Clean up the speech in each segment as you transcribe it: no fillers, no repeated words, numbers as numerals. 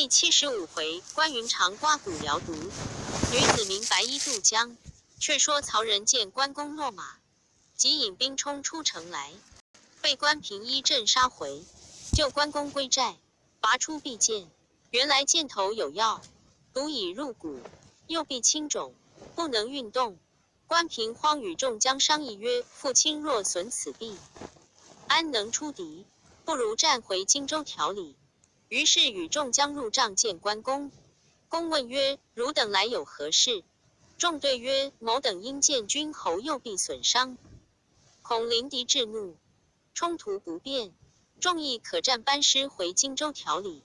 第75回，关云长刮骨疗毒，女子名白衣渡江。却说曹仁见关公落马，即引兵冲出城来，被关平一阵杀回。救关公归寨，拔出匕见，原来箭头有药，毒已入骨，右臂青肿，不能运动。关平慌与众将商议曰：父亲若损此臂，安能出敌？不如战回荆州调理。于是与众将入帐见关公。公问曰：汝等来有何事？众对曰：某等因见君侯右臂损伤，恐临敌至怒，冲突不便，众议可战班师回荆州调理。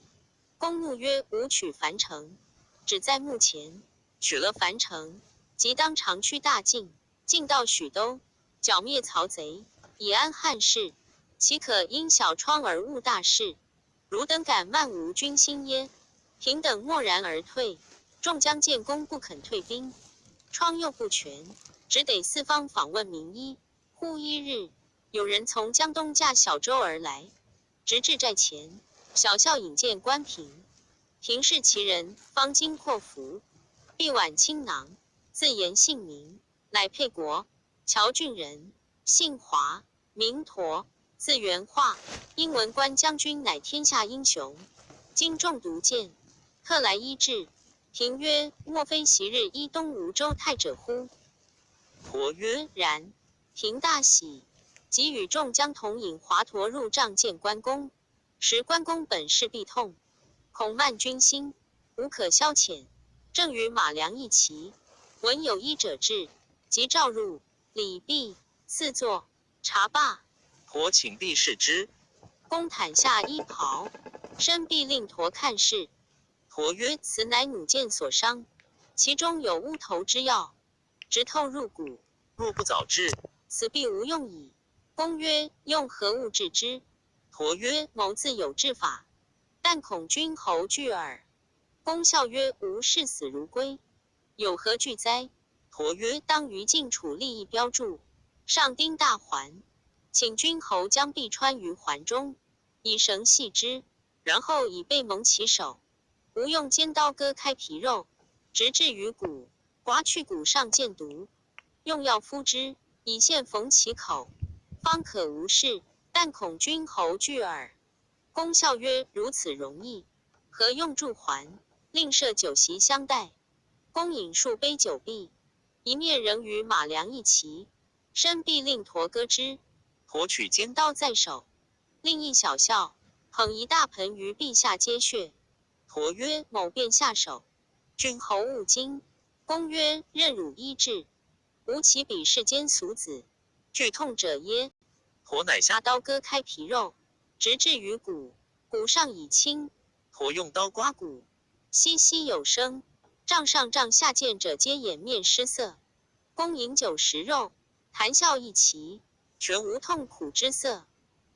公怒曰：吾取樊城，只在目前。取了樊城，即当长驱大进，进到许都，剿灭曹贼，以安汉室。岂可因小疮而误大事？汝等敢漫无军心耶？平等默然而退。众将见公不肯退兵，疮又不全，只得四方访问名医。忽一日，有人从江东驾小舟而来，直至寨前，小校引见关平。平是其人，方巾阔服，臂挽青囊，自言姓名，乃沛国谯郡人，姓华，名佗，字元化。因闻关将军乃天下英雄，今中毒箭，特来医治。平曰：莫非昔日依东吴州太者乎？佗曰：然。平大喜，即与众将同引华佗入帐见关公。时关公本是臂痛，恐慢军心，无可消遣，正与马良一骑，闻有医者至，即召入，礼毕，赐座，茶罢。佗请毕视之，公袒下衣袍，伸臂令佗看视。佗曰：此乃弩箭所伤，其中有乌头之药，直透入骨，若不早治，此必无用矣。公曰：用何物治之？佗曰：某自有治法，但恐君侯惧耳。公笑曰：吾视死如归，有何惧哉？佗曰：当于晋楚立一标注，上钉大环，请君侯将臂穿于环中，以绳系之，然后以背蒙其手，吾用尖刀割开皮肉，直至于骨，刮去骨上箭毒，用药敷之，以线缝其口，方可无事。但恐君侯惧耳。公笑曰：如此容易，何用铸环？另设酒席相待。公饮数杯酒毕，一面仍与马良一骑，伸臂令佗割之。佗取尖刀在手，另一小校捧一大盆于臂下接血。佗曰：某便下手，君侯勿惊。公曰：任汝医治，吾岂比世间俗子，惧痛者耶？佗乃下下刀割开皮肉，直至于骨，骨上已青。佗用刀刮骨，淅淅有声，帐上帐下见者皆掩面失色。公饮酒食肉，谈笑一齐，全无痛苦之色。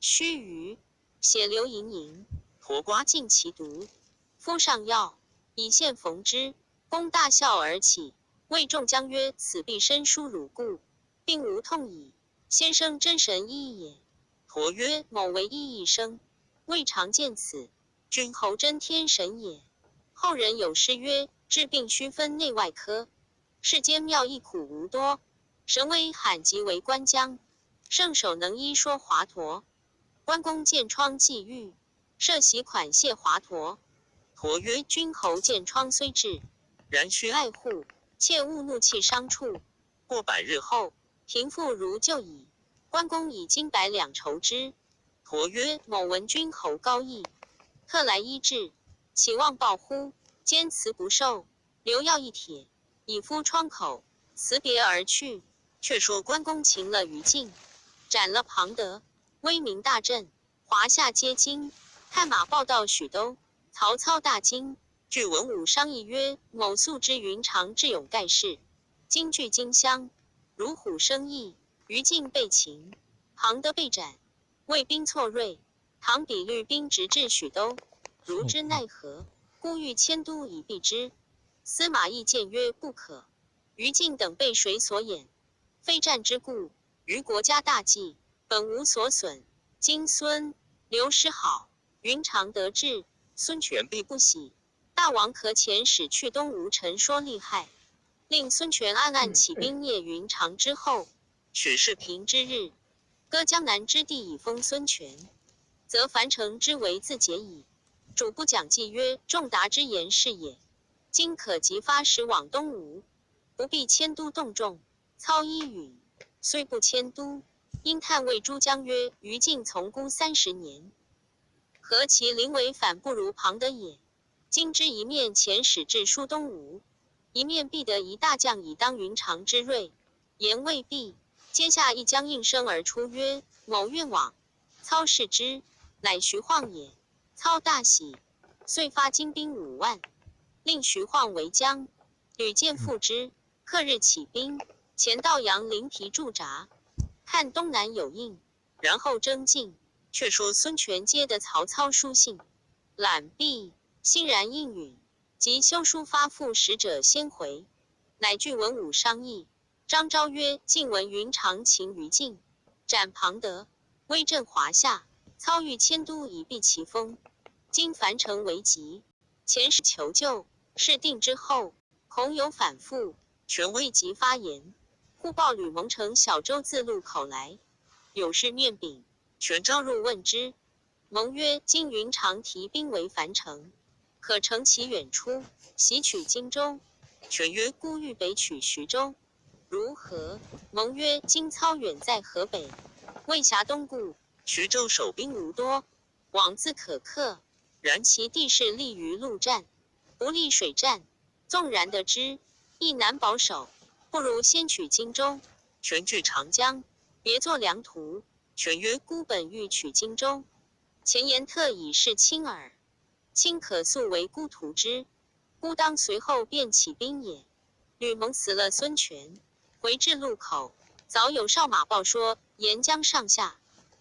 须臾，血流盈盈，佗刮尽其毒，敷上药，以线缝之。公大笑而起，谓众将曰：此必身疏汝故，并无痛矣。先生真神医也。佗曰：某为医一生，未尝见此。君侯真天神也。后人有诗曰：治病须分内外科，世间妙医苦无多。神威罕即为关将，圣手能医说华佗。关公见疮既愈，设席款谢华佗。佗曰：君侯见疮虽治，然须爱护，切勿怒气伤处。过100日后，平复如旧矣。关公以金百两酬之。佗曰：某闻君侯高义，特来医治，岂望报乎？坚辞不受，留药一帖，以敷疮口，辞别而去。却说关公擒了于禁，斩了庞德，威名大振，华夏皆惊。探马报到许都，曹操大惊。据文武商议曰：某素知云长智勇盖世，今据荆襄，如虎生翼。于禁被擒，庞德被斩，魏兵错锐，唐比率兵直至许都，如之奈何？故欲迁都以避之。司马懿谏曰：不可。于禁等被谁所掩？非战之故，于国家大计，本无所损。今孙刘师好，云长得志，孙权必不喜，大王可遣使去东吴陈说利害，令孙权暗暗起兵灭云长之后，许世平之日，割江南之地以封孙权，则樊城之为自解矣。主不讲计曰：仲达之言是也。今可即发使往东吴，不必迁都动众。操一允，虽不迁都，因探谓诸将曰：于禁从孤30年，何其临为反不如庞德也。今之一面遣使至疏东吴，一面必得一大将以当云长之锐。言未毕，阶下一将应声而出曰：某愿往。操视之，乃徐晃也。操大喜，遂发精兵5万，令徐晃为将，屡见复之。刻日起兵，前到阳临提驻扎，看东南有应，然后征进。却说孙权接得曹操书信，览毕，欣然应允，即修书发付使者先回。乃据文武商议。张昭曰：晋闻云长擒于禁，斩庞德，威震华夏，操欲迁都以避其锋。今樊城为急，遣使求救。事定之后，恐有反复，权未及发言，忽报吕蒙乘小舟自路口来，有事面禀。权召入问之。蒙曰：今云长提兵为樊城，可乘其远出，袭取荆州。权曰：孤欲北取徐州，如何？蒙曰：今操远在河北，未辖东顾，徐州守兵无多，往自可克。然其地势利于陆战，不利水战，纵然得之，亦难保守，不如先取荆州。权据长江，别作良图。权曰：孤本欲取荆州，前言特以示卿耳。卿可速为孤图之，孤当随后便起兵也。吕蒙辞了孙权，回至路口，早有哨马报说，沿江上下，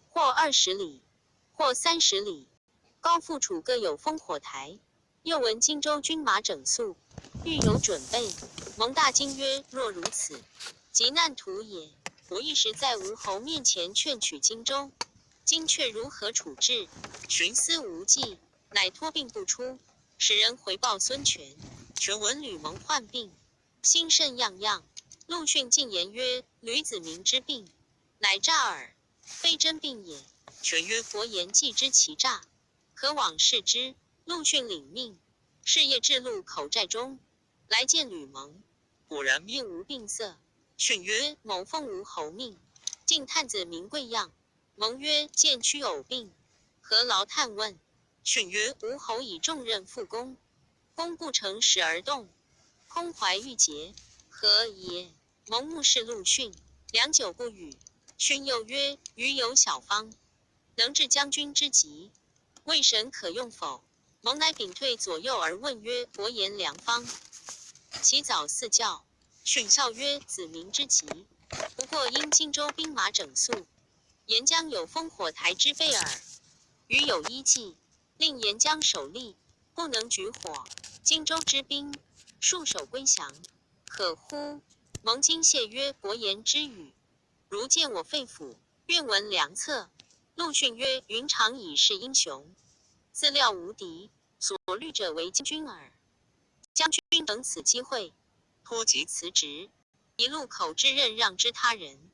或20里，或30里，高复楚各有烽火台。又闻荆州军马整肃，欲有准备。蒙大惊曰：若如此，急难图也。我一时在吴侯面前劝取荆州，今却如何处置？寻思无计，乃托病不出，使人回报孙权。权闻吕蒙患病，心甚怏怏。陆逊进言曰：吕子明之病，乃诈耳，非真病也。权曰：佛言既知其诈，可往视之。陆逊领命，是夜至路口寨中，来见吕蒙，果然面无病色。逊曰：某奉吴侯命，进探子名贵样。蒙曰：见屈偶病，何劳探问？逊曰：吴侯以重任复公，公不成时而动，空怀郁结，何也？蒙目视陆逊，良久不语。逊又曰：余有小方，能治将军之急，魏神可用否？蒙乃屏退左右而问曰：伯言良方。其早4教。逊笑曰：子明之急，不过因荆州兵马整肃，沿江有烽火台之备耳。余有依计，令沿江守力，不能举火，荆州之兵束手归降，可乎？蒙惊谢曰：伯言之语，如见我肺腑，愿闻良策。陆逊曰：云长已是英雄，自料无敌，所虑者为将军耳。将军等此机会，托即辞职，以路口之任让之他人，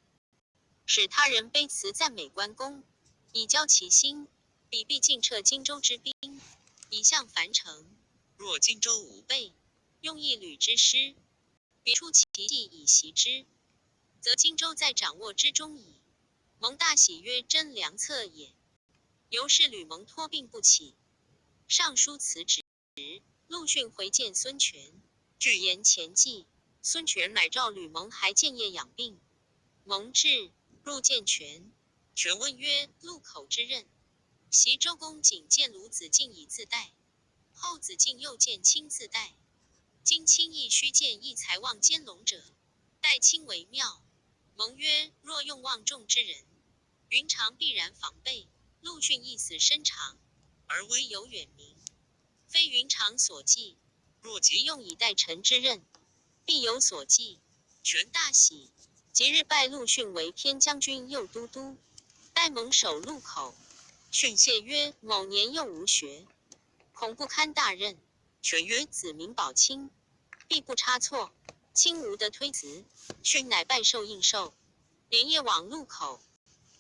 使他人卑辞赞美关公，以交其心。彼必尽撤荆州之兵，以向樊城。若荆州无备，用一旅之师，别出其地以袭之，则荆州在掌握之中矣。蒙大喜曰：真良策也。由是吕蒙托病不起，上书辞职。陆逊回见孙权，具言前计。孙权乃召吕蒙还建业养病。蒙至，入见权。权问曰：路口之任，袭周公仅见鲁子敬以自代，后子敬又见卿自代。今卿亦须见一才望兼龙者，待卿为妙。蒙曰：若用望重之人，云长必然防备。陆逊一死深长，而威有远名，非云长所忌。若即用以待臣之任，必有所忌。权大喜，即日拜陆逊为偏将军右都督，待蒙守路口。逊谢曰：某年幼无学，恐不堪大任，权曰：子名保卿，必不差错。卿无得推辞，训乃拜受应受，连夜往路口，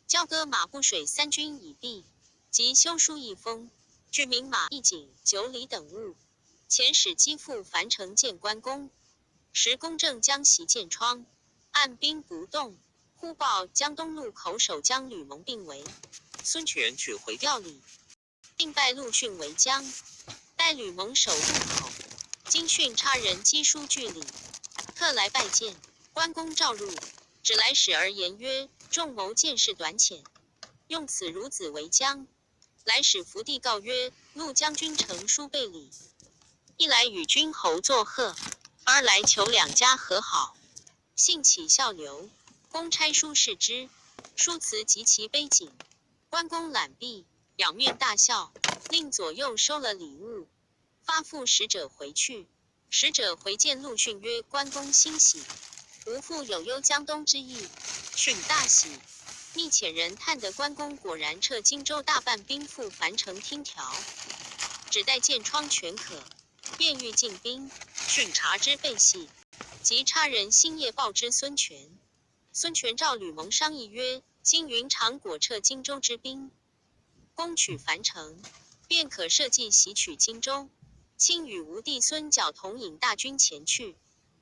交割马步水3军已毕，即修书一封，具名马一锦、酒礼等物，遣使击赴樊城见关公。时公正将袭见窗，按兵不动。忽报江东路口守将吕蒙病危，孙权取回调礼，并拜陆逊为将。待吕蒙守路口，京训差人赍书具礼，特来拜见。关公召入，只来使而言曰：众谋见识短浅，用此孺子为将。来使伏地告曰：陆将军呈书备礼，一来与君侯作贺，二来求两家和好。幸起笑流。公差书视之，书辞极其悲谨。关公览毕，仰面大笑，令左右收了礼物，发付使者回去。使者回见陆逊曰：关公欣喜，吾复有忧江东之意。逊大喜，密遣人探得关公果然撤荆州大半兵赴樊城听条，只待见窗全可，便欲进兵。逊察之备细，即差人星夜报之孙权。孙权召吕蒙商议曰：今云长果撤荆州之兵，攻取樊城，便可设计袭取荆州。卿与吾弟孙角同引大军前去，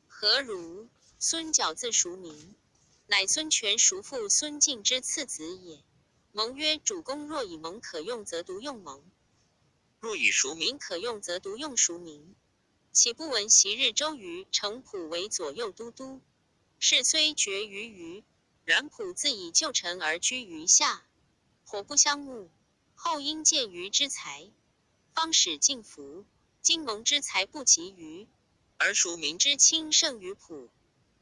何如？孙角字叔名，乃孙权叔父孙敬之次子也。蒙曰：主公若以蒙可用，则独用蒙；若以叔名名可用，则独用叔名。岂不闻昔日周瑜、程普为左右都督？事虽决于虞，然普自以旧臣而居于下，火不相慕。后因见虞之才，方使敬服。今蒙之才不及虞，而叔名之亲胜于普，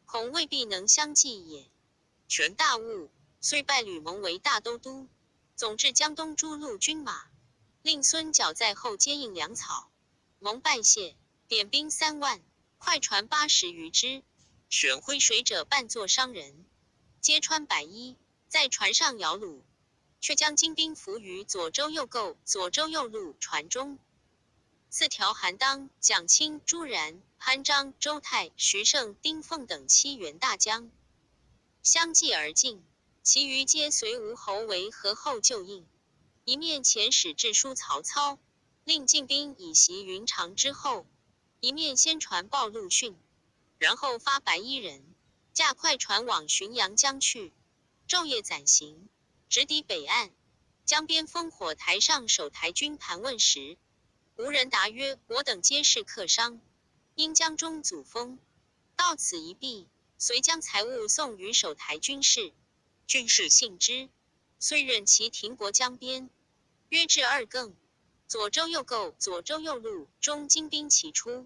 恐未必能相继也。权大悟，遂拜吕蒙为大都督，总治江东诸路军马，令孙角在后接应粮草。蒙拜谢，点兵3万，快船80余只，选挥水者扮作商人，皆穿白衣，在船上摇橹，却将精兵伏于左州右构、左州右路船中。4条韩当、蒋钦、朱然、潘璋、周泰、徐盛、丁奉等7员大将相继而进，其余皆随吴侯为合后就应。一面遣使致书曹操，令进兵以袭云长之后；一面先传报陆逊，然后发白衣人驾快船往浔阳江去，昼夜暂行，直抵北岸。江边烽火台上守台军盘问时，无人答曰：我等皆是客商，因江中阻风，到此一避，遂将财物送于守台军士。军士信之，遂任其停泊江边。约至2更，左州右构、左州右路中精兵齐出，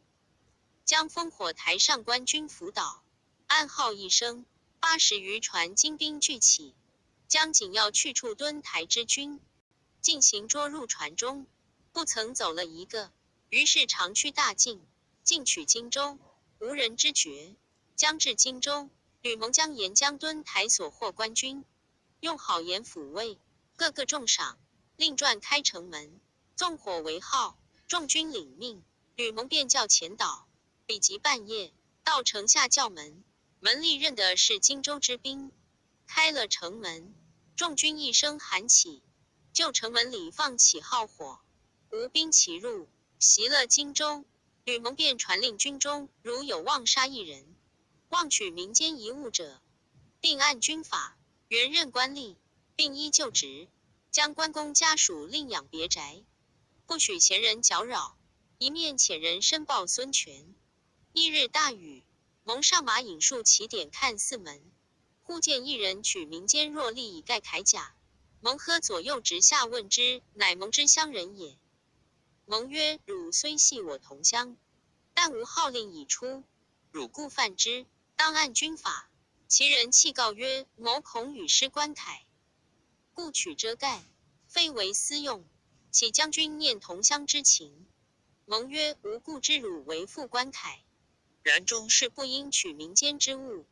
将烽火台上官军伏倒。暗号一声，80余船精兵聚起，将紧要去处敦台之军进行捉入船中，不曾走了一个。于是长驱大进，进取荆州，无人知觉。将至荆州，吕蒙将沿江敦台所获官军用好盐抚慰，个个重赏，令传开城门，纵火为号。众军领命，吕蒙便叫前导。比及半夜，到城下叫门，门吏认的是荆州之兵，开了城门，众军一声喊起，就城门里放起号火，吴兵齐入，袭了荆州。吕蒙便传令军中，如有妄杀一人，妄取民间遗物者，并按军法原任官吏，并依就职，将关公家属另养别宅，不许闲人搅扰。一面遣人申报孙权。1日大雨，蒙上马引戍起点看4门，忽见一人取民间若笠以盖铠甲。蒙喝左右直下问之，乃蒙之乡人也。蒙曰：汝虽系我同乡，但吾号令已出，汝故犯之，当按军法。其人弃告曰：某恐与失官铠，故取遮盖，非为私用，岂将军念同乡之情？蒙曰：吾故知汝为负官铠，然终是不应取民间之物。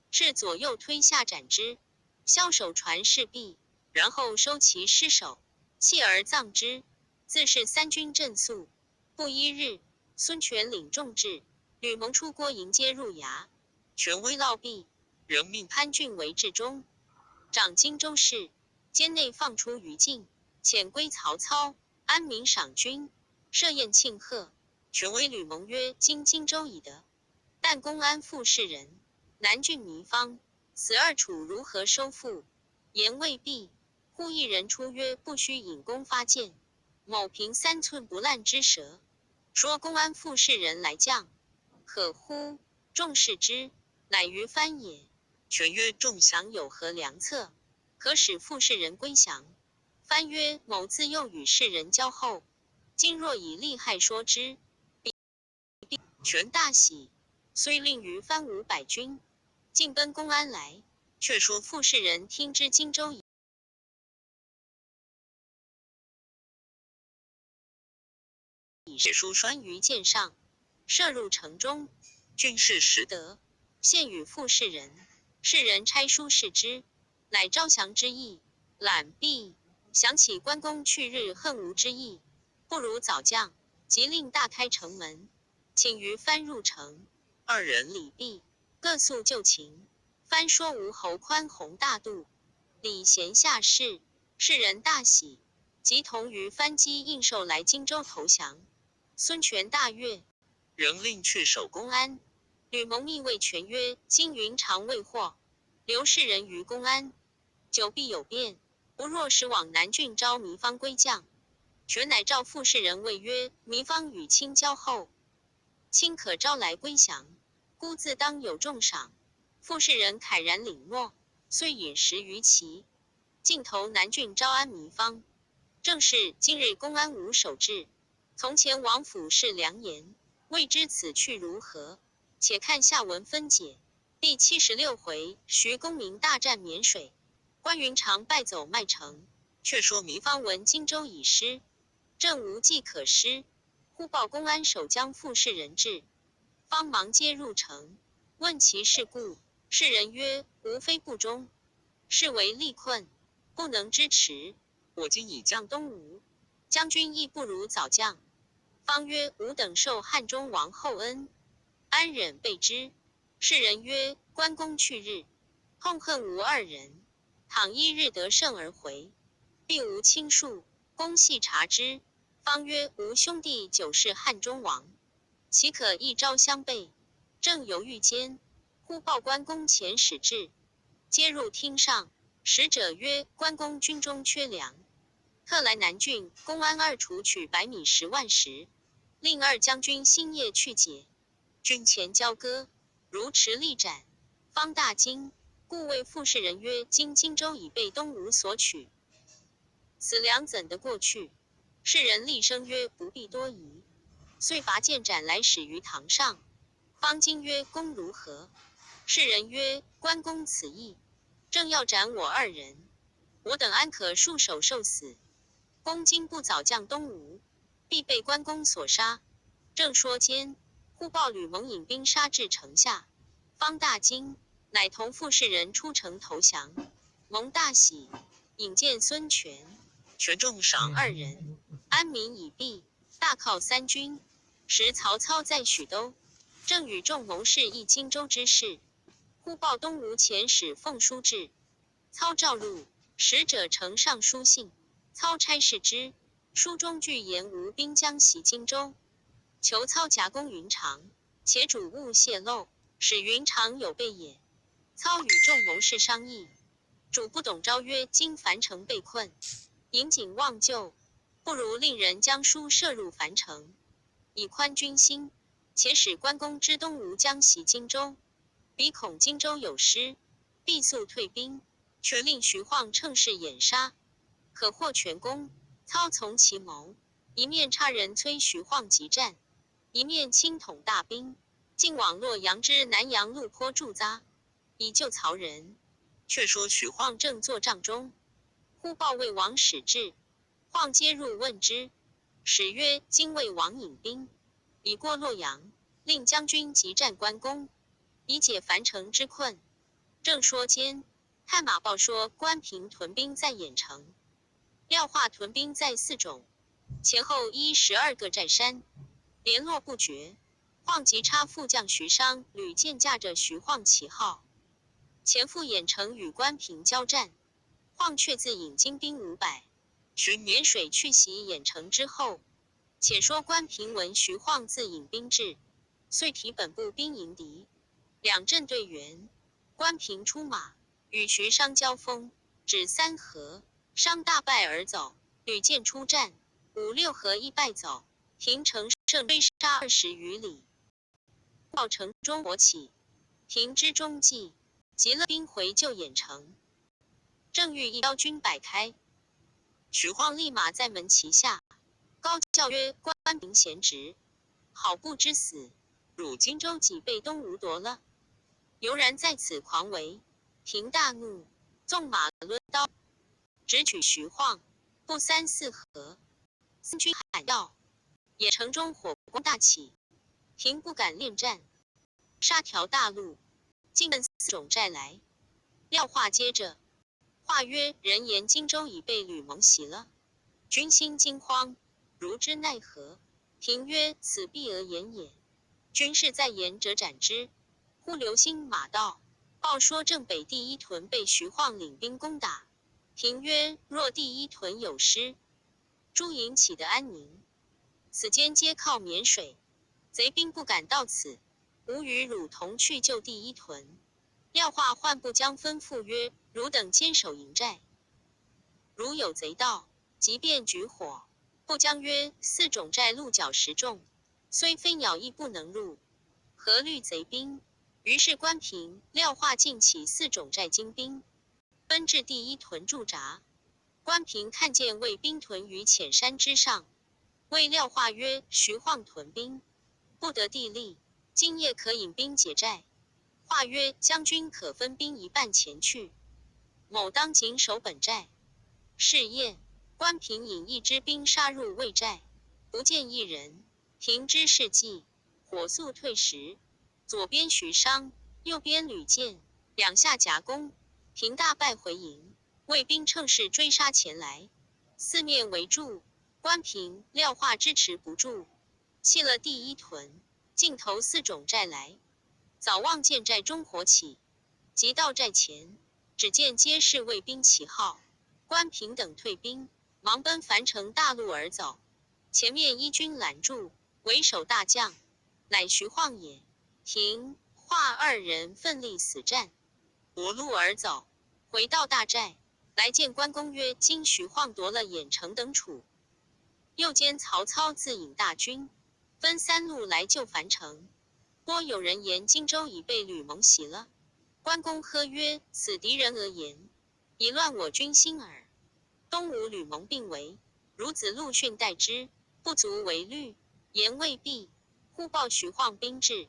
是左右推下斩之，枭首传事毕，然后收其尸首，弃而葬之。自是3军振肃。不1日，孙权领众至，吕蒙出郭迎接入衙，权威烙毕，人命潘俊为治中，掌荆州事，兼内放出于禁，遣归曹操，安民赏军，设宴庆贺。权为吕蒙曰：今荆州已得，但公安复是人，南郡糜芳，此二楚如何收复？言未毕，忽一人出曰：不须引弓发箭，某凭3寸不烂之舌，说公安复是人来将，可乎？众视之，乃于藩也。权曰：众降有何良策，可使复是人归降？藩曰：某自幼与世人交厚，今若以利害说之，权大喜，虽令于藩500军，尽奔公安来。却说复是人听知荆州已写书拴于箭上，射入城中，郡事识得，献与复是人。世人差书示之，乃招降之意。览毕，想起关公去日恨无之意，不如早降，即令大开城门，请于藩入城。二人礼毕，各诉旧情。藩说吴侯宽宏大度，礼贤下士，世人大喜，即同于藩机应受来荆州投降。孙权大悦，仍令去守公安。吕蒙密谓权曰：今云长未获，留世人于公安，久必有变，不若使往南郡招糜芳归将。权乃召复是人谓曰：糜芳与卿交厚，卿可招来归降，孤自当有重赏。复是人慨然领诺，遂引10余骑，径投南郡招安糜芳。正是今日公安无守制，从前王府是良言，未知此去如何。且看下文分解。第76回，徐公明大战沔水，关云长败走麦城。却说糜芳闻荆州已失，正无计可施，忽报公安守将复是人至，方忙接入城，问其事故。是人曰：吾非不忠，是为力困，不能支持。我今已将东吴，将军亦不如早降。方曰：吾等受汉中王厚恩，安忍备之？是人曰：关公去日，痛恨吾2人，倘一日得胜而回，必无亲恕。公细察之。方曰：吾兄弟久是汉中王，岂可一朝相背？正犹豫间，忽报关公遣使至，皆入厅上。使者曰：关公军中缺粮，特来南郡公安2处取白米10万石，令2将军星夜去解。军前交割，如持力斩。方大惊，故谓复是人曰：今荆州已被东吴所取，此粮怎得过去？是人厉声曰：不必多疑。遂拔剑斩来使于堂上。方惊曰：公如何？是人曰：关公此意，正要斩我2人，我等安可束手受死？公今不早降东吴，必被关公所杀。正说间，忽报吕蒙引兵杀至城下。方大惊，乃同复是人出城投降。蒙大喜，引荐孙权。权重赏2人。安民已毕，大犒3军。时曹操在许都，正与众谋士议荆州之事。忽报东吴遣使奉书至，操召入，使者呈上书信。操差事之，书中具言吴兵将袭荆州，求操夹攻云长，且主勿泄露，使云长有备也。操与众谋士商议，主不懂招曰：今樊城被困，引颈望救，不如令人将书射入樊城，以宽军心，且使关公知东吴将袭荆州，彼恐荆州有失，必速退兵，却令徐晃乘势掩杀，可获全功。操从其谋，一面差人催徐晃急战，一面亲统大兵，进往洛阳之南阳路坡驻扎，以救曹人。却说徐晃正坐帐中，忽报魏王使至，晃接入问之。使曰：今魏王引兵已过洛阳，令将军急战关公，以解樊城之困。正说间，探马报说关平屯兵在郾城，廖化屯兵在泗种，前后依12个寨山，联络不绝。晃即差副将徐商屡见驾着徐晃旗号，前赴郾城与关平交战。晃却自引精兵500，寻沔水去袭郾城之后，且说关平闻徐晃自引兵至，遂提本部兵迎敌，两阵对圆。关平出马，与徐商交锋，止3合，商大败而走，屡见出战，5、6合亦败走，平城胜追杀20余里。报城中火起，平之中计，急勒兵回救郾城。正欲一邀军摆开，徐晃立马在门旗下，高叫曰：“关平贤侄，好不知死！汝荆州几被东吴夺了，犹然在此狂为！”平大怒，纵马抡刀，直取徐晃，不3、4合，三军喊要，郾城中火光大起，平不敢恋战，杀条大路，进奔4种寨来。廖化接着，话曰：“人言荆州已被吕蒙袭了，军心惊慌，如之奈何？”平曰：“此必讹言也。军士在言者斩之。”忽刘兴马到，报说正北第一屯被徐晃领兵攻打。平曰：“若第一屯有失，诸营岂得安宁？此间皆靠沔水，贼兵不敢到此。吾与汝同去救第一屯。”廖化唤部将吩咐曰：“汝等坚守营寨，如有贼到，即便举火。”部将曰：“4种寨鹿角石重，虽飞鸟亦不能入，何虑贼兵？”于是关平、廖化尽起4种寨精兵，奔至第一屯驻扎。关平看见魏兵屯于浅山之上，谓廖化曰：“徐晃屯兵，不得地利，今夜可引兵解寨。”话曰：“将军可分兵一半前去，某当紧守本寨。”是夜，关平引1支兵杀入魏寨，不见一人。平知是计，火速退时。左边徐商，右边吕建，两下夹攻，平大败回营。魏兵乘势追杀前来，四面围住，关平、廖化支持不住，弃了第一屯，径投4种寨来。早望见寨中火起，即到寨前，只见皆是魏兵旗号。关平等退兵，忙奔樊城大路而走，前面一军拦住，为首大将，乃徐晃也。平、化2人奋力死战，夺路而走，回到大寨，来见关公曰：“今徐晃夺了郾城等处，又兼曹操自引大军，分3路来救樊城。颇有人言荆州已被吕蒙袭了。”关公喝曰：“此敌人讹言，以乱我军心耳。东吴吕蒙并为，孺子陆逊代之，不足为虑。言未毕，忽报徐晃兵至，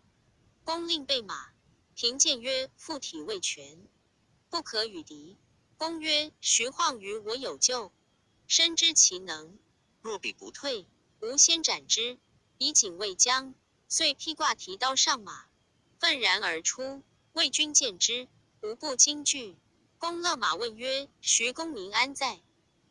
公令备马。平见曰：“附体未全，不可与敌。”公曰：“徐晃与我有救，深知其能，若彼不退，退，吾先斩之，以警魏将。”遂披挂提刀上马，愤然而出。魏军见之，无不惊惧。公勒马问曰：“徐公明安在？”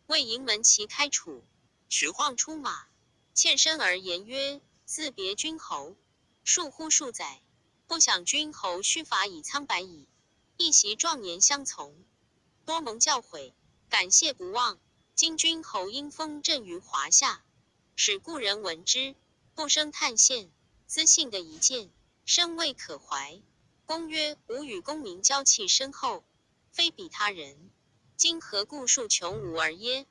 魏营门旗开处，徐晃出马，欠身而言曰：“自别君侯，数乎数载，不想君侯须罚以苍白矣。一袭壮言相从，多蒙教诲，感谢不忘。今君侯因封镇于华夏，使故人闻之，不生叹羡，资信的一见，深未可怀。”公曰：“吾与公明交气深厚，非比他人。今何故数穷吾儿耶？”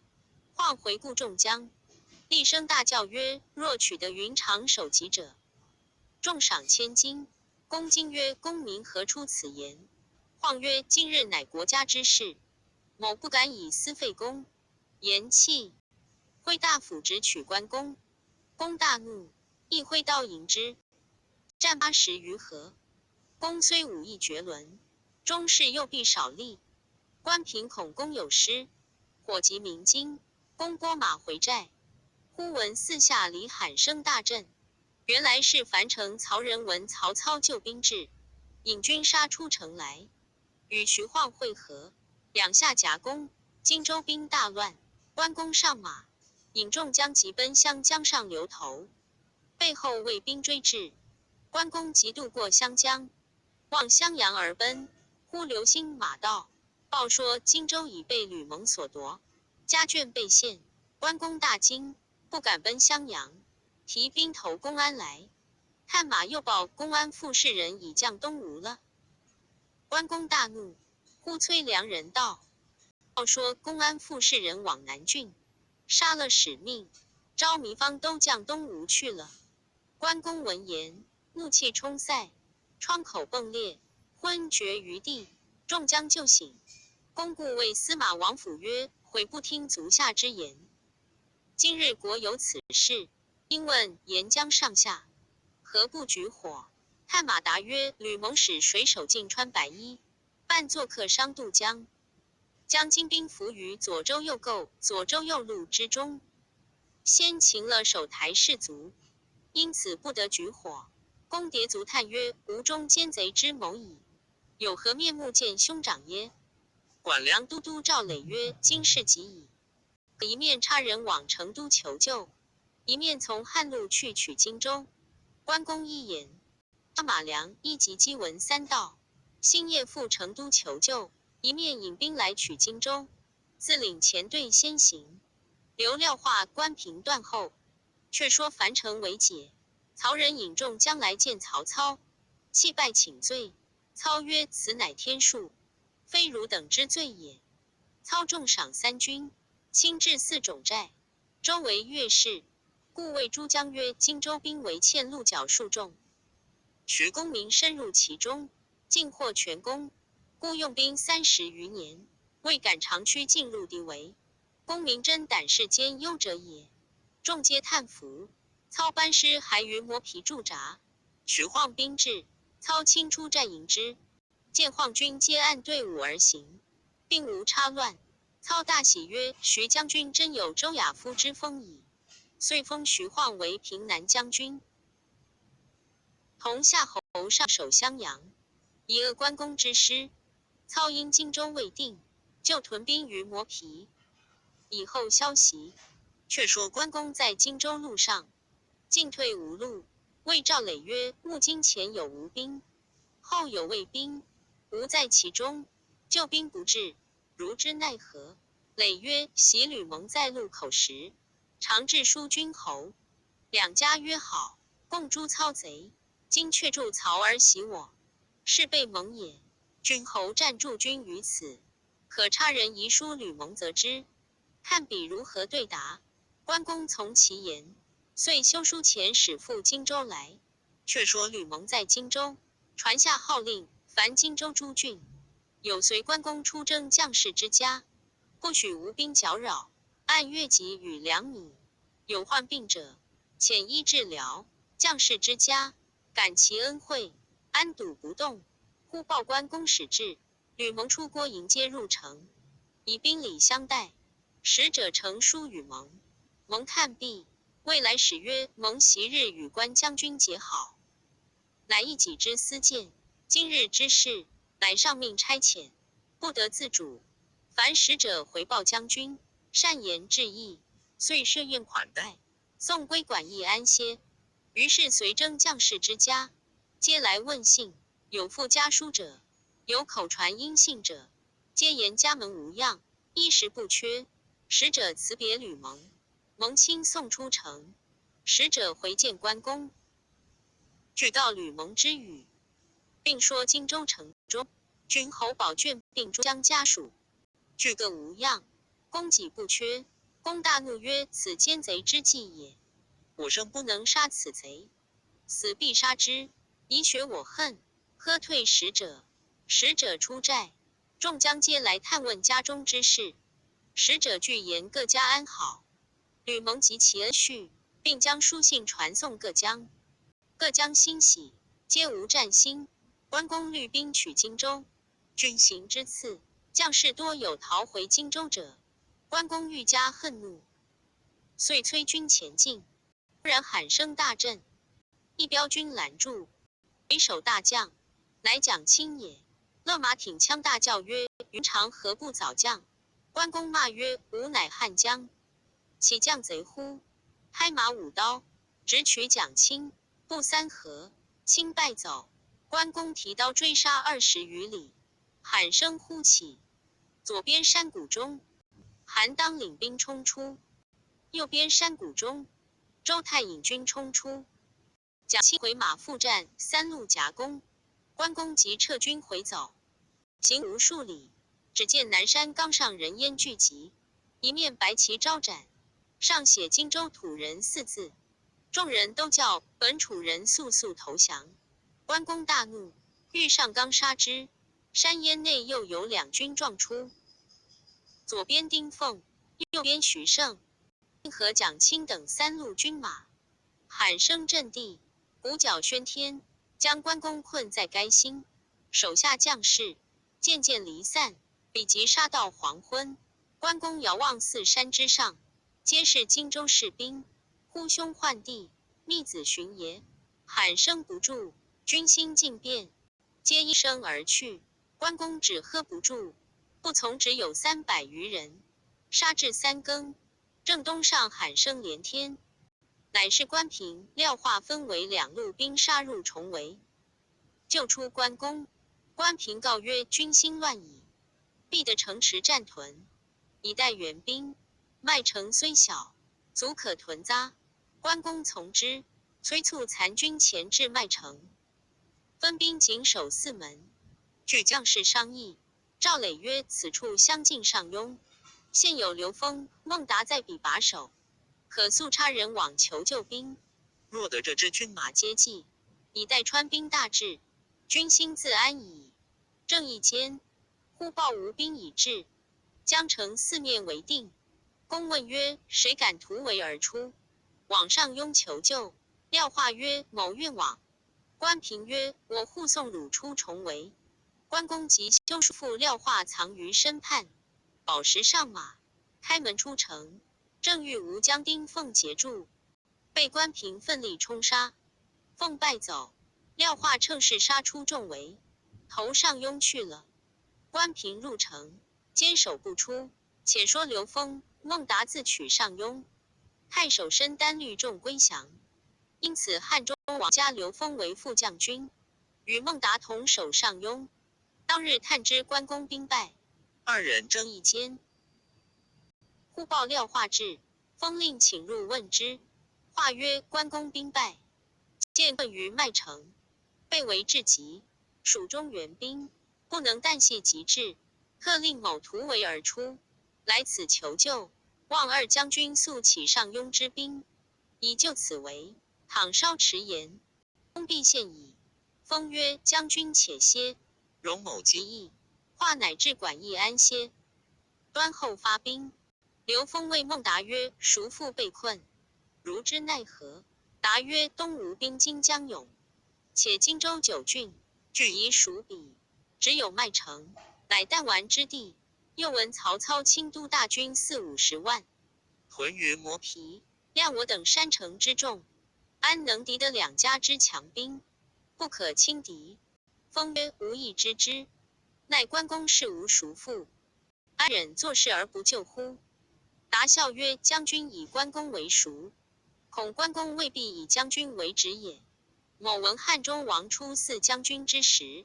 晃回顾众将，厉声大叫曰：“若取得云长首级者，重赏1000金。”公惊曰：“公明何出此言？”晃曰：“今日乃国家之事，某不敢以私废公。”言讫，挥大斧直取关公。公大怒，亦挥刀迎之，战80余合。公虽武艺绝伦，终是右臂少力。关平恐公有失，火急鸣金。公拨马回寨，忽闻四下里喊声大震，原来是樊城曹仁闻曹操救兵至，引军杀出城来，与徐晃会合，两下夹攻，荆州兵大乱。关公上马，引众将急奔湘江上流头。背后卫兵追至，关公急渡过湘江，望襄阳而奔。忽流星马到，报说荆州已被吕蒙所夺，家眷被陷。关公大惊，不敢奔襄阳，提兵投公安来。看马又报公安副士人已降东吴了。关公大怒，呼催良人到，报说公安副士人往南郡，杀了使命，招糜芳都降东吴去了。关公闻言，怒气冲塞，窗口迸裂，昏厥于地。众将就醒。公故谓司马王府曰：“悔不听足下之言。今日国有此事，应问沿江上下，何不举火？”探马答曰：“吕蒙使水手进川白衣，伴作客商渡江，将金兵伏于左州右构、左州右路之中，先擒了守台士卒，因此不得举火。”公迭足叹曰：“吴中奸贼之谋矣，有何面目见兄长耶？”管粮都督赵磊曰：“今事急矣。”一面差人往成都求救，一面从汉路去取荆州。关公一言，马良、一级击闻三道，星夜赴成都求救，一面引兵来取荆州，自领前队先行。刘廖化、关平断后。却说樊城为解，曹仁引众将来见曹操，泣拜请罪。操曰：“此乃天数，非汝等之罪也。”操重赏3军，亲治4种寨，周围越氏，故谓诸将曰：“荆州兵围堑鹿角数众。”许公明深入其中，尽获全功，故用兵30余年，未敢长驱进入敌围。公明真胆识兼优者也。众皆叹服。操班师还于磨皮驻扎，许晃兵至，操亲出寨迎之，见晃军皆按队伍而行，并无插乱。操大喜曰：“徐将军真有周亚夫之风矣。”遂封徐晃为平南将军，同夏侯上守襄阳，以扼关公之师。操因荆州未定，就屯兵于磨皮。以后消息，却说关公在荆州路上，进退无路，谓赵磊曰：“目今前有吴兵，后有魏兵，吾在其中，救兵不至，如之奈何？”磊曰：“袭吕蒙在路口时，常致书君侯，两家约好，共诛操贼。今却助曹而袭我，是被蒙也。君侯暂驻军于此，可差人遗书吕蒙责之，看彼如何对答。”关公从其言，遂修书遣使赴荆州来。却说吕蒙在荆州，传下号令，凡荆州诸郡，有随关公出征将士之家，不许无兵搅扰，按月给与粮米。有患病者，遣医治疗。将士之家，感其恩惠，安堵不动。忽报关公使至，吕蒙出郭迎接入城，以宾礼相待。使者呈书与蒙，蒙看毕，谓来使曰：“蒙昔日与关将军结好，乃一己之私见。今日之事，乃上命差遣，不得自主。凡使者回报将军，善言致意，遂设宴款待，送归馆驿安歇。于是随征将士之家，皆来问信。有附家书者，有口传音信者，皆言家门无恙，衣食不缺。使者辞别吕蒙，蒙亲送出城。使者回见关公，具告吕蒙之语，并说荆州城中君侯宝卷并诸将家属，俱各无恙，供给不缺。公大怒曰：“此奸贼之计也！我生不能杀此贼，死必杀之，以雪我恨。”喝退使者。使者出寨，众将皆来探问家中之事。使者具言各家安好。吕蒙及其恩恤，并将书信传送各将。各将欣喜，皆无战心。关公率兵取荆州，军行之次，将士多有逃回荆州者。关公愈加恨怒，遂催军前进。突然喊声大震，一彪军拦住，为首大将，乃蒋钦也。勒马挺枪大叫曰：“云长何不早降？”关公骂曰：“吾乃汉将，岂降贼乎？”拍马舞刀，直取蒋钦，不三合，钦败走。关公提刀追杀20余里，喊声呼起，左边山谷中，韩当领兵冲出；右边山谷中，周泰引军冲出。蒋钦回马复战3路夹攻，关公即撤军回走。行无数里，只见南山冈上人烟聚集，一面白旗招展，上写荆州土人4字。众人都叫本楚人速速投降。关公大怒，欲上冈杀之。山烟内又有2军撞出，左边丁奉，右边徐盛和蒋钦等3路军马，喊声震地，鼓角喧天，将关公困在该心。手下将士渐渐离散，比及杀到黄昏。关公遥望4山之上，皆是荆州士兵，呼兄唤弟，密子寻爷，喊声不住，军心尽变，皆一声而去。关公只喝不住，不从只有300余人，杀至3更，正东上喊声连天，乃是关平、廖化分为2路兵杀入重围，救出关公。关平告曰：军心乱矣，必得城池战屯，以待援兵。麦城虽小，足可屯扎。关公从之，催促残军前至麦城，分兵紧守4门。据将士商议，赵磊曰：此处相近上庸，现有刘封、孟达在彼把守，可速差人往求救兵。若得这支军马接济，以待川兵大至，军心自安矣。正义间，忽报吴兵已至，江城4面为定。公问曰：谁敢突围而出，往上庸求救？廖化曰：某愿往。关平曰：我护送汝出重围。关公即修叔父廖化藏于身畔，宝石上马，开门出城，正遇吴将丁奉截住，被关平奋力冲杀，奉败走。廖化乘势杀出重围，投上庸去了。关平入城，坚守不出。且说刘封、孟达自取上庸，太守申丹率众归降，因此汉中王加刘封为副将军，与孟达同守上庸。当日探知关公兵败，2人争议间，忽报廖化至，封令请入问之。化曰：关公兵败，见困于麦城，被围至极，蜀中援兵不能旦夕即至，特令某突围而出，来此求救。望2将军速起上庸之兵，以救此围。倘稍迟延，公必陷矣。封曰：将军且歇。容某计议，化乃至馆驿安歇，端后发兵。刘封谓孟达曰：叔父被困，如之奈何？答曰：东吴兵精将勇，且荆州9郡据夷蜀比，只有麦城，乃弹丸之地。又闻曹操亲都大军40-50万，屯于磨皮、亮我等山城之众，安能敌得2家之强兵？不可轻敌。封曰：无以知之，乃关公是无叔父，安忍做事而不救乎？答笑曰：将军以关公为叔，恐关公未必以将军为职也。某闻汉中王出4将军之时，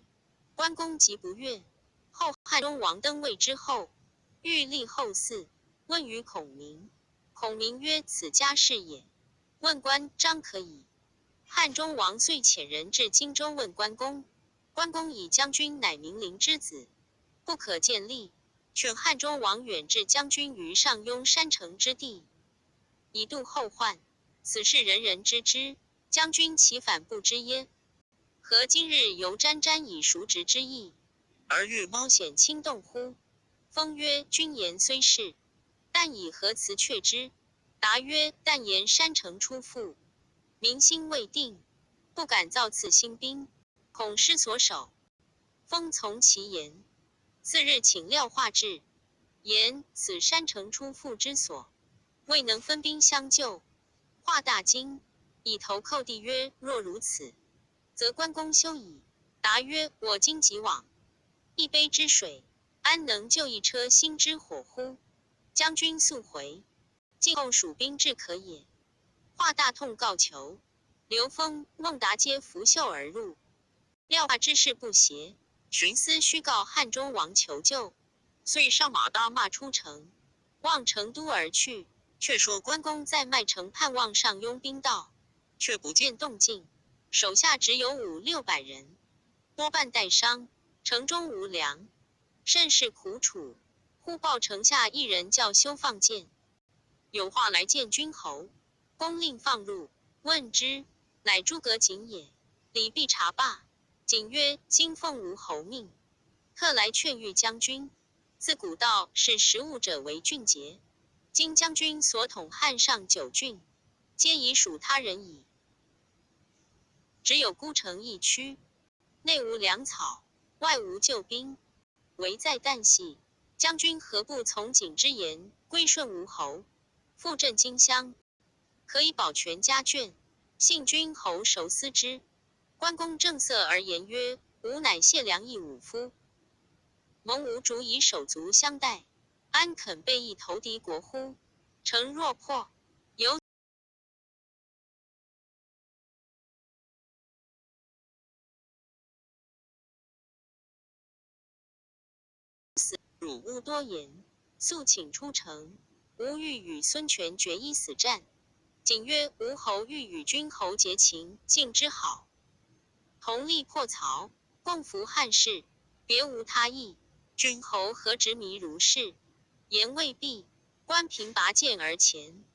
关公即不悦。后汉中王登位之后，欲立后嗣，问于孔明。孔明曰：此家事也。问关张可以。汉中王遂遣人至荆州问关公。关公以将军乃明灵之子，不可见立，劝汉中王远置将军于上庸山城之地，以度后患。此事人人知之，将军其反不知耶？何今日犹沾沾以赎职之意，而欲冒险轻动乎？封曰：君言虽是，但以何辞却之？答曰：但言山城出复，民心未定，不敢造次兴兵，恐失所守。封从其言。次日请廖化至，言此山城出复之所，未能分兵相救。化大惊，以头叩地曰：若如此，则关公休矣。答曰：我今即往，一杯之水，安能救一车薪之火乎？将军速回，进贡蜀兵至可也。化大痛告求。刘封、孟达皆拂袖而入，料怕之事不协，寻思须告汉中王求救，遂上马搭马出城，望成都而去。却说关公在麦城盼望上拥兵到，却不见动静，手下只有500-600人，多半带伤，城中无粮，甚是苦楚。忽报城下一人叫休放箭，有话来见君侯。公令放入，问之，乃诸葛瑾也。礼毕察罢，瑾曰：今奉吴侯命，特来劝谕将军。自古道是食物者为俊杰，今将军所统汉上9郡，皆已属他人矣。只有孤城一区，内无粮草，外无救兵，唯在旦夕。将军何不从瑾之言，归顺吴侯，复镇荆襄，可以保全家眷，信君侯熟思之。关公正色而言曰：吾乃谢良义武夫，蒙吾主以手足相待，安肯背义投敌国乎？城若破，由入勿多言，速请出城。吾欲与孙权决一死战。瑾曰：吴侯欲与君侯结情，尽之好，同力破曹，共扶汉室，别无他意。君侯何执迷如是？言未毕，关平拔剑而前，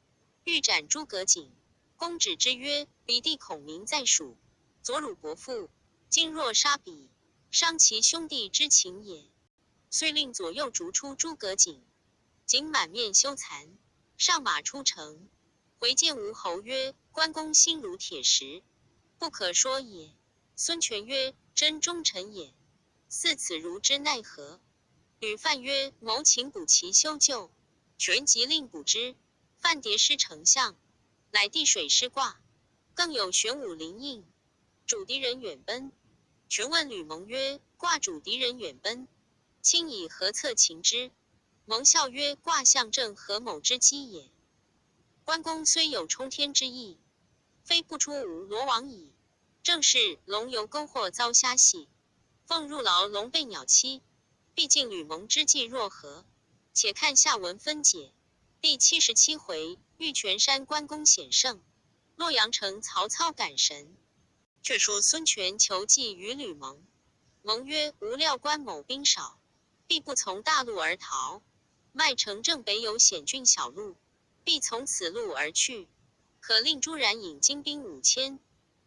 欲斩诸葛瑾。公止之曰：彼弟孔明在蜀，左辱伯父，今若杀彼，伤其兄弟之情也。遂令左右逐出诸葛瑾。瑾满面羞惭，上马出城，回见吴侯曰：关公心如铁石，不可说也。孙权曰：真忠臣也，似此如之奈何？吕范曰：谋请补其修旧。权即令补之。范叠失丞相，乃递水师挂，更有玄武灵印，主敌人远奔。权问吕蒙曰：挂主敌人远奔，卿以何策擒之？蒙笑曰：卦象正合某之机也。关公虽有冲天之意，非不出吴罗网矣。正是龙游沟壑遭虾戏，凤入牢笼被鸟欺。毕竟吕蒙之计若何？且看下文分解。第77回，玉泉山关公显圣，洛阳城曹操感神。却说孙权求计于吕蒙，蒙曰：吾料关某兵少，必不从大路而逃。麦城正北有险峻小路，必从此路而去。可令朱然引精兵5000，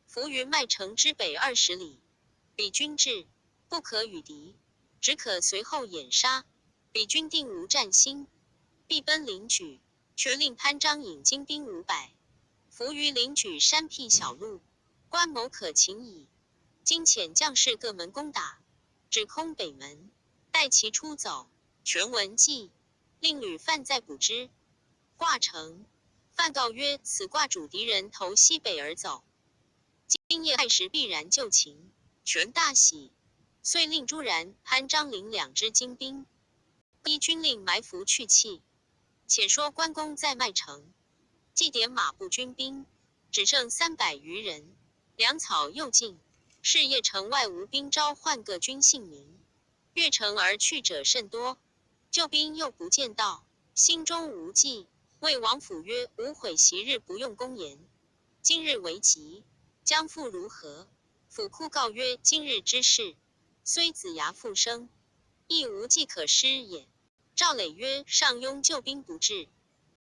伏于麦城之北20里。彼军至，不可与敌，只可随后掩杀。彼军定无战心，必奔临掬。却令潘璋引精兵500，伏于临掬山僻小路，关某可擒矣。今遣将士各门攻打，只空北门，待其出走。权闻计，令吕范再补之。挂城，范告曰：此挂主敌人投西北而走，今夜亥时必然就擒。权大喜，遂令朱然、潘璋领2支精兵，依军令埋伏去气。且说关公在麦城，祭点马步军兵，只剩300余人，粮草又尽。是夜城外无兵召唤各军姓名，越城而去者甚多，救兵又不见到，心中无计。谓王府曰：吾悔昔日不用公言，今日为急，将复如何？府库告曰：今日之事，虽子牙复生，亦无计可施也。赵磊曰：上庸救兵不至，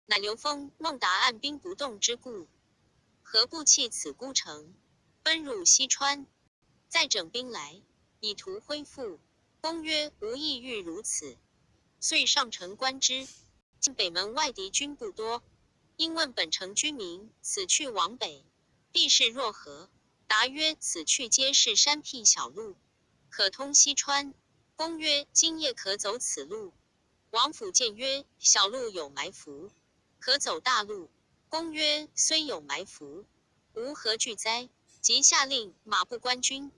乃刘封、孟达按兵不动之故，何不弃此孤城，奔入西川，再整兵来，以图恢复？公曰：吾亦欲如此。遂上城观之，见北门外敌军不多，因问本城居民，此去往北，地势若何？答曰：此去皆是山僻小路，可通西川。公曰：今夜可走此路。王府见曰：小路有埋伏，可走大路。公曰：虽有埋伏，吾何惧哉？即下令马步官军，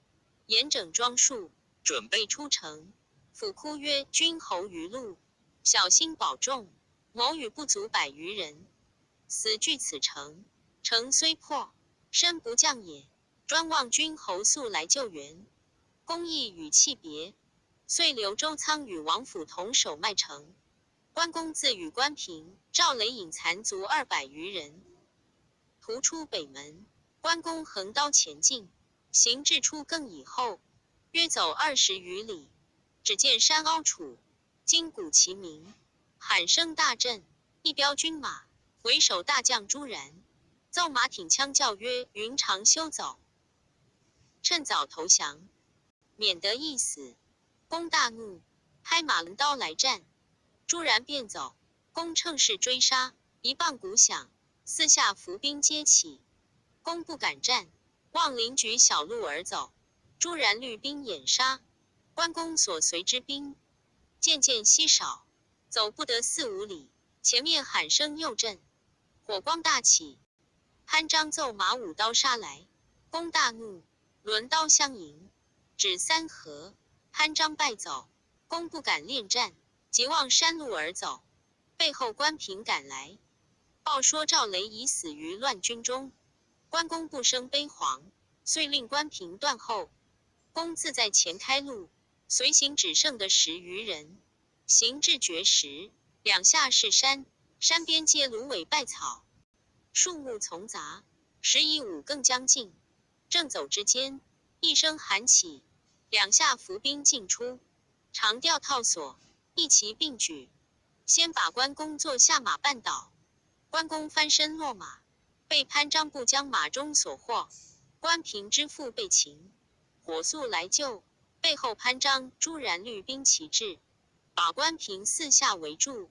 严整装束，准备出城。府哭曰：君侯于路，小心保重。某与不足100余人，死据此城，城虽破，身不降也。专望君侯速来救援。公亦与弃别，遂留周仓与王府同守麦城。关公自与关平、赵雷引残卒200余人，突出北门。关公横刀前进，行至出更以后，约走20余里，只见山凹处，金鼓齐鸣，喊声大震。一彪军马，为首大将朱然，奏马挺枪叫曰：“云长休走，趁早投降，免得一死。”公大怒，拍马抡刀来战。朱然便走，公乘势追杀，一棒鼓响，四下伏兵皆起。公不敢战，望邻举小路而走。朱然率兵掩杀，关公所随之兵渐渐稀少，走不得4、5里，前面喊声又震，火光大起。潘璋奏马舞刀杀来，公大怒，抡刀相迎，只3合，潘璋败走。公不敢恋战，即望山路而走。背后关平赶来，报说赵雷已死于乱军中。关公不生悲惶，遂令关平断后。公自在前开路，随行只剩的10余人。行至绝石，两下是山，山边皆芦苇败草，树木丛杂。11、5更将近，正走之间，一声喊起，两下伏兵尽出，长吊套索，一齐并举，先把关公坐下马绊倒。关公翻身落马，被潘璋部将马中所获。关平之父被擒，火速来救。背后潘璋、朱然率兵齐至，把关平四下围住。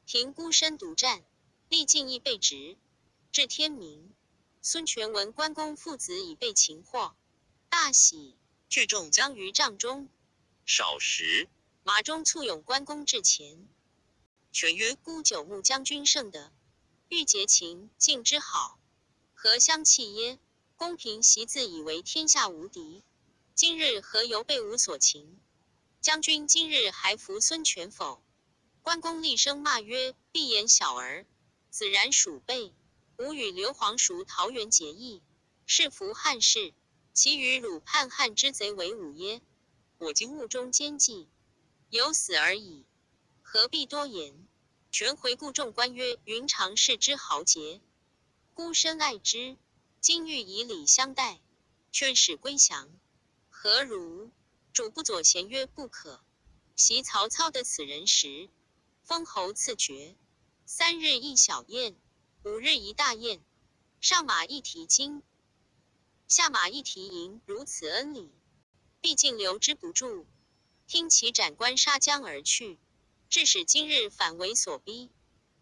平孤身独战，历尽亦被执。至天明，孙权闻关公父子已被擒获，大喜，聚众将于帐中。少时，马中簇拥关公至前。权曰：“孤九牧将军胜得，欲结秦晋之好，何相弃耶？公平习自以为天下无敌，今日何由被吾所擒？将军今日还服孙权否？”关公厉声骂曰：“闭眼小儿，子然鼠辈！吾与刘皇叔桃园结义，是服汉室，其余汝叛汉之贼为伍耶？我今目中奸计，有死而已，何必多言？”权回顾众官曰：“云长是之豪杰，孤深爱之，今欲以礼相待，劝使归降，何如？”主不左贤曰：“不可。袭曹操的此人时，封侯赐爵，3日一小宴，5日一大宴，上马一提金，下马一提银，如此恩礼，毕竟留之不住。听其斩官杀将而去，致使今日反为所逼，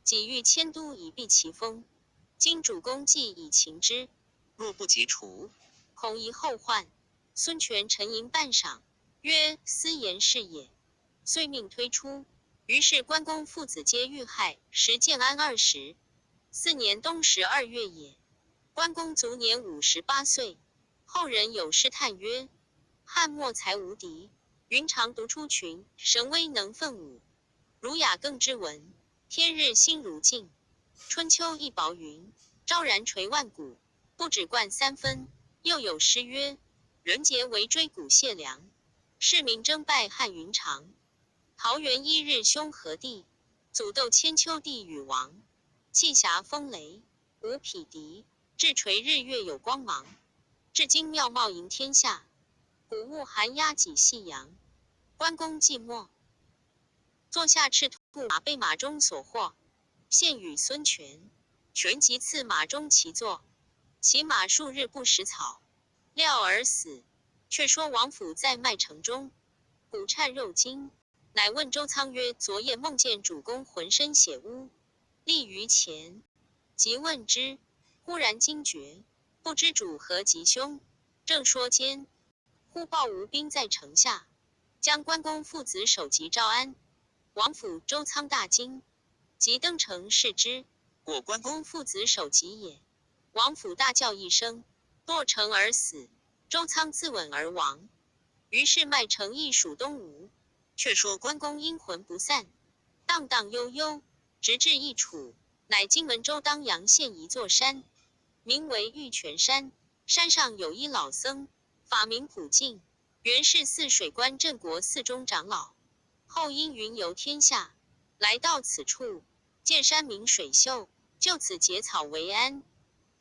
己欲迁都以避其锋。今主公既以擒之，若不及除，恐疑后患。”孙权沉吟半晌，曰：“斯言是也。”遂命推出。于是关公父子皆遇害，时建安20。4年冬12月也。关公卒年58岁。后人有诗叹曰：“汉末才无敌，云长独出群，神威能奋武。儒雅更之文，天日新如镜。春秋一薄云，昭然垂万古。不止冠3分。”又有诗曰：“人杰为追古谢良，士民争拜汉云长。桃园1日凶和地，祖斗千秋地与王。气侠风雷，无匹敌。至垂日月有光芒。至今妙貌迎天下，古木寒鸦几夕阳。”关公寂寞，坐下赤兔马，被马中所获，献与孙权。权即赐马中骑坐，骑马数日不食草，料而死。却说王府在麦城中，骨颤肉惊，乃问周仓曰：“昨夜梦见主公浑身血污，立于前。”即问之，忽然惊觉，不知主何吉凶。正说间，忽报吴兵在城下，将关公父子首级招安。王府周仓大惊，即登城视之，果关公父子首级也。王府大叫一声，落城而死。周仓自刎而亡。于是麦城亦属东吴。却说关公阴魂不散，荡荡悠悠，直至益楚，乃荆门州当阳县一座山。名为玉泉山。山上有一老僧，法名普净，原是泗水关镇国寺中长老，后因云游天下，来到此处，见山明水秀，就此结草为庵，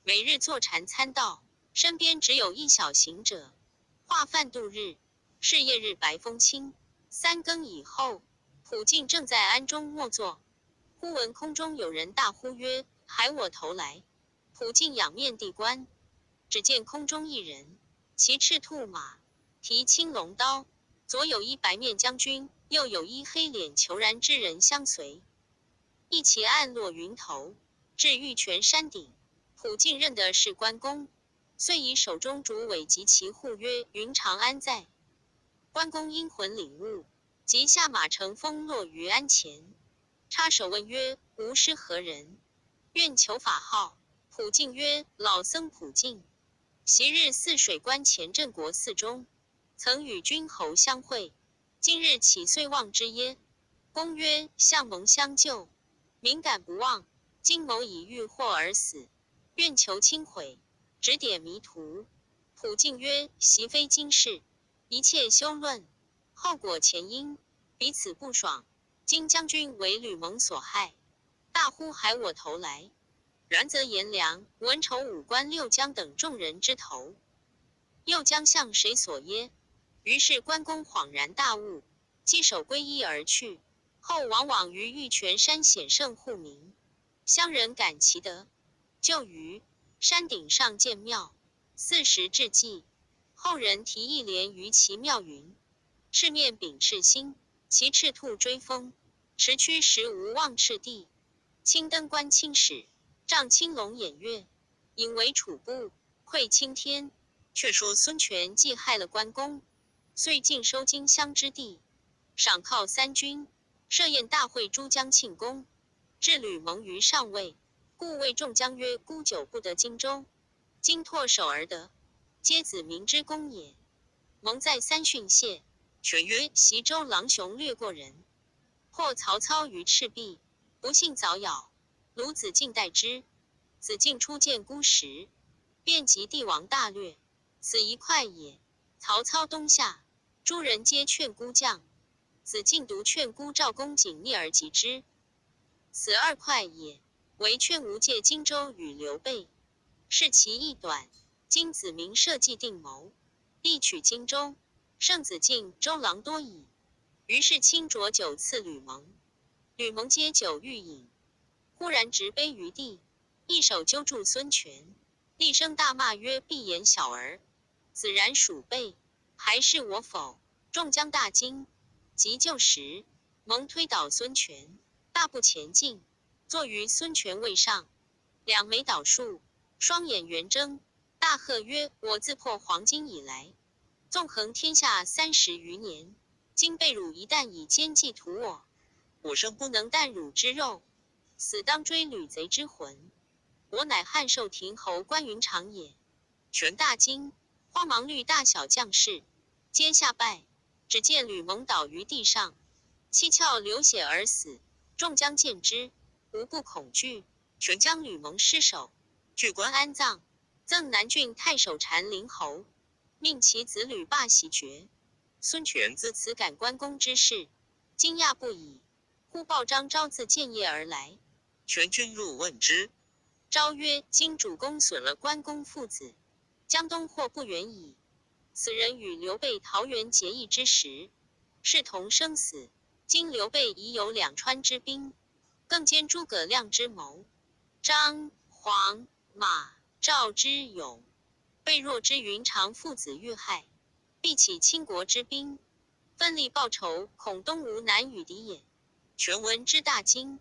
每日坐禅参道，身边只有一小行者，化饭度日。是夜日白风清，3更以后，普净正在庵中默坐，忽闻空中有人大呼曰：“还我头来！”普净仰面地观，只见空中一人，骑赤兔马，提青龙刀，左有一白面将军，右有一黑脸虬髯之人相随。一齐暗落云头，至玉泉山顶。普净认得是关公，遂以手中竹苇及其护曰：“云长安在？”关公因魂领悟，即下马乘风落于庵前，插手问曰：“吾师何人？愿求法号。”普净曰：“老僧普净，昔日泗水关前镇国寺中，曾与君侯相会，今日岂遂忘之耶？”公曰：“相蒙相救，敏感不忘。今某以遇祸而死，愿求轻悔，指点迷途。”普净曰：“习非今事，一切休论，后果前因，彼此不爽。今将军为吕蒙所害，大呼还我头来，然则颜良、文丑、武关、六将等众人之头，又将向谁所耶？”于是关公恍然大悟，稽首归依而去。后往往于玉泉山显圣护民，乡人感其德。就于山顶上建庙，4时至祭。后人题一联于其庙云：“赤面秉赤心，骑赤兔追风。持驱时无忘赤地，青灯观青史，仗青龙偃月。引为楚部，愧青天。”却说孙权既害了关公，遂尽收荆襄之地，赏犒3军，设宴大会诸将庆功，置吕蒙于上位，故谓众将曰：“孤久不得荆州，今唾手而得，皆子民之功也。”蒙再三训谢，权曰：“袭州狼熊掠过人，破曹操于赤壁，不幸早咬，鲁子敬待之。子敬初见孤时，便及帝王大略，此一快也。曹操东下，诸人皆劝孤将，子敬独劝孤赵公瑾逆而击之，此2快也。唯劝吾借荆州与刘备，是其意短。今子明社稷定谋，力取荆州，胜子敬、周郎多矣。”于是亲酌酒赐吕蒙，吕蒙皆酒欲饮，忽然执杯于地，一手揪住孙权，厉声大骂曰：“闭眼小儿，子然鼠辈，还是我否？”众将大惊。及就时，蒙推倒孙权，大步前进，坐于孙权位上，两眉倒竖，双眼圆睁，大喝曰：“我自破黄巾以来，纵横天下30余年，今被汝一旦以奸计屠我，我生不能啖汝之肉，死当追吕贼之魂。我乃汉寿亭侯关云长也。”权大惊，慌忙率大小将士，皆下拜。只见吕蒙倒于地上，七窍流血而死。众将见之，无不恐惧。权将吕蒙尸首举棺安葬，赠南郡太守禅灵侯，命其子吕霸袭爵。孙权自此感关公之事，惊讶不已。忽报张昭自建业而来，权君入问之。昭曰：“今主公损了关公父子，江东或不远矣。此人与刘备桃园结义之时，视同生死。今刘备已有两川之兵，更兼诸葛亮之谋，张、黄、马、赵之勇，被若之云长父子遇害，必起倾国之兵，奋力报仇，恐东吴难与敌也。”权闻之大惊，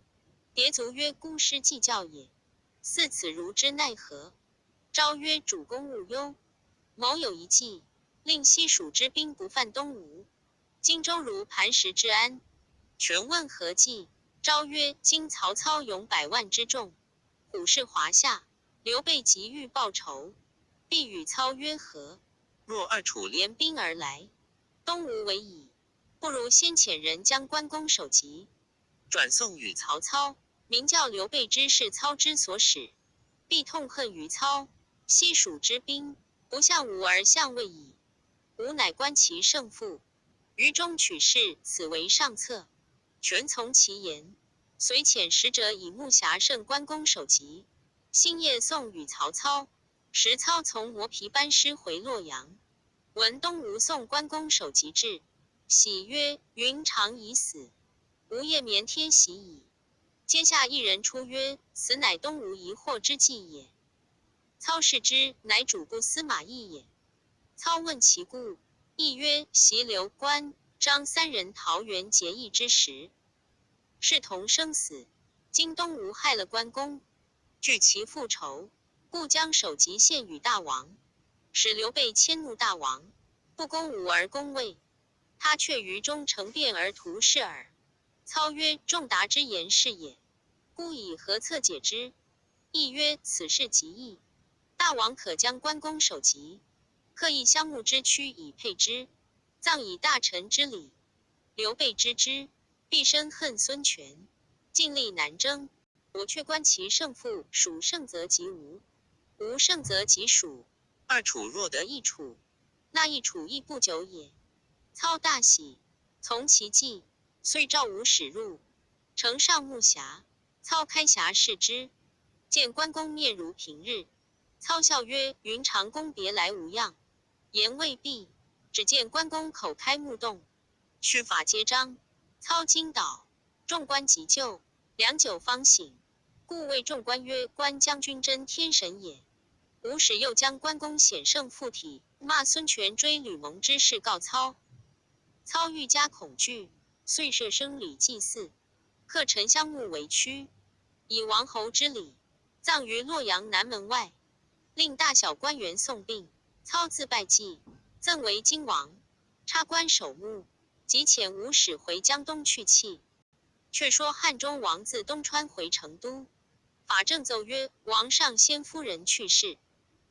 迭足曰：“孤师计教也，似此如之奈何？”昭曰：“主公勿忧，某有一计，令西蜀之兵不犯东吴，荆州如磐石之安。”权问何计？昭曰：“今曹操拥100万之众，虎视华夏，刘备急欲报仇，必与操约和。若二楚联兵而来，东吴为矣。不如先遣人将关公首级，转送与曹操，明教刘备之是操之所使。必痛恨于操。西蜀之兵，不向吴而向魏矣。吴乃观其胜负，于中取势，此为上策。权从其言，遂遣使者以木匣胜关公首级。星夜送与曹操，时操从磨皮班师回洛阳，闻东吴送关公首级至，喜曰：“云长已死，吾夜眠天喜矣。”阶下一人出曰：“此乃东吴疑惑之计也。”操视之，乃主簿司马懿也。操问其故，懿曰：“袭刘关张三人桃园结义之时，视同生死。今东吴害了关公，惧其复仇，故将首级献与大王，使刘备迁怒大王，不攻吴而攻魏。他却于中成变而图是耳。”操曰：“仲达之言是也，孤以何策解之？”懿曰：“此事极易。大王可将关公首级，刻以香木之躯以配之，葬以大臣之礼。刘备知之，必深恨孙权，尽力难争。我却观其胜负，蜀胜则及吴，吴胜则及蜀。二楚若得，一楚，那一楚亦不久也。”操大喜，从其计，遂召吴使入，呈上木匣。操开匣视之，见关公面如平日。操笑曰：“云长公别来无恙。”言未毕，只见关公口开目洞，须发皆张。操惊倒，众官急救，良久方醒，故谓众官曰：“关将军真天神也。”吴使又将关公险胜附体，骂孙权追吕蒙之事告操。操愈加恐惧，遂设生礼祭祀，刻沉香木为躯，以王侯之礼，葬于洛阳南门外，令大小官员送殡。操自拜祭，赠为荆王，插冠守墓，即遣吴使回江东去讫。却说汉中王自东川回成都，法正奏曰：“王上先夫人去世，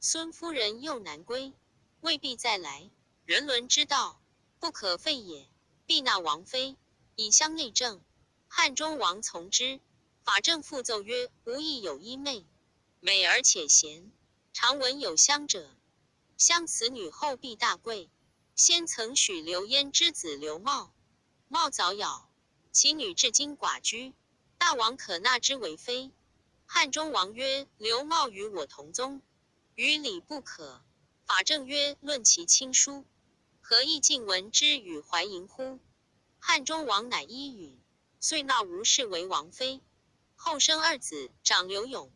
孙夫人又难归，未必再来。人伦之道，不可废也，必纳王妃，以相内政。”汉中王从之。法正复奏曰：“吾亦有一妹，美而且贤，常闻有香者。香此女后必大贵，先曾许刘焉之子刘茂，茂早夭，其女至今寡居，大王可纳之为妃。”汉中王曰：“刘茂与我同宗，于礼不可。”法正曰：“论其亲疏，何以尽闻之与怀淫乎？”汉中王乃依允，遂纳吴氏为王妃。后生二子，长刘永，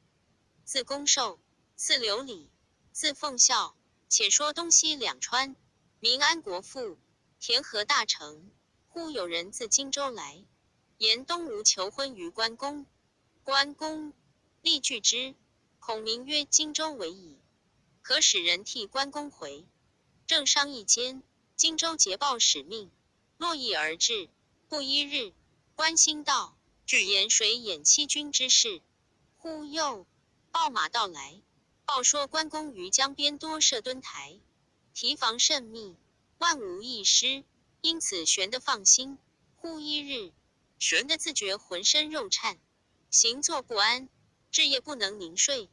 字公寿，次刘礼，字奉孝。且说东西两川，民安国父，田和大成。忽有人自荆州来，言东吴求婚于关公。关公立拒之，孔明曰：“荆州为矣，可使人替关公回。”正商议间，荆州捷报使命，络绎而至。不一日，关兴到，据言水演七军之事。忽又报马到来，报说关公于江边多设墩台，提防甚密，万无一失，因此玄的放心。忽一日，玄的自觉浑身肉颤，行坐不安，至夜不能宁睡，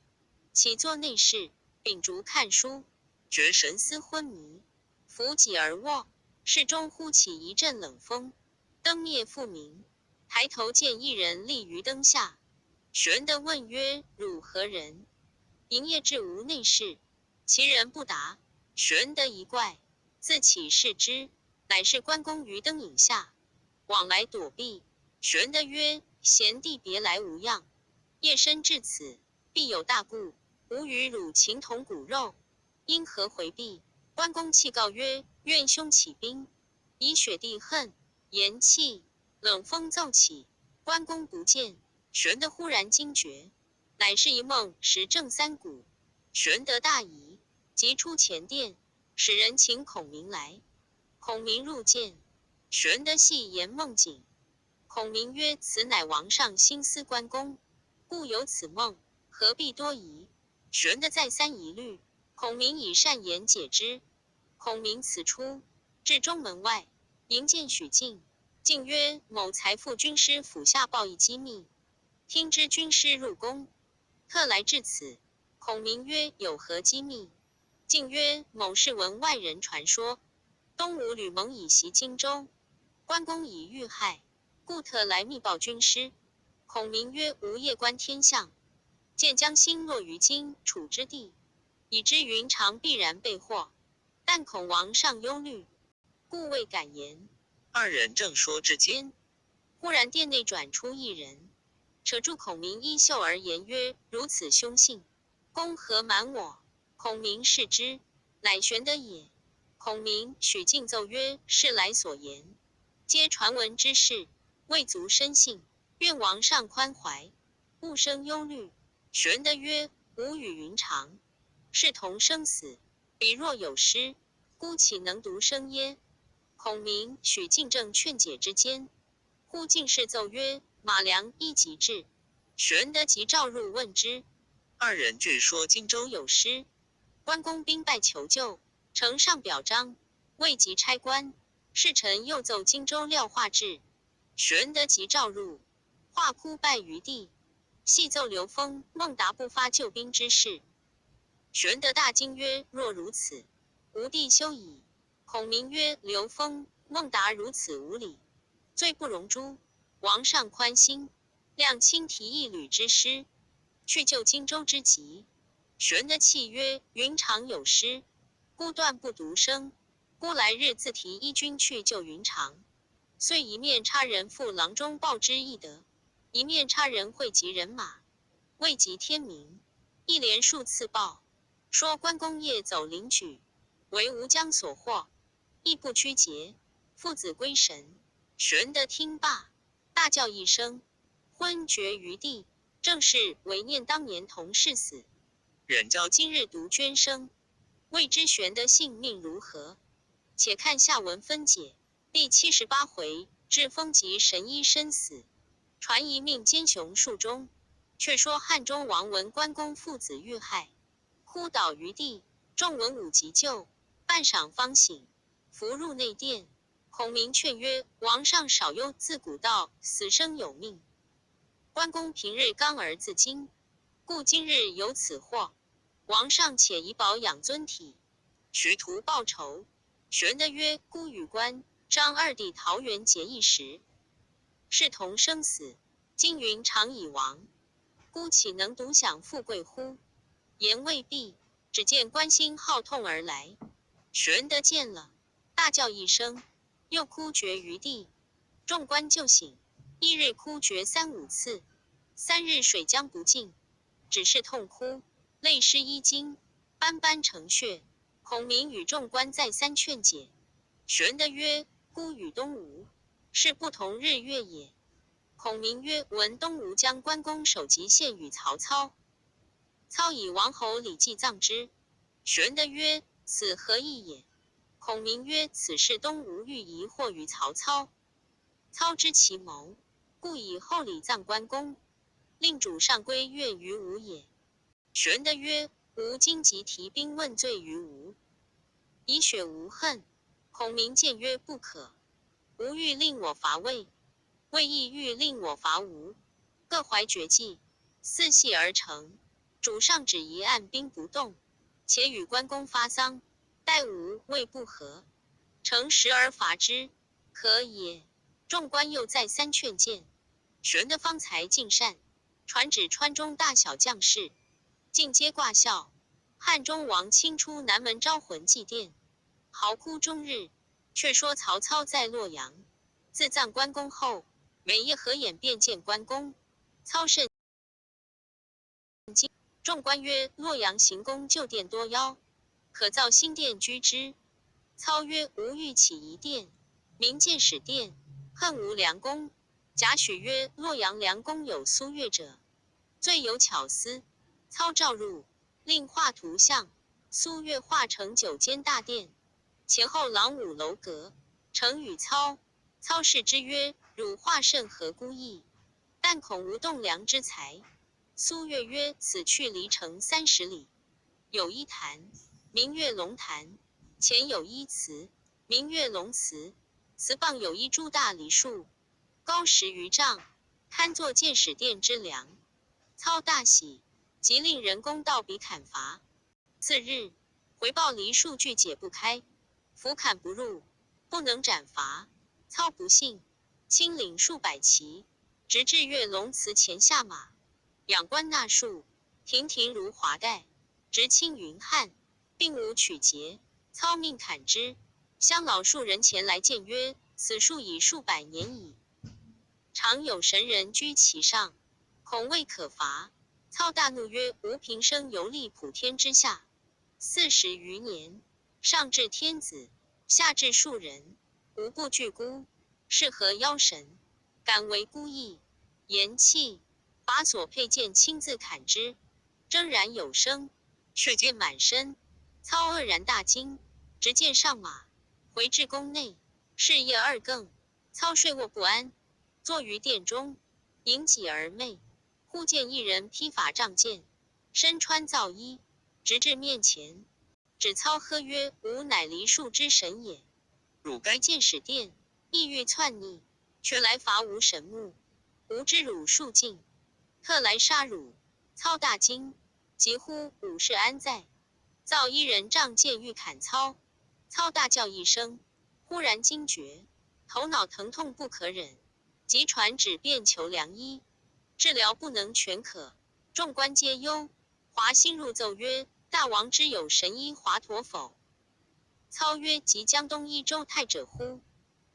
起坐内室，秉烛看书，觉神思昏迷，扶脊而卧。室中忽起一阵冷风，灯灭复明，抬头见一人立于灯下。玄的问曰：“汝何人？”营业至吴内室，其人不答。玄的一怪，自起视之，乃是关公于灯影下，往来躲避。玄的曰：“贤弟别来无恙，夜深至此，必有大故。吾与汝情同骨肉，因何回避？”关公泣告曰：“愿兄起兵，以雪地恨。”言讫，冷风骤起，关公不见。玄的忽然惊觉，乃是一梦，时正三鼓。玄德大疑，即出前殿，使人请孔明来。孔明入见，玄德细言梦境。孔明曰：“此乃王上心思关公，故有此梦，何必多疑？”玄德再三疑虑，孔明以善言解之。孔明此出，至中门外，迎见许靖。靖曰：“某才赴军师府下报一机密，听知军师入宫，特来至此，孔明曰：有何机密？晋曰：某是闻外人传说，东吴吕蒙以袭荆州，关公以遇害，故特来密报军师。孔明曰：吾夜观天象，见将星落于荆楚之地，已知云长必然被获，但恐王上忧虑，故未敢言。二人正说之间，忽然殿内转出一人，扯住孔明衣袖而言曰：如此凶信，公何瞒我？孔明视之，乃玄德也。孔明、许敬奏曰：是来所言，皆传闻之事，未足深信，愿王上宽怀，勿生忧虑。玄德曰：吾与云长是同生死，彼若有失，孤岂能独生耶？孔明、许敬正劝解之间，忽进士奏曰：马良亦即至。玄德即召入问之。二人据说荆州有失，关公兵败求救，呈上表彰，未及差官，侍臣又奏荆州廖化至。玄德即召入，化哭拜于地，细奏刘封、孟达不发救兵之事。玄德大惊曰：若如此，吾弟休矣。孔明曰：刘封、孟达如此无礼，罪不容诛。王上宽心，谅卿提一旅之师，去救荆州之急。玄德泣曰：云长有失，孤断不独生，孤来日自提一军去救云长，遂一面差人赴郎中报之以德，一面差人汇集人马，未及天明，一连数次报，说关公夜走灵举，为吴将所获，亦不屈节，父子归神。玄德听罢，大叫一声，昏厥于地，正是唯念当年同事死，忍教今日独捐生。未知玄德性命如何？且看下文分解。第78回，至封及神医身死，传一命奸雄数中。却说汉中王闻关公父子遇害，哭倒于地，众文武急救，半晌方醒，伏入内殿。孔明劝曰：王上少忧，自古道死生有命，关公平日刚而自矜，故今日有此祸，王上且以保养尊体，徐图报仇。玄德曰：孤与关张二弟桃园结义时，是同生死，今云长已亡，孤岂能独享富贵乎？言未毕，只见关兴号痛而来。玄德见了，大叫一声，又哭厥于地。众官就醒，一日哭厥3、5次，3日水浆不进，只是痛哭，泪湿衣襟，斑斑成血。孔明与众官再三劝解。玄德曰：孤与东吴是不同日月也。孔明曰：闻东吴将关公首级献与曹操，操以王侯礼祭葬之。玄德曰：此何意也？孔明曰：此事东吴欲疑惑于曹操，操知其谋，故以厚礼葬关公，令主上归怨于吴也。玄德曰：吾今即提兵问罪于吴，以雪无恨。孔明谏曰：不可。吴欲令我伐魏，魏亦欲令我伐吴，各怀绝计，四系而成。主上只宜按兵不动，且与关公发丧，待吴魏不和，乘时而伐之，可也。众官又再三劝谏。玄德方才尽善，传旨川中大小将士，尽皆挂孝。汉中王亲出南门招魂祭奠，嚎哭终日。却说曹操在洛阳，自葬关公后，每夜合眼便见关公。操甚惊，众官曰：洛阳行宫旧殿多妖，可造新殿居之。操曰：吾欲起一殿，名建始殿，恨无良工。贾诩曰：洛阳良工有苏越者，最有巧思。操召入，令画图像，苏越画成9间大殿，前后廊5楼阁，呈与操。操视之曰：汝画甚合孤意，但恐无栋梁之材。苏越曰：此去离城30里，有一坛，名跃龙坛，前有一祠，名跃龙祠，祠傍有一株大梨树，高10余丈，堪作建始殿之梁。操大喜，即令人公道比砍伐。次日，回报黎数据解不开，斧砍不入，不能斩伐。操不信，亲领数百骑，直至月龙祠前下马，仰观纳树，亭亭如华盖，直青云汉，并无曲节。操命砍之，乡老数人前来见曰：“此树已数百年矣，常有神人居其上，恐未可伐。”操大怒曰：“吾平生游历普天之下40余年，上至天子，下至庶人，无不惧孤，是何妖神？敢为孤意？”言讫，把所佩剑亲自砍之，铮然有声，血溅满身。操愕然大惊，执剑上马，回至宫内。是夜2更，操睡卧不安，坐于殿中，盈己而寐。忽见一人披法仗剑，身穿皂衣，直至面前，指操喝曰：“吾乃黎数之神也，汝该见使殿，意欲篡逆，却来伐吾神木。吾知汝数尽，特来杀汝。”操大惊，急呼：“吾是安在？”皂衣人仗剑欲砍操，操大叫一声，忽然惊觉，头脑疼痛不可忍，即传旨便求良医，治疗不能全可。众官皆忧。华歆入奏曰：“大王知有神医华佗否？”操曰：“即江东一州太者乎？”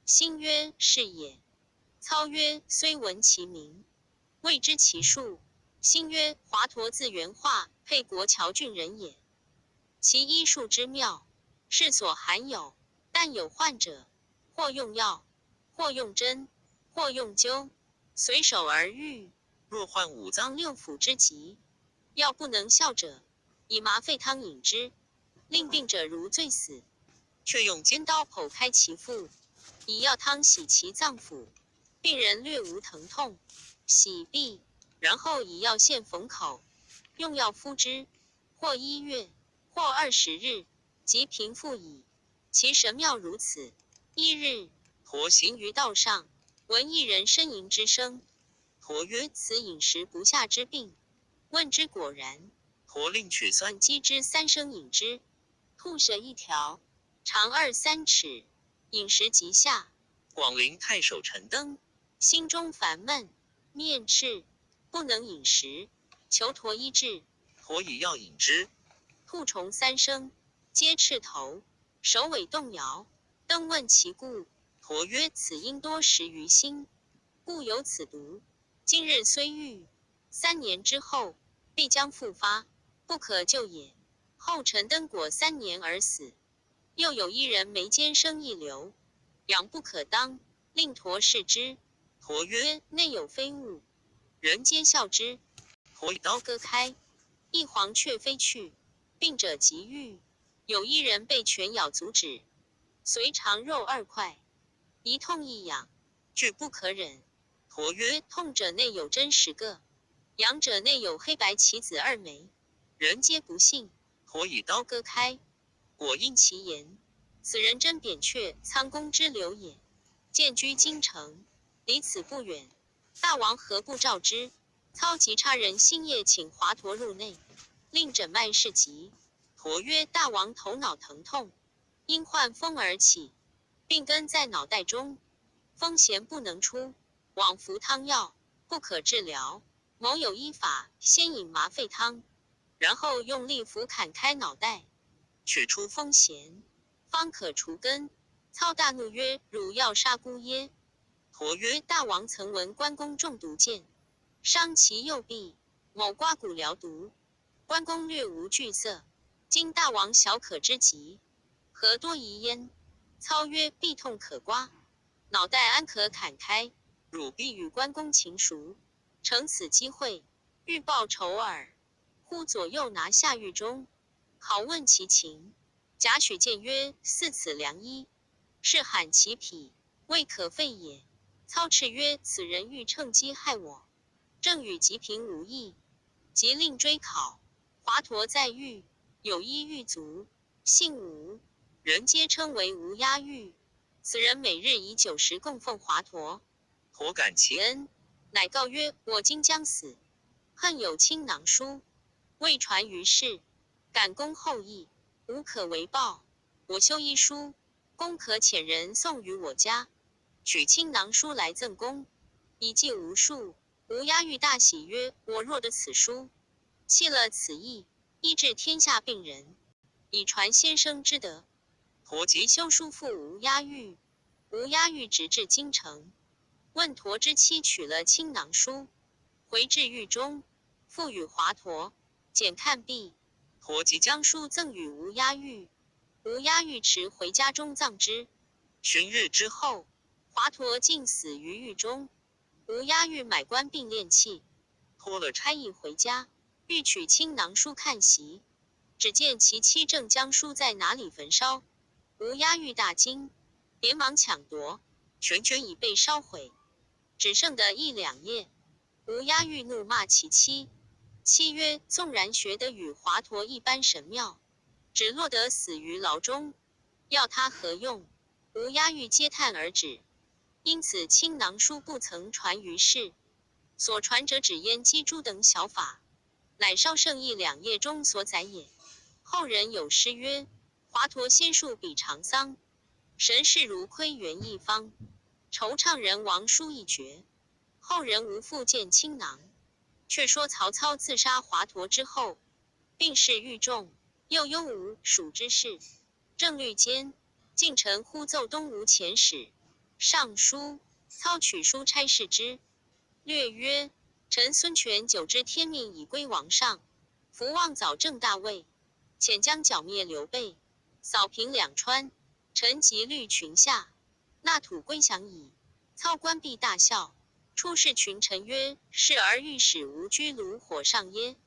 歆曰：“是也。”操曰：“虽闻其名，未知其数。”歆曰：“华佗字元化，沛国谯郡人也。其医术之妙，世所罕有。但有患者，或用药，或用针，或用灸，随手而愈。若患五脏脏六腑之疾，药不能效者，以麻沸汤饮之，令病者如醉死。却用尖刀剖开其腹，以药汤洗其脏腑，病人略无疼痛，洗毕，然后以药线缝口，用药敷之，或1月，或20日，即平复矣。其神妙如此。1日，佗行于道上，闻一人呻吟之声。佗曰：“此饮食不下之病。”问之果然。佗令取酸鸡之3升饮之，吐舌1条，长2、3尺，饮食即下。广陵太守陈登心中烦闷，面赤，不能饮食，求佗医治。佗以药饮之，兔虫3声，皆赤头，首尾动摇。登问其故，佗曰：“此因多食于心，故有此毒。今日虽愈，3年之后，必将复发，不可救也。”后陈登果3年而死。又有一人眉间生一瘤，痒不可当，令佗视之。佗曰：“内有非物。”人皆笑之。佗以刀割开，一黄雀飞去，病者即愈。有一人被犬咬足趾，随长肉2块，一痛一痒，举不可忍。佗曰：“痛者内有针10个，痒者内有黑白棋子2枚。”人皆不信。佗以刀割开，果因其言，此人真扁鹊仓公之流也。见居京城，离此不远。大王何不召之？操即差人星夜请华佗入内，令诊脉试疾。佗曰：“大王头脑疼痛，因患风而起，病根在脑袋中，风邪不能出，往服汤药，不可治疗。某有医法，先饮麻沸汤，然后用力斧砍开脑袋，取出风邪，方可除根。”操大怒曰：“汝要杀孤耶？”佗曰：“大王曾闻关公中毒箭，伤其右臂，某刮骨疗毒，关公略无惧色。今大王小可之疾，何多疑焉？”操曰：“臂痛可刮，脑袋安可砍开？汝必与关公情熟，乘此机会，欲报仇耳。”忽左右拿下狱中，拷问其情。贾诩谏曰：“似此良医，是罕其匹，未可废也。”操斥曰：“此人欲趁机害我，正与吉平无异。”即令追考。华佗在狱，有医狱卒，姓吴，人皆称为吴押狱。此人每日以酒食供奉华佗。佗感其恩，乃告曰：“我今将死，恨有亲囊书，未传于世，感公后意，无可为报。我修一书，公可遣人送于我家，取青囊书来赠公，以记无数。吴押玉大喜曰：我若得此书，弃了此意，医治天下病人，以传先生之德。陀即修书付吴押玉，吴押玉直至京城，问陀之妻取了青囊书，回至狱中，付与华佗，检看毕，陀即将书赠与吴押玉，吴押玉持回家中葬之。旬日之后，后，华佗竟死于狱中。吴押玉买官并炼器，脱了差役回家，欲取青囊书看习，只见其妻正将书在哪里焚烧。吴押玉大惊，连忙抢夺，全已被烧毁，只剩的一两页。吴押玉怒骂其妻，妻曰：纵然学得与华佗一般神妙，只落得死于牢中，要他何用？吴押玉嗟叹而止。因此青囊书不曾传于世，所传者只焉击诸等小法，乃稍剩一两页中所载也。后人有诗曰：华佗仙术比长桑，神事如窥园一方，惆怅人亡书一绝。后人无复见青囊。却说曹操自杀华佗之后，病逝狱中，又忧吴蜀之事，正虑间，晋臣呼奏东吴遣使上书，操取书差事之，略曰：臣孙权久知天命已归王上，伏望早正大位，遣将剿灭刘备，扫平两川，臣即虑群下，纳土归降矣。操关闭大笑，出视群臣曰：是而欲使吾居炉火上耶？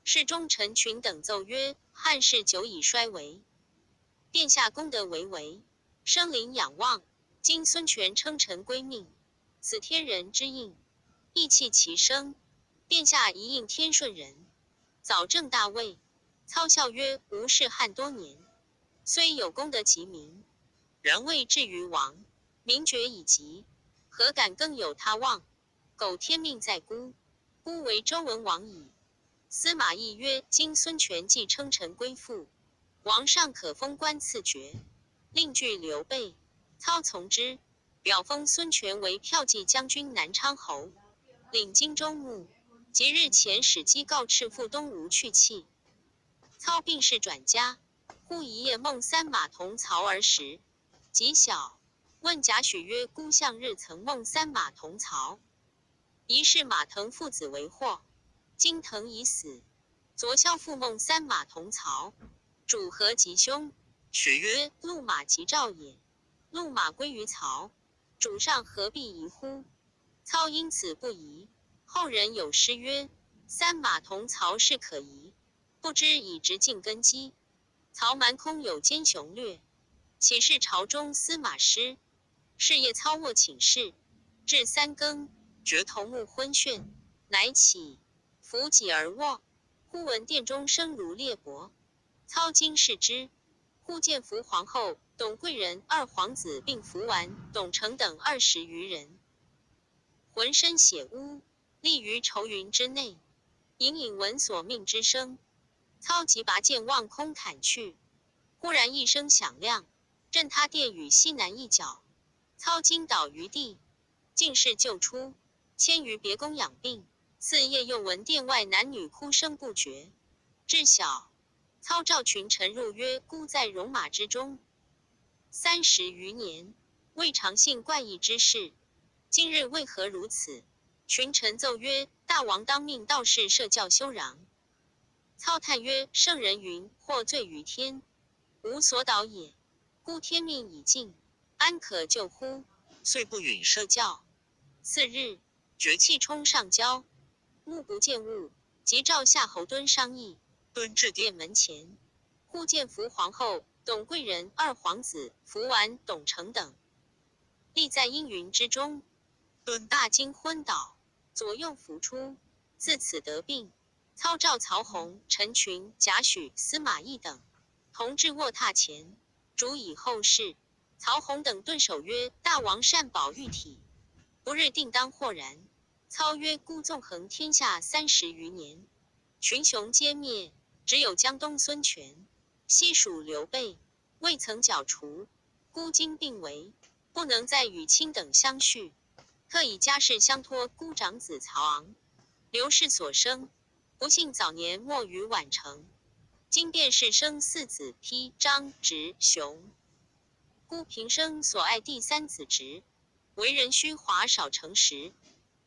侍中臣群等奏曰：汉室久已衰微，殿下功德巍巍，生灵仰望。今孙权称臣归命，此天人之应，意气其生。殿下一应天顺人，早正大位。操笑曰：吾仕汉多年，虽有功德及名，然未至于亡。名爵已极，何敢更有他望？苟天命在孤，孤为周文王矣。司马懿曰：今孙权既称臣归附，王上可封官赐爵，另据刘备。操从之，表封孙权为骠骑将军南昌侯，领荆州牧。即日前使机告敕赴东吴去讫。操病逝转家，忽一夜梦三马同槽而食，极晓。问贾诩曰：孤向日曾梦三马同槽，疑是马腾父子为祸。今腾已死，昨宵复梦三马同槽，主何吉凶？许曰：路马吉兆也。路马归于曹，主上何必疑乎？操因此不疑。后人有诗曰：三马同槽是可疑，不知已直进根基。曹蛮空有奸雄略，岂是朝中司马师？是夜操卧寝室，至三更，觉头目昏眩，乃起，扶脊而卧。忽闻殿中声如裂帛，操惊视之，忽见伏皇后、董贵人、二皇子并伏完、董承等20余人，浑身血污，立于愁云之内，隐隐闻所命之声。操即拔剑望空砍去，忽然一声响亮，震他殿宇西南一角。操惊倒于地，进士救出，迁于别宫养病。次夜又闻殿外男女哭声不绝。至晓，操召群臣入曰：孤在戎马之中30余年，未尝信怪异之事，今日为何如此？群臣奏曰：大王当命道士设教修壤。操叹曰：圣人云：祸罪于天，无所导也。孤天命已尽，安可救乎？遂不允设教。次日，绝气冲上交，目不见物，即召夏侯惇商议。敦至殿殿门前，忽见伏皇后、董贵人、二皇子、伏完、董承等，立在阴云之中。敦大惊昏倒，左右扶出，自此得病。操召曹洪、陈群、贾诩、司马懿等，同至卧榻前，主以后事。曹洪等顿首曰：大王善保玉体，不日定当豁然。操曰：孤纵横天下30余年，群雄皆灭，只有江东孙权，西蜀刘备，未曾剿除，孤今并为，不能再与卿等相续，特以家事相托孤长子曹昂。刘氏所生，不幸早年没于宛城。今便是生四子丕、张、直、雄。孤平生所爱第三子直，为人虚华少诚实，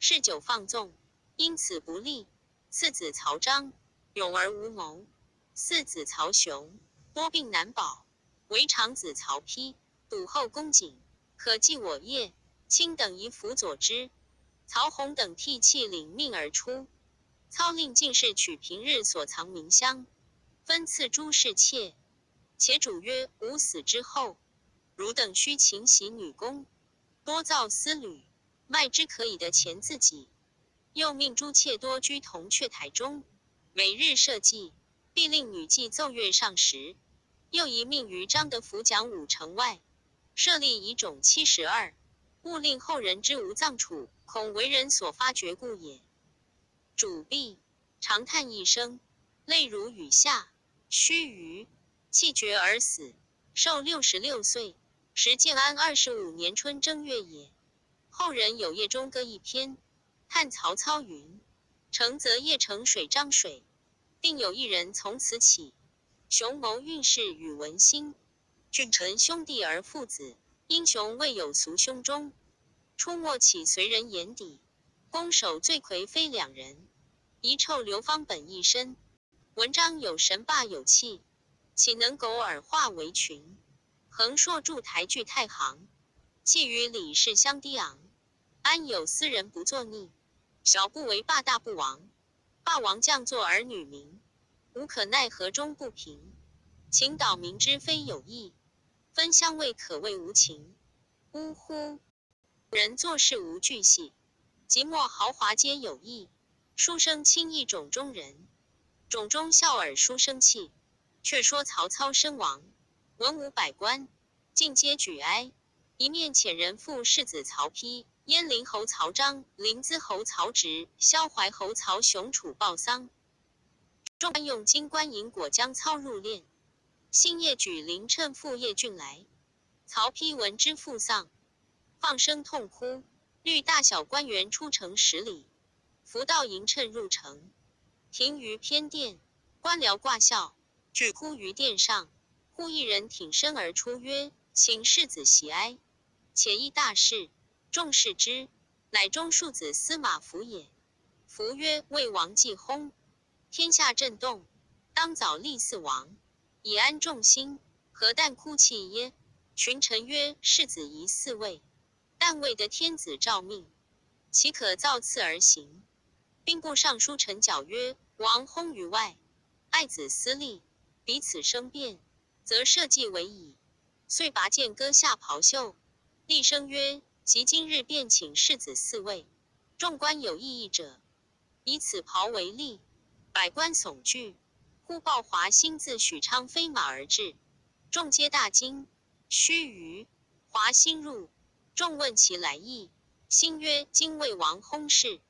嗜酒放纵，因此不利。次子曹彰，勇而无谋。四子曹雄，多病难保。为长子曹丕，笃厚恭谨，可继我业，卿等宜辅佐之。曹洪等替弃领命而出，操令进士取平日所藏名箱，分赐诸侍妾。且主曰：吾死之后，汝等须勤习女工，多造丝缕，卖之可以得钱自己。又命诸妾多居铜雀台中，每日社稷，必令女妓奏乐上时。又一命于张德福讲武城外，设立仪冢72，勿令后人知无葬处，恐为人所发掘故也。主毕，长叹一声，泪如雨下。须臾，气绝而死，寿66岁，时建安25年春正月也。后人有夜中歌一篇，叹曹操云：成则夜成水涨水，定有一人从此起。雄谋运势与文心，俊臣兄弟而父子，英雄未有俗兄中。出没起随人眼底，攻守罪魁非两人。遗臭流芳本一身，文章有神霸有气，岂能苟而化为群？横槊筑台具太行，气与李氏相低昂。安有斯人不作逆？小不为霸，大不亡。霸王将作儿女名，无可奈何终不平。秦岛明知非有意，分相位可谓无情。呜呼！人做事无巨细，即墨豪华皆有意。书生轻易冢中人，冢中笑耳书生气。却说曹操身亡，文武百官尽皆举哀。一面遣人赴世子曹丕、鄢陵侯曹彰、临淄侯曹植、萧淮侯曹雄楚报丧。众官用金冠银果将操入殓。星夜举灵趁父夜郡来，曹丕闻之父丧，放声痛哭，律大小官员出城10里，扶到迎趁入城，停于偏殿，官僚挂孝，俱哭于殿上。忽一人挺身而出曰：请世子息哀，且议大事。众视之，乃中庶子司马孚也。孚曰：魏王既薨，天下震动，当早立嗣王，以安众心，何但哭泣耶？群臣曰：世子宜嗣位，但未得天子诏命，岂可造次而行？兵部尚书陈缴曰：王薨于外，爱子私利，彼此生辩，则社稷为矣。遂拔剑割下袍袖，厉声曰：即今日便请世子嗣位。众官有异议者，以此袍为例。百官悚惧。忽报华歆自许昌飞马而至，众皆大惊。须臾，华歆入，众问其来意。歆曰：今魏王薨逝，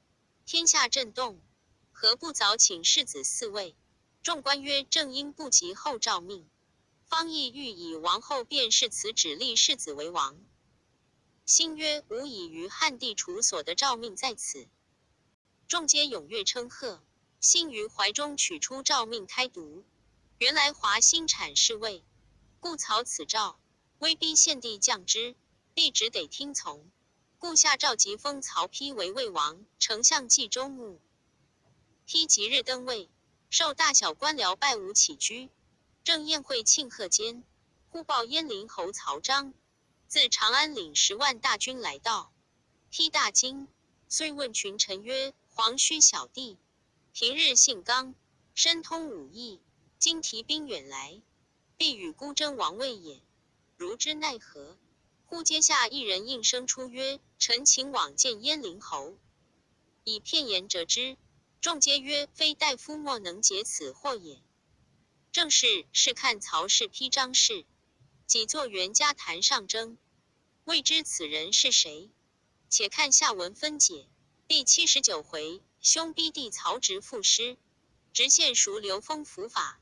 天下震动，何不早请世子嗣位？众官曰：正因不及后诏命，方意欲以王后便是辞旨立世子为王。歆曰：吾已于汉帝处所得诏命在此。众皆踊跃称贺。歆于怀中取出诏命开读，原来华歆产侍卫，故曹此诏，威逼献帝降之，帝只得听从，故下诏即封曹丕为魏王，丞相冀州牧。丕即日登位，受大小官僚拜舞起居。正宴会庆贺间，忽报鄢陵侯曹彰自长安领10万大军来到。丕大惊，遂问群臣曰：黄须小弟，平日性刚，深通武艺，今提兵远来，必与孤争王位也，如之奈何？忽阶下一人应声出曰：臣请往见鄢陵侯。以片言折之，众皆曰：非大夫莫能解此惑也。正是看曹氏丕张氏，几作袁家谈上征，未知此人是谁。且看下文分解。第79回，兄逼弟曹植赋诗。直线熟流风伏法。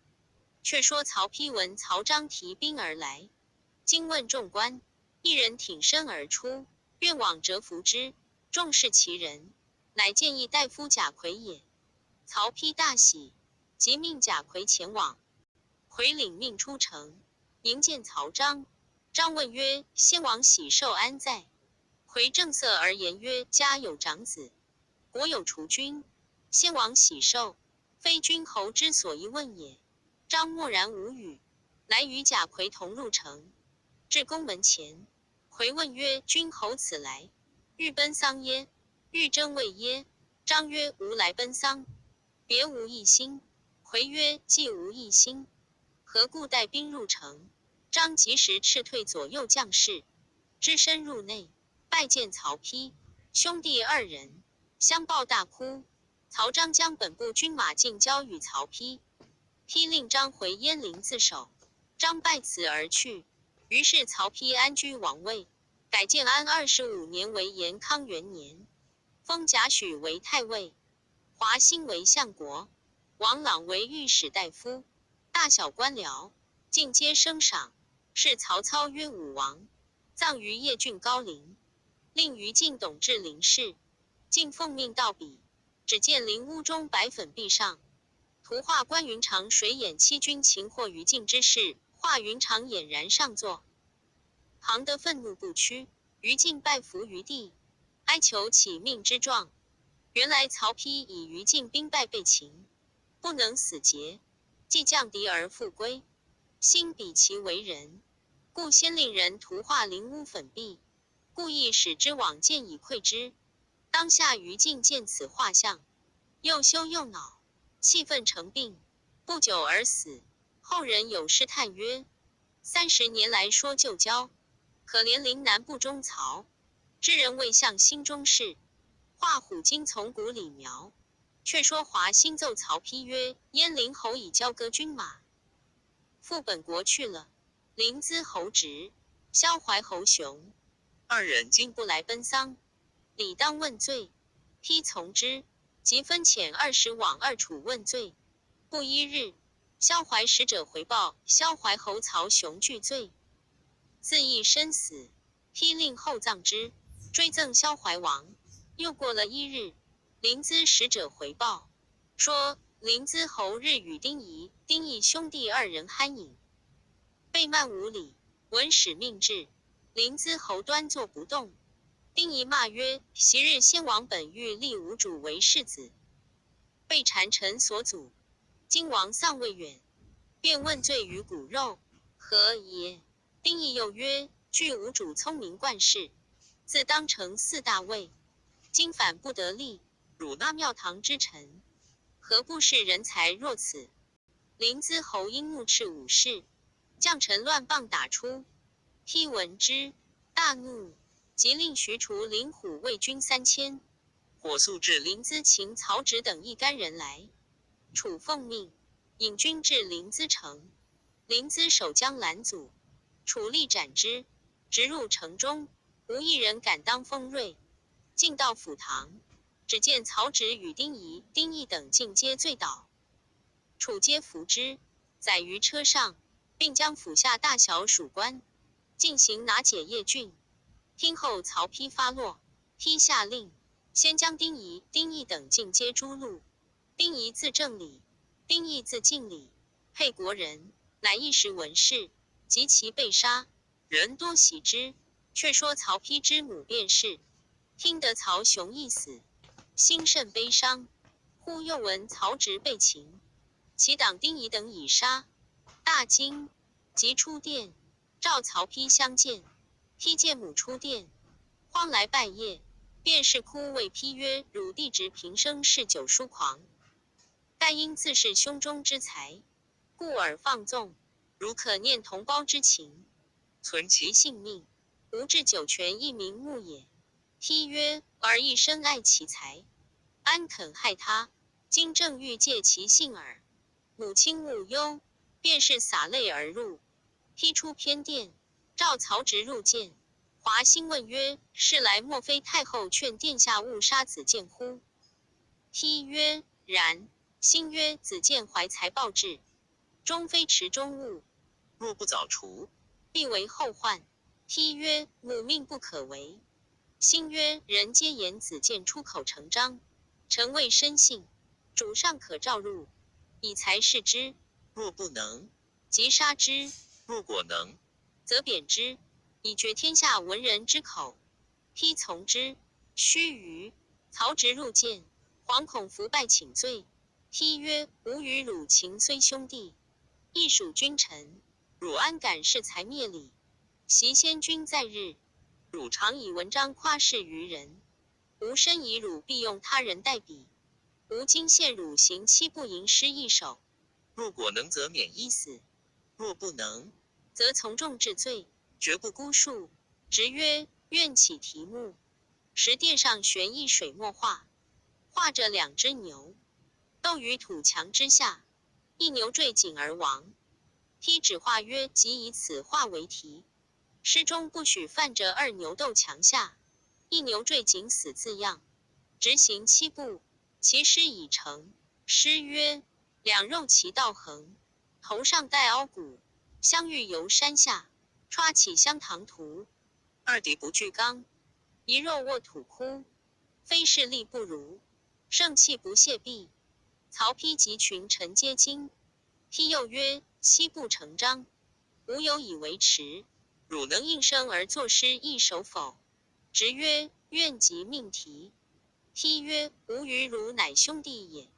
却说曹丕闻曹彰提兵而来，惊问众官，一人挺身而出，愿往折服之。众视其人，乃建议大夫贾逵也。曹丕大喜，即命贾逵前往。逵领命出城，迎见曹彰。彰问曰：“先王喜寿安在？”逵正色而言曰：“家有长子，国有储君。先王喜寿，非君侯之所宜问也。”彰默然无语，来与贾逵同入城。至宫门前，逵问曰：“君侯此来，欲奔丧耶？欲征魏耶？”彰曰：“吾来奔丧，别无一心。”逵曰：“既无一心，何故带兵入城？”彰及时斥退左右将士，只身入内，拜见曹丕。兄弟二人相抱大哭。曹彰将本部军马尽交与曹丕，丕令张回鄢陵自守。张拜辞而去。于是曹丕安居王位，改建安25年为延康元年，封贾诩为太尉，华歆为相国，王朗为御史大夫，大小官僚尽皆升赏。谥曹操曰武王，葬于邺郡高陵。令于禁董治陵事，竟奉命到彼，只见陵屋中白粉壁上，图画关云长水淹七军擒获于禁之事，画云长俨然上座。庞德愤怒不屈，于禁拜伏于地，哀求起命之状。原来曹丕以于禁兵败被擒，不能死节，既降敌而复归，心比其为人，故先令人图画陵屋粉壁，故意使之往见以窥之。当下于禁见此画像，又羞又恼，气愤成病，不久而死。后人有诗叹曰：“30年来说旧交，可怜陵南不忠曹。知人未向心中事，画虎精从骨里苗。”却说华歆奏曹丕曰：“鄢陵侯已交割军马，赴本国去了。临淄侯直、萧怀侯雄二人今不来奔丧，理当问罪。”丕从之，即分遣20往二楚问罪。不一日，萧怀使者回报萧怀侯曹雄拒罪，自缢身死。丕令后葬之，追赠萧怀王。又过了1日，临淄使者回报说，临淄侯日与丁仪、丁义兄弟2人酣饮，被慢无礼。闻使命至，临淄侯端坐不动。丁仪骂曰：“昔日先王本欲立吾主为世子，被谗臣所阻。今王丧未远，便问罪于骨肉，何也？”丁义又曰：“据吾主聪明冠世，自当成4大位，今反不得力，辱纳庙堂之臣，何不是人才若此？”临淄侯因怒斥武士，将臣乱棒打出。丕闻之，大怒，即令徐除灵虎卫军3000，火速至临淄擒曹植等一干人来。楚奉命引军至临淄城，临淄守将拦阻，楚力斩之。直入城中，无一人敢当锋锐。进到府堂，只见曹植与丁仪、丁义等尽皆醉倒，楚皆扶之，载于车上，并将府下大小属官进行拿解邺郡。听后曹丕发落，丕下令先将丁仪、丁义等尽皆诛戮。丁仪字正礼，丁义字敬礼，沛国人，乃一时文士，及其被杀，人多喜之。却说曹丕之母卞氏，听得曹雄亦死，心甚悲伤。忽又闻曹植被擒，其党丁仪等已杀，大惊，即出殿，召曹丕相见。丕见母出殿，慌来拜谒。卞氏哭谓丕曰：“汝弟直平生嗜酒疏狂，盖因自是胸中之财，故而放纵。如可念同胞之情，存其性命，吾置酒泉一名目也。”丕曰：“儿一生爱其财，安肯害他？今正欲戒其性耳。母亲勿忧。”便是洒泪而入。丕出偏殿，召曹植入见。华歆问曰：“是来莫非太后劝殿下勿杀子建乎？”丕曰：“然。”辛曰：子建怀才暴志，终非池中物，若不早除，必为后患。梯曰：母命不可违。辛曰：人皆言子建出口成章，臣未深信，主上可召入，以才试之。若不能，即杀之。若果能，则贬之，以绝天下文人之口。丕从之。须臾，曹植入见，惶恐伏拜请罪。丕曰：吾与汝情虽兄弟，亦属君臣，汝安敢恃才灭礼？袭先君在日，汝常以文章夸示于人，吾深以汝必用他人代笔，吾今陷汝行七不吟诗一首。若果能则免一死，若不能，则从重治罪，绝不孤述。直曰：愿起题目。时殿上悬一水墨画，画着两只牛，斗于土墙之下，一牛坠井而亡。丕指画曰：即以此画为题，诗中不许犯着二牛斗墙下，一牛坠井死字样，执行七步，其诗已成。诗曰：两肉齐道横，头上戴凹骨，相遇游山下，歘起香堂图。二敌不惧刚，一肉卧土窟，非势力不如，盛气不泄弊。曹丕及群臣皆惊。丕又曰：七步成章，吾有以为耻，汝能应声而作诗一首否？直曰：愿即命题。丕曰：吾与汝乃兄弟也，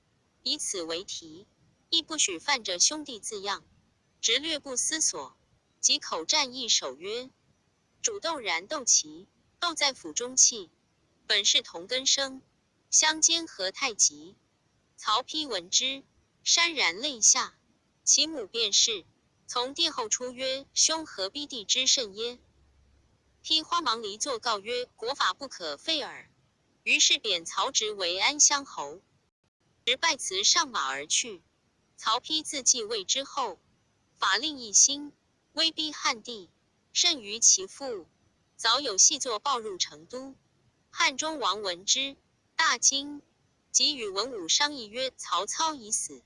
以此为题，亦不许犯着兄弟字样。直略不思索，即口占一首曰：主斗然斗齐，斗在府中泣，本是同根生，相煎何太急。曹丕闻之，潸然泪下。其母便是，从殿后出曰：兄何逼弟之甚耶？丕慌忙离座告曰：国法不可废耳。于是贬曹植为安乡侯。直拜辞上马而去。曹丕自继位之后，法令一新，威逼汉地，甚于其父。早有细作报入成都。汉中王闻之，大惊，即与文武商议曰：曹操已死，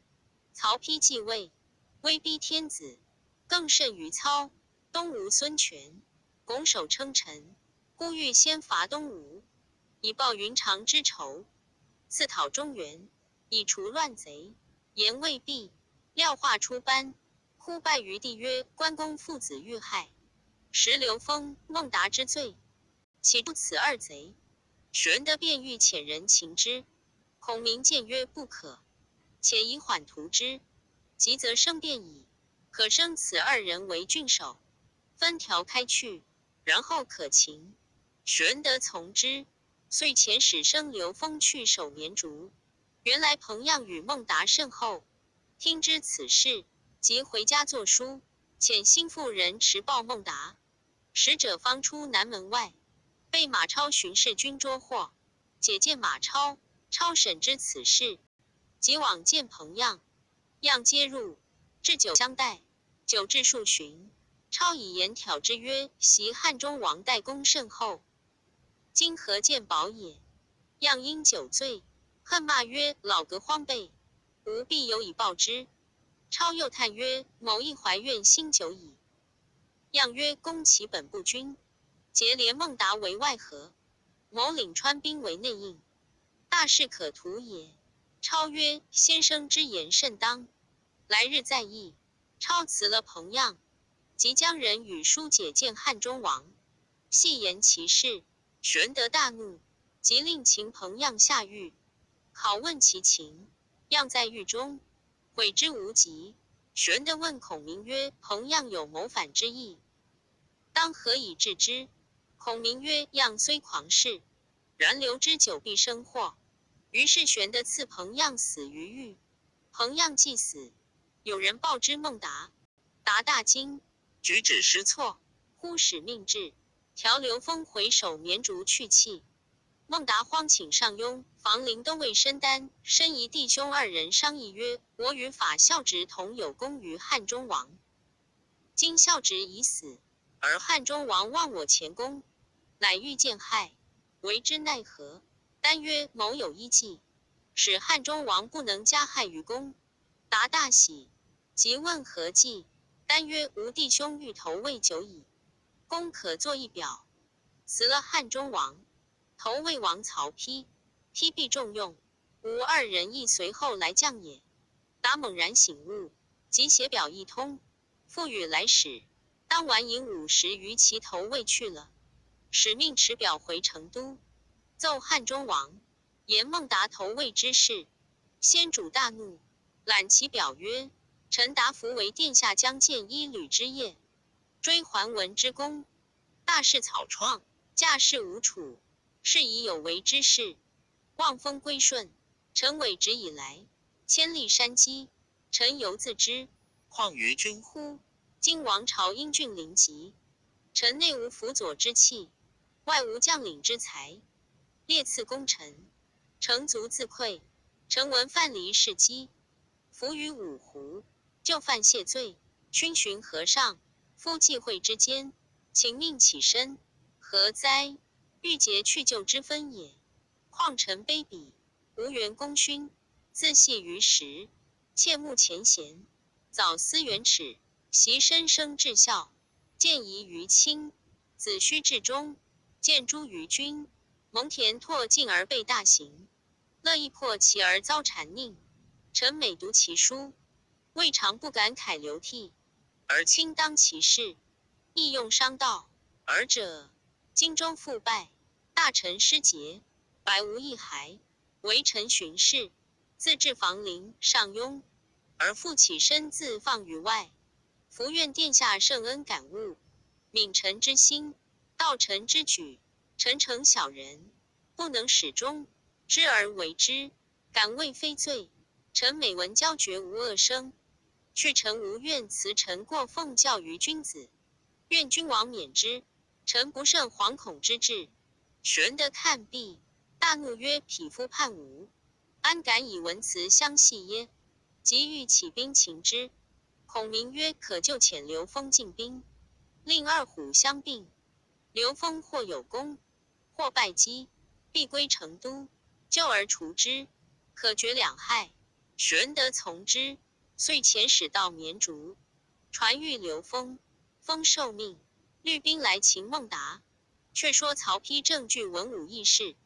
曹丕继位，威逼天子，更甚于操。东吴孙权，拱手称臣，故欲先伐东吴，以报云长之仇，次讨中原，以除乱贼。言未毕，廖化出班，呼拜于地曰：关公父子遇害，实刘封、孟达之罪，岂不此二贼？玄德便欲遣人擒之，孔明谏曰：不可，且以缓图之，急则生变矣。可升此二人为郡守，分条开去，然后可擒。玄德从之，遂遣使生刘封去守绵竹。原来彭样与孟达甚厚，听知此事，即回家作书，遣心腹人持报孟达。使者方出南门外，被马超巡视军捉获，解见马超。超审知此事，即往见彭样，样皆入，置酒相待。酒至数巡，超以言挑之曰：袭汉中王代公甚厚，今何见宝也？样因酒醉，恨骂曰：老革荒悖，吾必有以报之。超又叹曰：某亦怀怨心久矣。样曰：公其本不均，结连孟达为外合，某领川兵为内应，大事可图也。超曰：先生之言甚当，来日再议。超辞了彭样，即将人与书解见汉中王，细言其事。玄德大怒，即令擒彭样下狱，拷问其情。样在狱中，悔之无及。玄德问孔明曰：彭样有谋反之意，当何以治之？孔明曰：样虽狂士，然留之久必生祸。于是玄德赐彭样死于狱。彭样既死，有人报之孟达，达大惊，举止失错，忽使命至，调刘封回守绵竹去气。孟达慌请上庸、房陵都尉申丹、申仪弟兄二人商议曰：我与法孝直同有功于汉中王，今孝直已死，而汉中王忘我前功，乃欲见害，为之奈何？丹曰：某有依计，使汉中王不能加害于公。达大喜，即问何计，丹曰：吾弟兄欲投魏久矣，公可作一表。辞了汉中王，投魏王曹丕，丕必重用，吾二人亦随后来将也。达猛然醒悟，即写表一通，复与来使，当晚引50余骑投魏去了。使命持表回成都，奏汉中王，言孟达投魏之事。先主大怒，览其表曰：臣达服为殿下将见一旅之业，追桓文之功，大事草创，驾事无处，是以有为之事，望风归顺。臣委职以来，千历山积，臣犹自知。况于君乎？今王朝英俊临极，臣内无辅佐之器，外无将领之才，列次功臣，诚足自愧。臣闻范蠡事迹，伏于五湖，就犯谢罪，勋寻河上，夫忌讳之间，请命起身，何哉？欲结去旧之分也。况臣卑鄙，无缘功勋，自系于时，切慕前贤，早思远耻，习身生至孝，见疑于亲，子虚至忠，见诸于君，蒙恬拓进而被大刑，乐意破其而遭谗佞。臣每读其书，未尝不感慨流涕，而卿当其事，亦用商道。尔者，荆州复败，大臣失节，百无一骸，为臣巡视，自至房陵、上庸，而复起身自放于外。伏愿殿下圣恩感悟，悯臣之心，道臣之举。臣诚小人，不能始终，知而为之，敢谓非罪。臣每闻交绝无恶声，去臣无怨辞臣过奉教于君子，愿君王免之。臣不胜惶恐之至。玄德看毕，大怒曰：匹夫叛吾，安敢以文辞相戏耶？即欲起兵擒之。孔明曰：可就遣刘封进兵，令二虎相并。刘封或有功，或败绩，必归成都，救而除之，可绝两害。玄德从之，遂遣使到绵竹，传谕刘封。封受命，律兵来擒孟达。却说曹丕正据文武议事，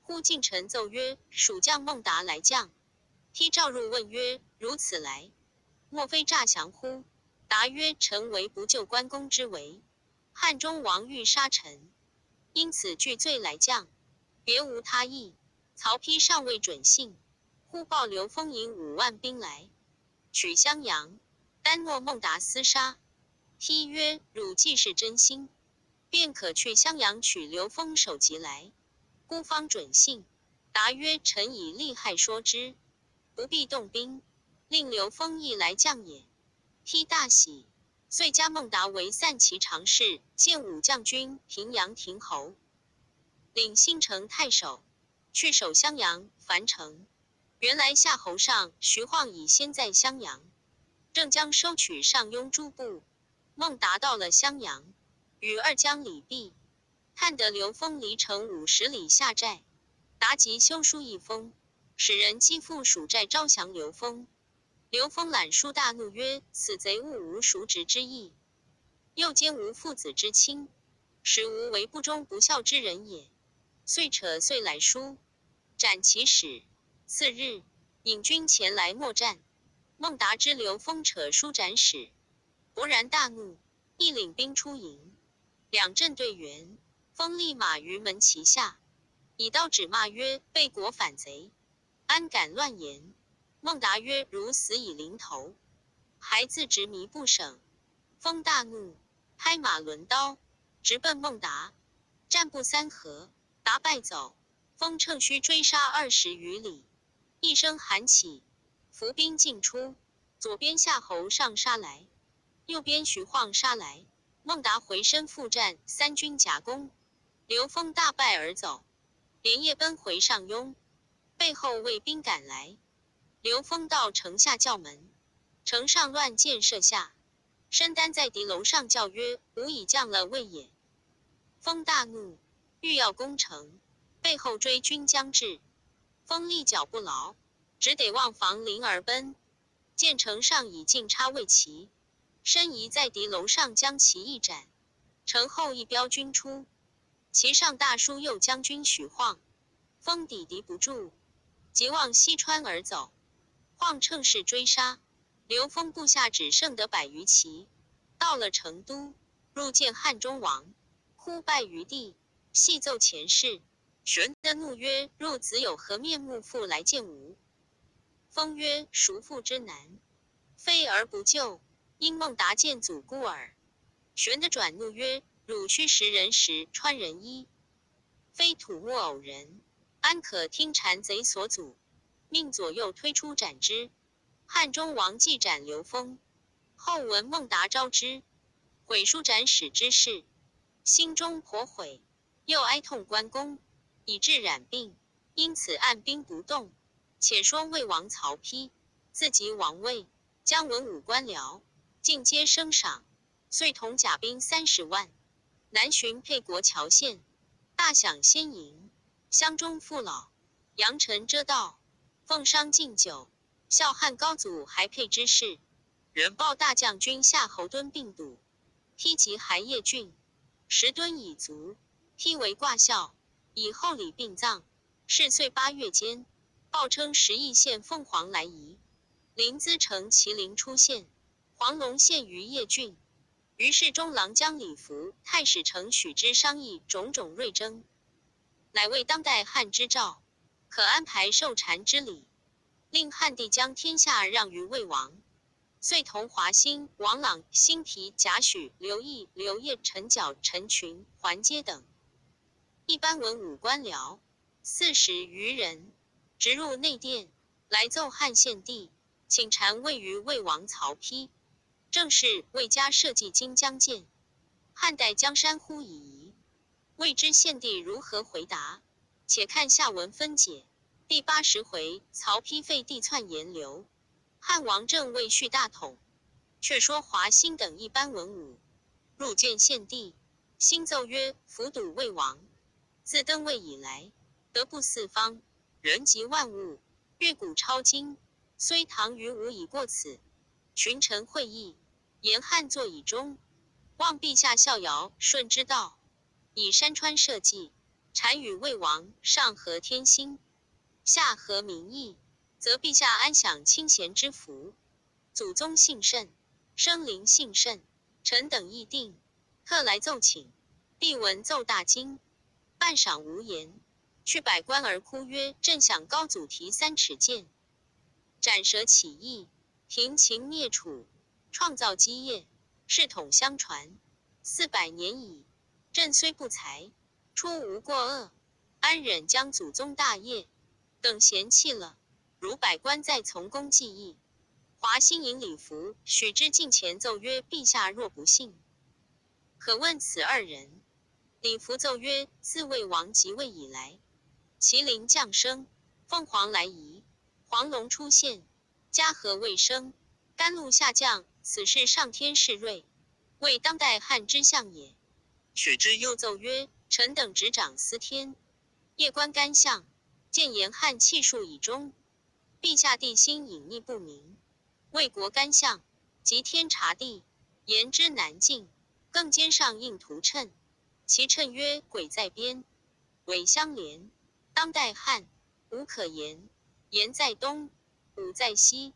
忽近臣奏曰：蜀将孟达来将。丕召入问曰：如此来，莫非诈降乎？答曰：臣为不救关公之为，汉中王欲杀臣，因此惧罪来将，别无他意。曹丕尚未准信，忽报刘封引5万兵来，取襄阳，单诺孟达厮杀。丕曰：汝既是真心，便可去襄阳取刘封首级来，孤方准信。答曰：臣以利害说之，不必动兵，令刘封亦来将也。丕大喜，遂加孟达为散骑常侍、建武将军、平阳亭侯，领新城太守，去守襄阳、樊城。原来夏侯尚、徐晃已先在襄阳，正将收取上庸诸部。孟达到了襄阳，与二将礼毕，探得刘封离城50里下寨，达即修书一封，使人击赴蜀寨招降刘封。刘封览书大怒曰：此贼误无赎职之意，又奸无父子之亲，使吾为不忠不孝之人也。遂扯遂来书，斩其使。次日，引军前来默战。孟达知刘封扯书斩使，勃然大怒，亦领兵出营。两阵对圆，封立马于门旗下，以刀指骂曰：背国反贼，安敢乱言？孟达曰：如死以临头，还自执迷不省。封大怒，拍马抡刀，直奔孟达。战不3合，达败走。封乘虚追杀20余里，一声喊起，伏兵尽出。左边夏侯尚杀来，右边徐晃杀来。孟达回身复战，3军夹攻，刘封大败而走，连夜奔回上庸。背后卫兵赶来，刘封到城下叫门，城上乱箭射下，申丹在敌楼上叫曰：吾已降了魏也。封大怒，欲要攻城，背后追军将至，风力脚不牢，只得望房陵而奔。见城上已尽插卫旗，申仪在敌楼上将旗一展，城后一标军出，旗上大书右将军许晃。风抵敌不住，即往西川而走。晃乘势追杀，刘封部下只剩得100余骑。到了成都，入见汉中王，哭拜于地，细奏前事。玄德怒曰：“汝子有何面目复来见吾？”封曰：“孰父之难，非而不救，因孟达见祖孤耳。”玄德转怒曰：“汝须识人时穿人衣，非土木偶人，安可听谗贼所阻？”命左右推出斩之。汉中王既斩刘封，后闻孟达招之，毁书斩使之事，心中颇悔，又哀痛关公，以致染病，因此按兵不动。且说魏王曹丕自即王位，将文武官僚尽皆升赏，遂统甲兵30万，南巡沛国谯县，大享先营，乡中父老，扬尘遮道，奉觞敬酒，孝汉高祖还沛之事。人报大将军夏侯惇病笃，丕及韩业郡，10吨已足，丕为挂孝，以厚礼殡葬。是岁8月间，报称10邑县凤凰来夷，临淄城麒麟出现，黄龙现于邺郡。于是中郎将李福、太史丞许之商议种种锐争，乃为当代汉之兆，可安排受禅之礼，令汉帝将天下让于魏王。遂同华歆、王朗、辛毗、贾诩、刘毅、刘烨、陈角、陈群、桓阶等一般文武官僚40余人，直入内殿，来奏汉献帝，请禅位于魏王曹丕。正是魏家社稷今将见，汉代江山乎已矣。未知献帝如何回答，且看下文分解。第80回，曹丕废帝篡颜刘，汉王政未续大统。却说华歆等一般文武入见献帝，兴奏曰：“伏睹魏王，自登位以来，德布四方，人及万物，阅古超今，虽唐虞吾已过此。群臣会议，言汉作以终，望陛下效尧舜之道，以山川社稷，禅与魏王，上合天心，下合民意，则陛下安享清闲之福。祖宗幸甚，生灵幸甚，臣等议定，特来奏请。”帝闻奏大惊，半晌无言，去百官而哭曰：“朕想高祖提3尺剑，斩蛇起义，平秦灭楚，创造基业，世统相传400年矣。朕虽不才，出无过恶，安忍将祖宗大业等嫌弃了？如百官再从公记议。”华歆引李福、许之近前奏曰：“陛下若不信，可问此2人。”李福奏曰：“自魏王即位以来，麒麟降生，凤凰来夷，黄龙出现，嘉禾未生，甘露下降，此事上天示瑞，为当代汉之象也。”许之又奏曰：“臣等执掌司天，夜观干象，见严汉气数已终，陛下地心隐匿不明，魏国干象，即天察地，言之难尽，更兼上印图谶，其谶曰：鬼在边，尾相连。当代汉，无可言，言在东，武在西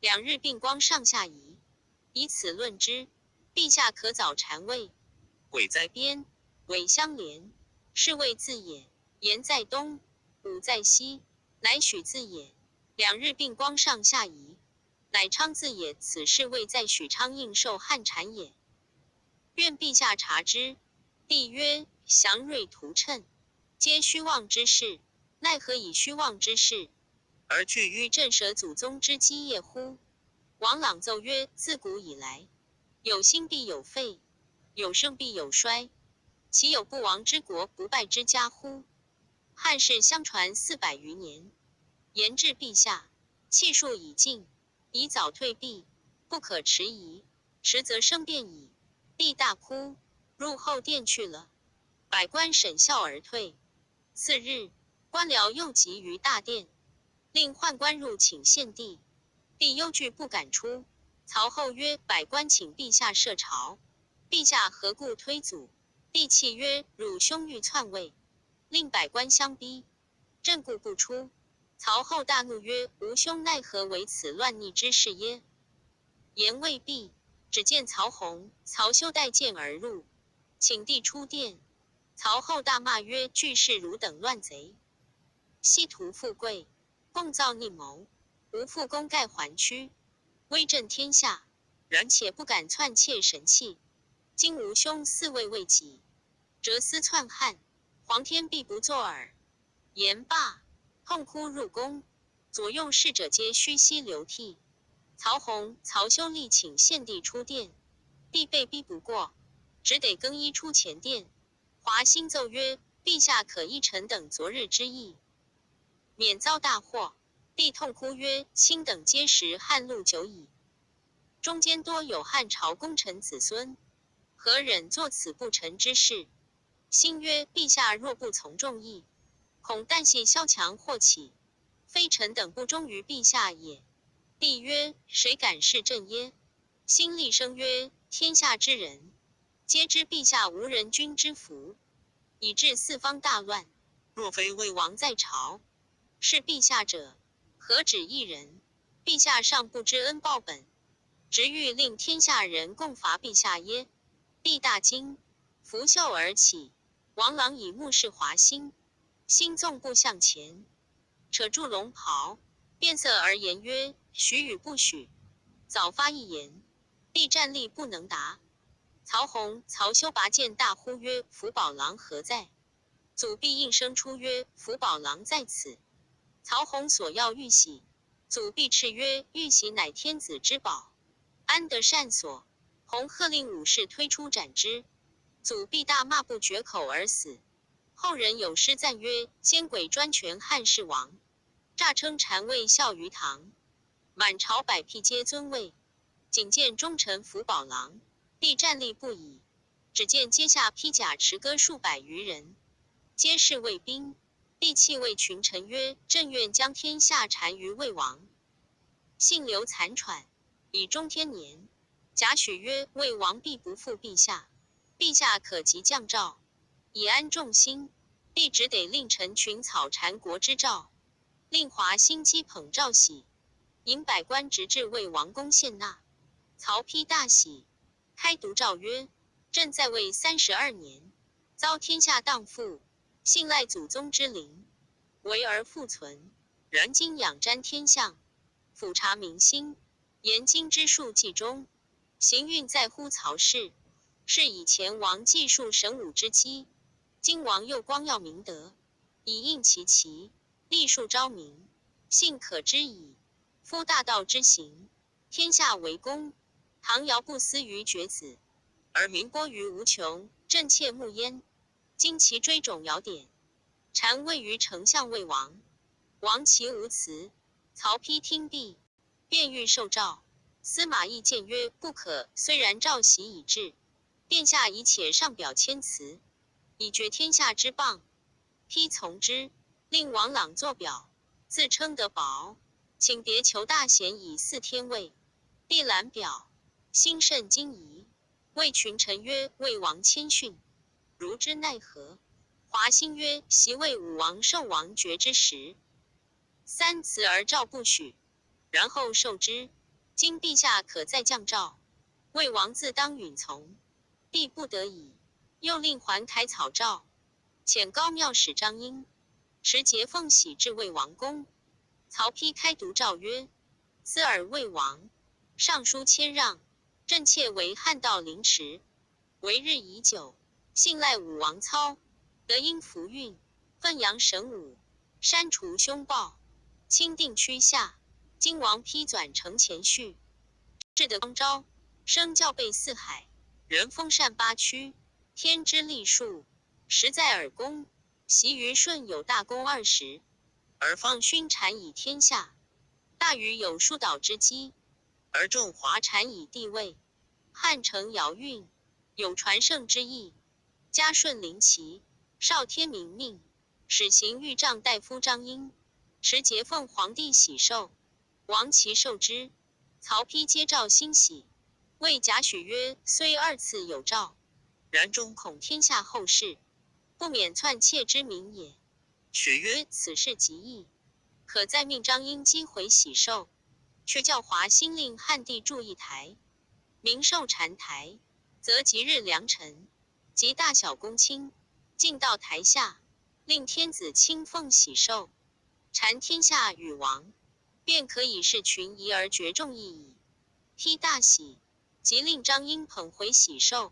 ，2日并光上下移。以此论之，陛下可早禅位。鬼在边，尾相连，是谓字也；言在东，武在西，乃许字也。2日并光上下移，乃昌字也。此事谓在许昌应受汉禅也。愿陛下察之。”帝曰：“祥瑞图谶，皆虚妄之事，奈何以虚妄之事而惧于震慑祖宗之基业乎？”王朗奏曰：“自古以来，有兴必有废，有盛必有衰，岂有不亡之国，不败之家乎？汉室相传400余年，言至陛下，气数已尽，宜早退避，不可迟疑，迟则生变矣。”帝大哭，入后殿去了。百官审笑而退。次日，官僚又急于大殿，令宦官入请献帝。帝忧惧不敢出。曹后曰：百官请陛下设朝，陛下何故推阻？帝泣曰：汝兄欲篡位，令百官相逼，朕故不出。曹后大怒曰：吾兄奈何为此乱逆之事耶？言未毕，只见曹洪、曹休带剑而入，请帝出殿。曹后大骂曰：俱是汝等乱贼，希图富贵，共造逆谋，吾复功盖还躯，威震天下，然且不敢篡窃神器。今吾兄四位未己，折丝篡汉，皇天必不作耳。言罢，痛哭入宫，左右侍者皆虚膝流涕。曹洪、曹休力请献帝出殿，帝被逼不过，只得更衣出前殿。华歆奏曰：陛下可依臣等昨日之意，免遭大祸。帝痛哭曰：卿等皆识汉禄久矣，中间多有汉朝功臣子孙，何忍做此不臣之事？歆曰：陛下若不从众议，恐旦夕萧墙祸起，非臣等不忠于陛下也。帝曰：谁敢弑朕耶？歆厉声曰：天下之人，皆知陛下无人君之福，以致四方大乱。若非魏王在朝，是陛下者，何止一人？陛下尚不知恩报本，直欲令天下人共伐陛下耶？帝大惊，拂袖而起。王朗以目视华歆，歆纵步向前，扯住龙袍，变色而言曰：许与不许？早发一言，帝站立不能答。曹洪、曹休拔剑大呼曰：福宝郎何在？祖弼应声出曰：福宝郎在此。曹洪索要玉玺，祖弼斥曰：玉玺乃天子之宝，安得擅索？洪喝令武士推出斩之。祖弼大骂不绝口而死。后人有诗赞曰：奸鬼专权汉室王，诈称禅位效于唐。满朝百辟皆尊位，仅见忠臣福宝郎。帝站立不已，只见阶下披甲持戈数百余人，皆是卫兵。帝泣谓群臣曰：朕愿将天下禅于魏王。幸流残喘，以中天年。贾诩曰：魏王必不负陛下，陛下可即降诏，以安众心。帝只得令臣群草禅国之诏，令华歆讥捧诏玺，引百官直至魏王宫献纳。曹丕大喜，开读诏曰：朕在位32年，遭天下荡妇，信赖祖宗之灵，为而复存。然今仰瞻天象，俯察民心，言今之术纪中，行运在乎曹氏。是以前王计数神武之基，今王又光耀明德，以应其旗，立树昭明，信可知矣。夫大道之行，天下为公，唐尧不思于厥子，而民播于无穷，朕切慕焉。今其追种尧典，禅位于丞相魏王，王其无辞。曹丕听毕，便欲受诏。司马懿谏曰：不可，虽然诏玺已至，殿下宜且上表谦辞，以绝天下之谤。丕从之，令王朗作表，自称得薄，请别求大贤以祀天位。帝览表，心甚惊疑，谓群臣曰：魏王谦逊，如之奈何？华歆曰：昔魏武王受王爵之时，三辞而诏不许，然后受之。今陛下可再降诏，魏王自当允从。帝不得已，又令桓凯草诏，遣高庙使张英持节奉玺至魏王宫。曹丕开读诏曰：思尔魏王，上书谦让，朕妾为汉道凌迟，为日已久，信赖武王操，得因福运，奋扬神武，删除凶暴，钦定区下。今王批转承前序，至得光昭，升校备四海，人封禅八区，天之历数，实在尔公。习于舜有大功20，而放勋禅以天下。大禹有疏导之机，而重华禅以地位。汉承尧运，有传圣之意。嘉顺临齐，少天明命，使行御帐大夫张英，持节奉皇帝喜寿，王其受之。曹丕皆召欣喜，谓贾诩曰：虽2次有诏，然终恐天下后世，不免篡窃之名也。许曰：此事极易，可再命张英击回喜寿，却教华兴令汉帝筑一台，名寿禅台，则即日良辰，及大小公卿，进到台下，令天子亲奉喜寿，禅天下与王，便可以示群夷而绝众议矣。丕大喜，即令张英捧回喜寿，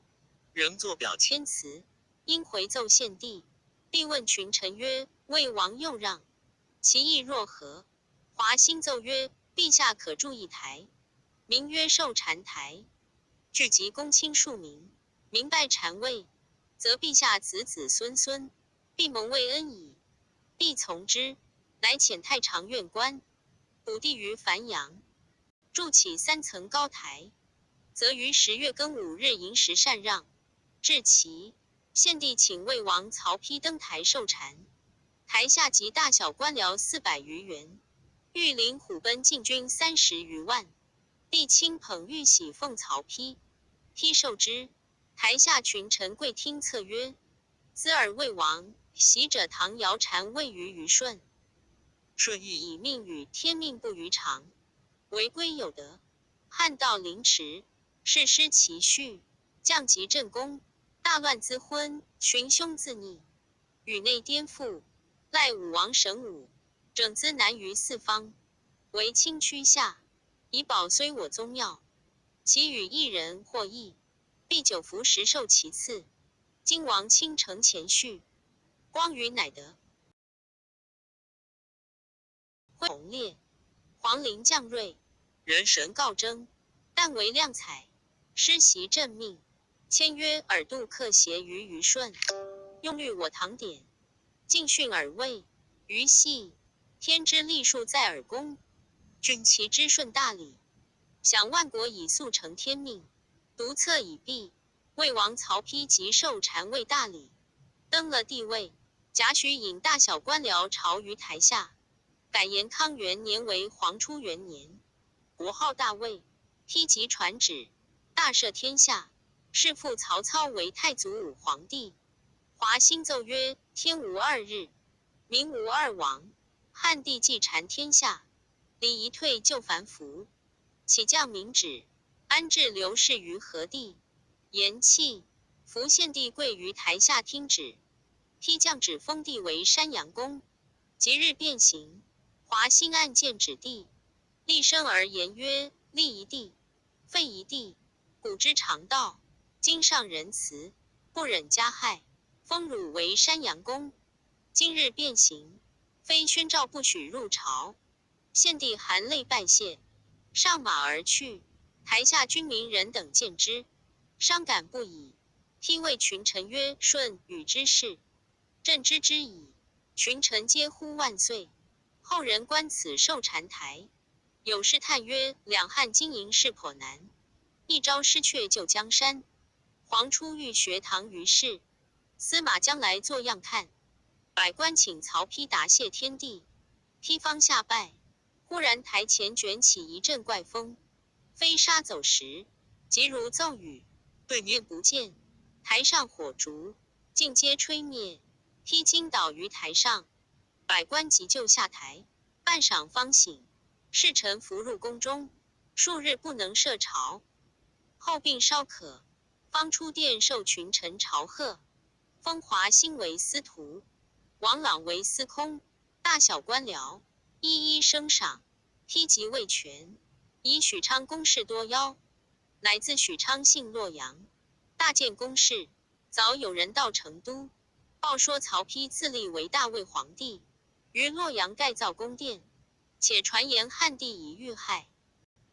仍作表签词。因回奏献帝，帝问群臣曰：魏王又让，其意若何？华兴奏曰：陛下可筑一台，名曰寿禅台，聚集公卿数名，明拜禅位，则陛下子子孙孙必蒙魏恩矣。帝从之，乃遣太常院官补地于繁阳，筑起3层高台，则于10月庚午日寅时禅让，至齐。献帝请魏王曹丕登台受禅，台下及大小官僚400余员，御林虎贲禁军30余万。帝亲捧玉玺奉曹丕，丕受之。台下群臣跪听策曰：兹尔魏王，习者唐尧禅位于舜，舜亦以命与天命不于常，违规有德。汉道凌迟，世失其序，降级正宫，大乱资昏，群凶自逆，宇内颠覆，赖武王神武，整资难于四方，为卿屈下，以保虽我宗庙。其与一人或异，必久服10受其次。今王倾城前序，光于乃得。红烈，黄陵将锐，人神告征，但为亮彩，师袭朕命。签曰：尔度克协于舜，用虑我唐典，尽训尔魏。于系天之历数在尔公，君其之顺大礼，享万国以速成天命。独策已毕，魏王曹丕即受禅位大礼，登了帝位。贾诩引大小官僚朝于台下，改延康元年为黄初元年，国号大魏。丕即传旨，大赦天下，是复曹操为太祖武皇帝。华兴奏曰：天无2日，民无2王。汉帝既禅天下，礼仪退就凡服，起降明旨，安置刘氏于何地？言讫，伏献帝跪于台下听旨。丕降旨封地为山阳公，即日变行。华兴按见旨地，厉声而言曰：立一地，废一地，古之常道，今上仁慈，不忍加害，封汝为山阳公。今日变行，非宣诏不许入朝。献帝含泪拜谢，上马而去。台下军民人等见之，伤感不已。丕谓群臣曰：舜与之事，朕知之矣。群臣皆呼万岁。后人观此寿禅台，有诗叹曰：两汉经营事颇难，一朝失却救江山。黄初欲学唐于氏，司马将来作样看。百官请曹丕答谢天地，丕方下拜，忽然台前卷起一阵怪风，飞沙走石，急如骤雨，对面不见。台上火烛尽皆吹灭，丕倾倒于台上，百官急救下台，半晌方醒。侍臣伏入宫中，数日不能设朝。后病稍可，方出殿受群臣朝贺，封华兴为司徒，王朗为司空，大小官僚一一升赏。丕即位权，以许昌公事多邀，乃自许昌幸洛阳，大建宫室。早有人到成都，报说曹丕自立为大魏皇帝，于洛阳盖造宫殿，且传言汉帝已遇害。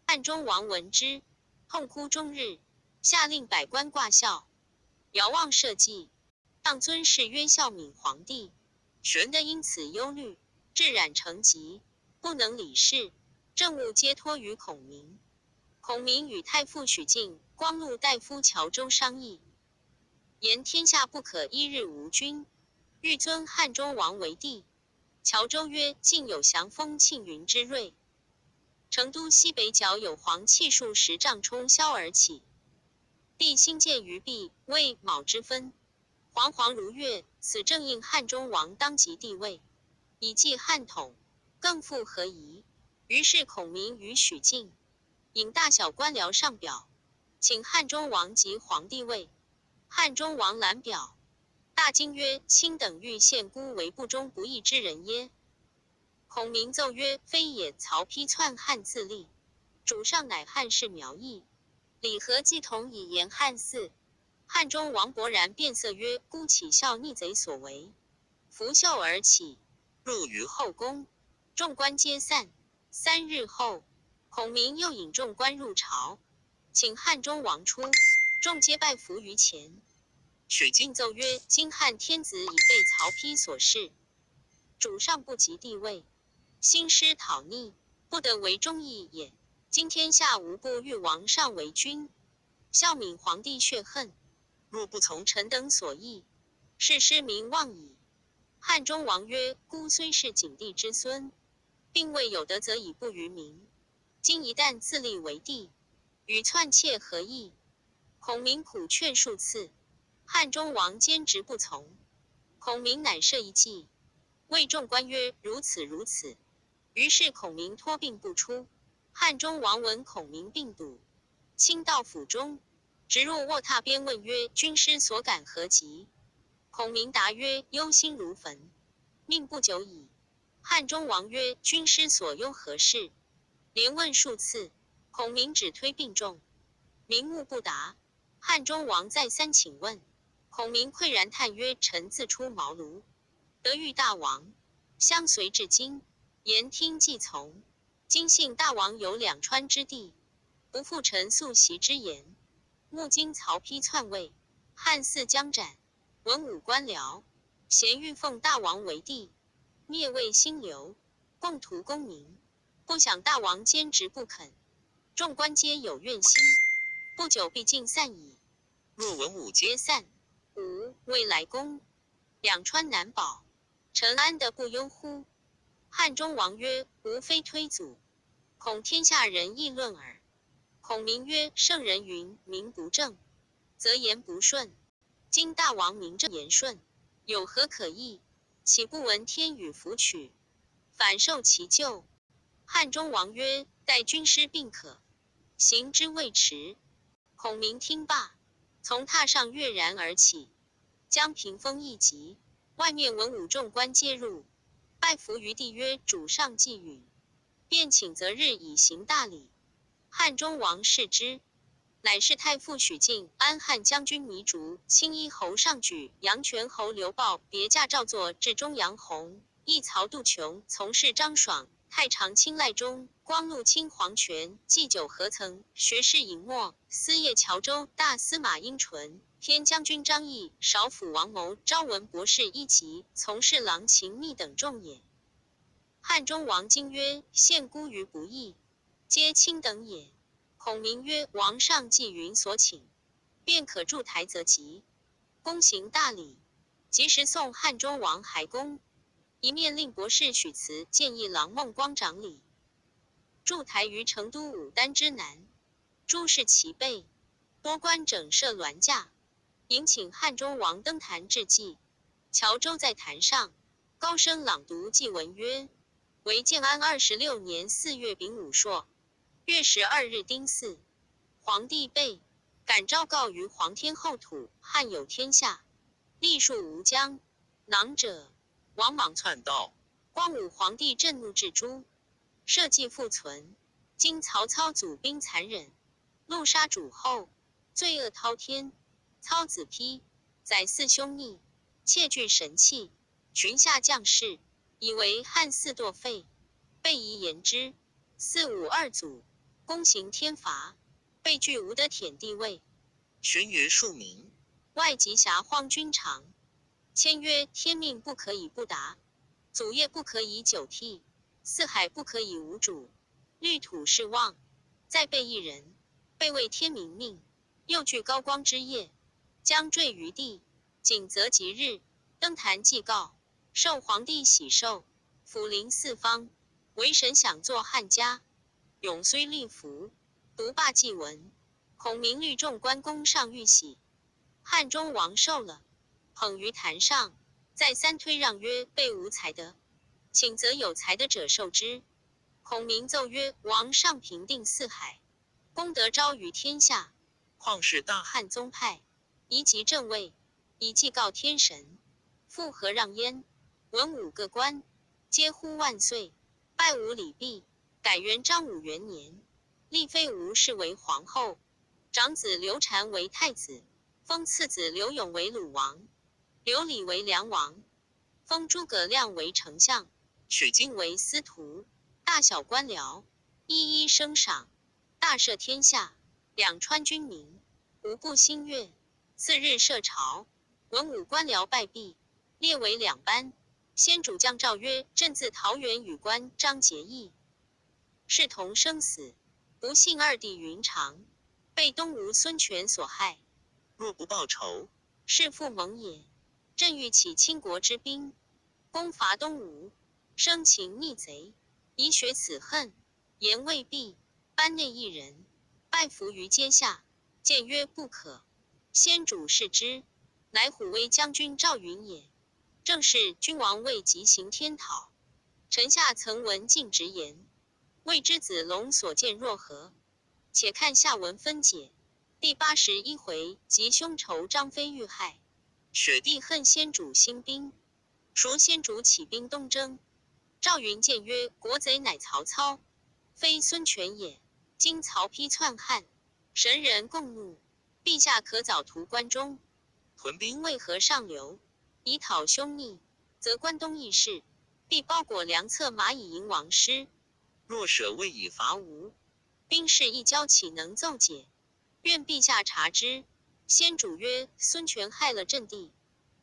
汉中王闻之，痛哭终日，下令百官挂孝，遥望社稷。上尊谥曰孝敏皇帝。玄德因此忧虑，至染成疾，不能理事，政务皆托于孔明。孔明与太傅许敬、光禄大夫乔州商议，言天下不可一日无君，欲尊汉中王为帝。谯周曰：晋有降封庆云之瑞。成都西北角有黄气数10丈冲霄而起，帝兴建于壁，谓卯之分。煌煌如月，此正应汉中王当即帝位，以继汉统，更复何疑？于是孔明与许靖引大小官僚上表，请汉中王即皇帝位。汉中王览表，大惊曰：卿等欲献孤为不忠不义之人耶？孔明奏曰：非也，曹丕篡汉自立，主上乃汉室苗裔，礼和祭同以言汉祀。汉中王勃然变色曰：孤岂效逆贼所为？拂袖而起，入于后宫，众官皆散。3日后，孔明又引众官入朝，请汉中王出，众皆拜伏于前。许靖晋奏曰：今汉天子已被曹丕所弑，主上不及帝位，兴师讨逆，不得为忠义也。今天下无不欲王上为君，孝敏皇帝血恨，若不从，臣等所议，是失民望矣。汉中王曰：孤虽是景帝之孙，并未有德，则以不于民。今一旦自立为帝，与篡窃何异？孔明苦劝数次，汉中王坚执不从。孔明乃设一计，谓众官曰：如此如此。于是孔明托病不出。汉中王闻孔明病笃，亲到府中，直入卧榻边问曰：军师所感何疾？孔明答曰：忧心如焚，命不久矣。汉中王曰：军师所忧何事？连问数次，孔明只推病重，明目不答。汉中王再三请问，孔明喟然叹曰：臣自出茅庐，得遇大王，相随至今，言听计从。今幸大王有两川之地，不负臣素习之言。目今曹丕篡位，汉嗣将斩，文武官僚咸欲奉大王为帝，灭魏兴刘，共图功名。不想大王坚执不肯，众官皆有怨心，不久必尽散矣。若文武皆皆散，未来攻，两川难保，臣安得不忧乎？汉中王曰：吾非推阻，恐天下人议论耳。孔明曰：圣人云：名不正，则言不顺。今大王名正言顺，有何可议？岂不闻天与福取，反受其咎？汉中王曰：待军师病可，行之未迟。孔明听罢，从榻上跃然而起，将屏风一击，外面文武众官皆入，拜伏于地曰：主上既允，便请择日以行大礼。汉中王视之，乃是太傅许靖、安汉将军糜竺、青衣侯尚举、阳泉侯刘豹、别驾赵作、至中杨洪、义曹杜琼、从事张爽、太常卿赖忠、光禄卿黄权、祭酒何曾、学士尹默、司业谯周、大司马殷纯、偏将军张翼、少府王谋、昭文博士一级、从事郎秦密等众也。汉中王惊曰：献孤于不义，皆卿等也。孔明曰：王上既允所请，便可筑台则吉。公行大礼，即时送汉中王还宫，一面令博士许慈建议郎孟光掌礼。筑台于成都武丹之南，诸事齐备，多官整设銮驾，迎请汉中王登坛致祭。谯周在坛上高声朗读祭文曰：为建安26年4月丙午朔，月12日丁巳，皇帝备感昭告于皇天后土，汉有天下，历数吴疆，囊者王莽篡道。光武皇帝震怒至诛，社稷复存。今曹操祖兵残忍，戮杀主后，罪恶滔天。操子丕宰嗣兄逆，窃据神器，群下将士，以为汉嗣堕废，备夷言之。四五二祖，公行天罚，被拒无得舔地位。玄曰庶民，外及辖荒军常，签曰：天命不可以不达，祖业不可以久替，四海不可以无主，绿土是望。再备一人，被为天明命，又具高光之业，将坠于地，景则吉日，登坛祭告，受皇帝喜寿，抚临四方，为神想作汉家。永虽立服，独罢祭文。孔明率众关公上玉玺，汉中王受了，捧于坛上，再三推让曰：备无才的，请则有才的者受之。孔明奏曰：王上平定四海，功德昭于天下，况是大汉宗派，宜即正位，以祭告天神。复何让焉？文武各官，皆呼万岁，拜吾礼毕。改元章武元年，立妃吴氏为皇后，长子刘禅为太子，封次子刘永为鲁王，刘礼为梁王，封诸葛亮为丞相，许晋为司徒，大小官僚一一升赏，大赦天下，两川军民，无不欣悦。次日设朝，文武官僚拜毕，列为两班。先主将诏曰：朕自桃园与官张结义，视同生死，不幸二弟云长被东吴孙权所害，若不报仇，是复蒙也。朕欲起倾国之兵，攻伐东吴，生擒逆贼，宜雪此恨。言未毕，班内一人拜伏于阶下，谏曰：不可。先主视之，乃虎威将军赵云也。正是君王未及行天讨，臣下曾闻进直言，未知子龙所见若何？且看下文分解。第81回，及兄仇张飞遇害，雪帝恨先主兴兵，孰先主起兵东征。赵云谏曰：国贼乃曹操，非孙权也。今曹丕篡汉，神人共怒，陛下可早图关中，屯兵为何上流？以讨凶逆，则关东义士必包裹良策，马以迎王师。若舍未以伐吴，兵士一交，岂能奏解？愿陛下察之。先主曰：孙权害了阵地，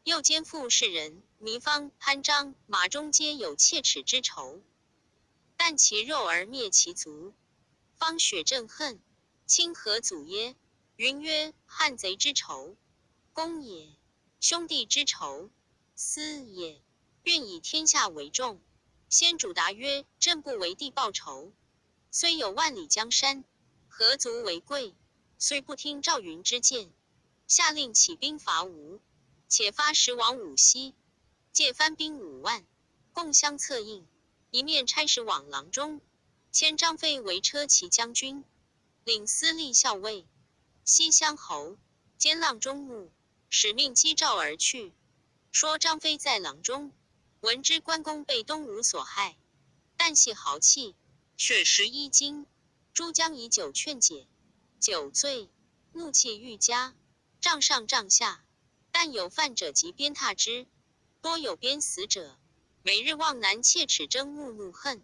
又奸附士人，糜芳、潘璋、马忠皆有切齿之仇，啖其肉而灭其族，方雪正恨，亲何祖耶？云曰：汉贼之仇，公也；兄弟之仇，私也。愿以天下为重。先主答曰：朕不为帝报仇，虽有万里江山，何足为贵？虽不听赵云之谏，下令起兵伐吴，且发10往5西，借番兵5万，共相策应。一面差使往郎中，迁张飞为车骑将军，领司隶校尉、西乡侯，兼郎中牧，使命击赵而去。说张飞在郎中，闻知关公被东吴所害，但系豪气，血食衣襟，诸将以酒劝解，酒醉，怒气愈加，帐上帐下，但有犯者即鞭挞之，多有鞭死者。每日望南切齿争目怒恨，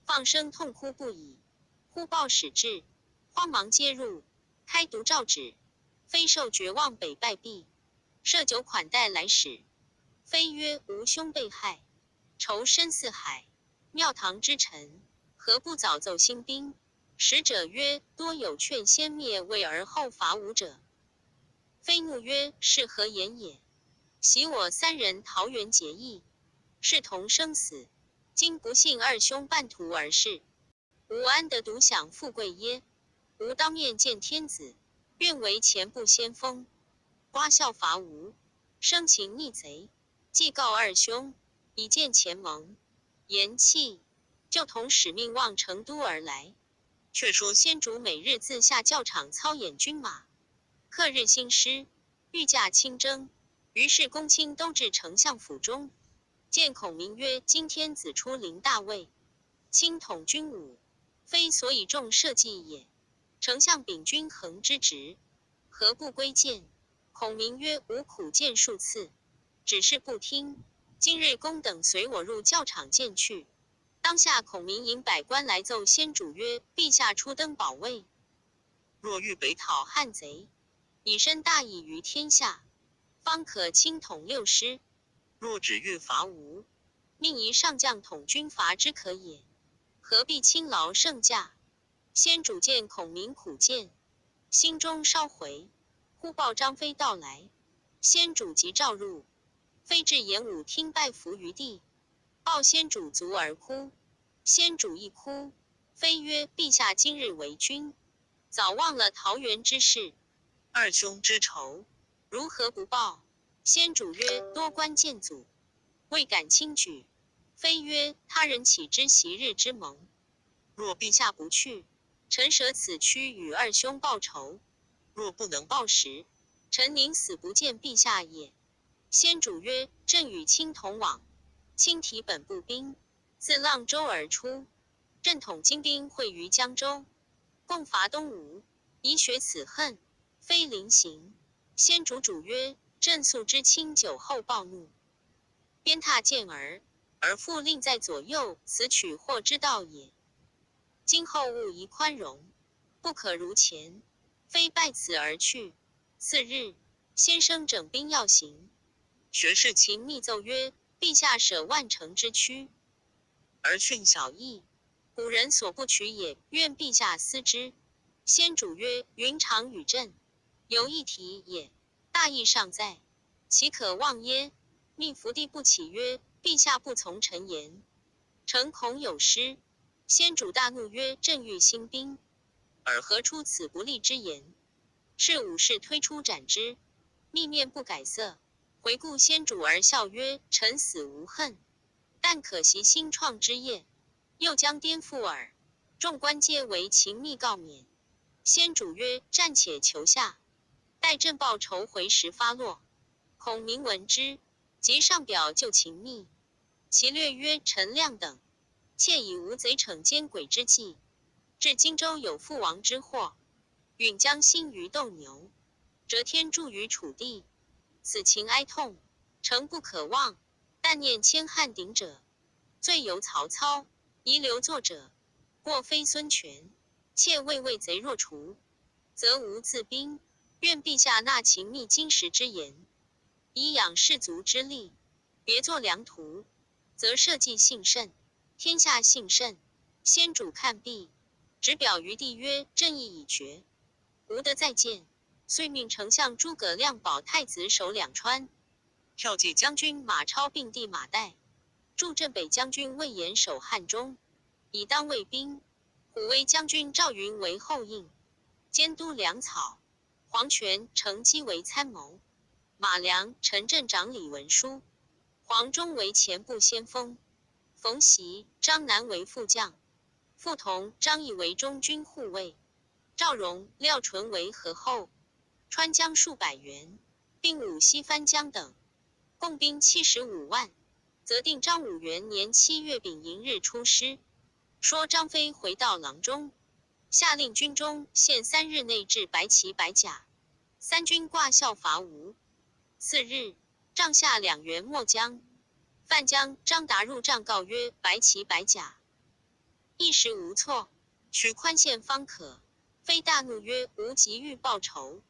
放声痛哭不已。忽报使至，慌忙接入，开读诏旨，飞受绝望北败毕，设酒款待来使。飞曰：吾兄被害，仇深似海，庙堂之臣，何不早奏兴兵？使者曰：多有劝先灭魏而后伐吴者。飞怒曰：是何言也？昔我3人桃园结义，视同生死，今不幸二兄半途而逝，吾安得独享富贵耶？吾当面见天子，愿为前部先锋，刮效伐吴，生擒逆贼，祭告二兄，以见前盟。言讫，就同使命望成都而来。却说先主每日自下教场操演军马，刻日兴师，御驾亲征。于是公卿都至丞相府中，见孔明曰：今天子出临大位，亲统军武，非所以重社稷也。丞相秉君衡之职，何不归谏？孔明曰：吾苦谏数次，只是不听。今日公等随我入教场见去。当下孔明引百官来奏先主曰：陛下初登宝位，若欲北讨汉贼，以身大义于天下，方可亲统6师。若只欲伐吴，命一上将统军伐之可也，何必亲劳圣驾？先主见孔明苦谏，心中稍回，忽报张飞到来。先主即召入，飞至演武厅拜伏于地，抱先主足而哭。先主一哭，飞曰：“陛下今日为君，早忘了桃园之事，二兄之仇，如何不报？”先主曰：“多官见阻，未敢轻举。”飞曰：“他人岂知昔日之盟？若陛下不去，臣舍此躯与二兄报仇。若不能报时，臣宁死不见陛下也。”先主曰：“朕与卿同往，卿提本部兵，自阆州而出。朕统精兵会于江州，共伐东吴，以雪此恨。非临行。”先主曰：“朕素知卿酒后暴怒，鞭挞健儿，而复令在左右，此取祸之道也。今后务宜宽容，不可如前。”非拜此而去。次日，先生整兵要行。学士秦密奏曰：“陛下舍万乘之躯，而训小义，古人所不取也，愿陛下思之。”先主曰：“云长与朕犹一提也，大义尚在，岂可忘耶？”命伏地不起曰：“陛下不从臣言，臣恐有失。”先主大怒曰：“朕欲兴兵，尔何出此不利之言？”是武士推出斩之。密面不改色，回顾先主而笑曰：“臣死无恨，但可惜新创之业，又将颠覆耳。”众官皆为秦密告免。先主曰：“暂且求下，待朕报仇回时发落，孔明闻之，即上表就秦密。其略曰：‘臣亮等，窃以无贼惩奸鬼之计，至荆州有父王之祸，允将兴于斗牛，折天柱于楚地，此情哀痛，诚不可忘。但念迁汉鼎者，罪由曹操；遗留作者，过非孙权。妾未为贼若除，则无自兵。愿陛下纳秦密今时之言，以养士卒之力，别作良图，则社稷幸甚，天下幸甚。”先主看毕，执表于地曰：“朕意已决，无得再见。”遂命丞相诸葛亮保太子守两川，骠骑将军马超并地马岱，助镇北将军魏延守汉中，以当卫兵。虎威将军赵云为后应，监督粮草。黄权、程基为参谋，马良、陈镇长李文书。黄忠为前部先锋，冯习、张南为副将，傅同、张翼为中军护卫，赵荣、廖纯为河后。川江数百员，并武西番江等，共兵75万。则定张武元年7月丙寅日出师。说张飞回到阆中，下令军中限3日内置白旗白甲，三军挂孝伐吴。次日，帐下2员没江。范江、张达入帐告曰：“白旗白甲，一时无措，取宽限方可。”飞大怒曰：“吾急欲报仇，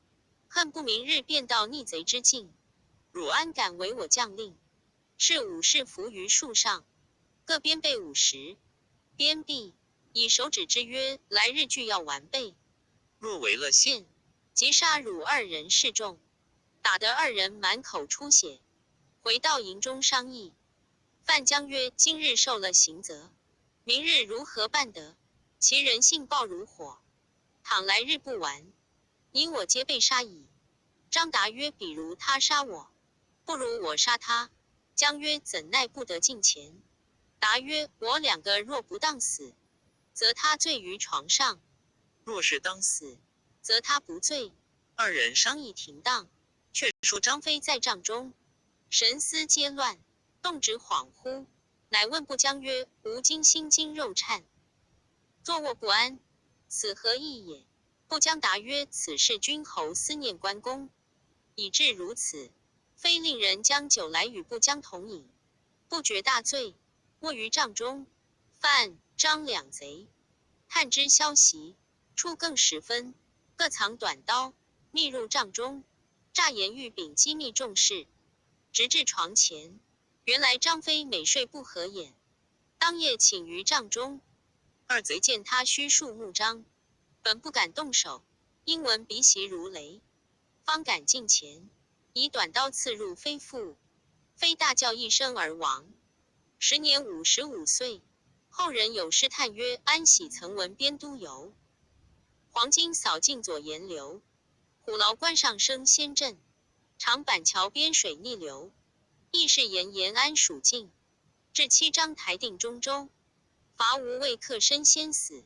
恨不明日便到逆贼之境，汝安敢为我将令？”是武士伏于树上，各编备50。编毕，以手指之曰：“来日俱要完备。若违了信，即杀汝2人示众。”打得2人满口出血，回到营中商议。范江曰：“今日受了刑责，明日如何办得？其人性暴如火，倘来日不完，你我皆被杀矣。”张达曰：“比如他杀我，不如我杀他。”江曰：“怎奈不得近前？”答曰：“我2个若不当死，则他醉于床上；若是当死，则他不醉。”二人商议停当，却说张飞在帐中，神思皆乱，动止恍惚，乃问不江曰：“吾今心惊肉颤，坐卧不安，此何意也？”不江答曰：“此事君侯思念关公，以致如此。非令人将酒来与不江同饮，不觉大醉，卧于帐中。范、张2贼探知消息，初更时分，各藏短刀，密入帐中，诈言欲禀机密重事。直至床前，原来张飞每睡不合眼，当夜寝于帐中。2贼见他虚数目张，本不敢动手，因闻鼻息如雷，方敢近前，以短刀刺入飞腹。非大叫一声而亡。时年55岁。后人有诗叹曰：安喜曾闻边都游，黄金扫尽左岩流。虎牢关上生仙阵，长板桥边水逆流。义士言延安蜀境，至七章台定中州。伐吴未克身先死，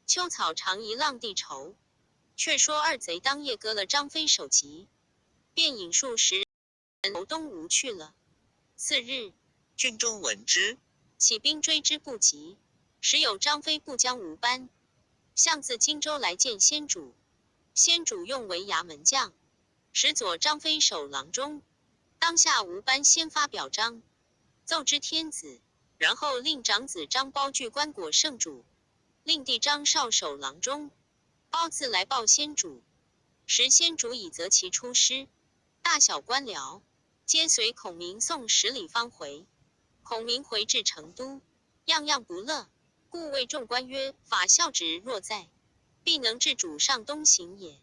秋草长一浪地愁。却说二贼当夜割了张飞首级，便引数十人投东吴去了。次日，军中闻之，起兵追之不及。时有张飞部将吴班，向自荆州来见先主。先主用为衙门将，使左张飞守郎中。当下吴班先发表彰，奏知天子，然后令长子张苞据棺椁圣主，令弟张绍守郎中。苞自来报先主，时先主已择其出师，大小官僚皆随孔明送10里方回。孔明回至成都，样样不乐，故谓众官曰：法孝直若在，必能治主上东行也。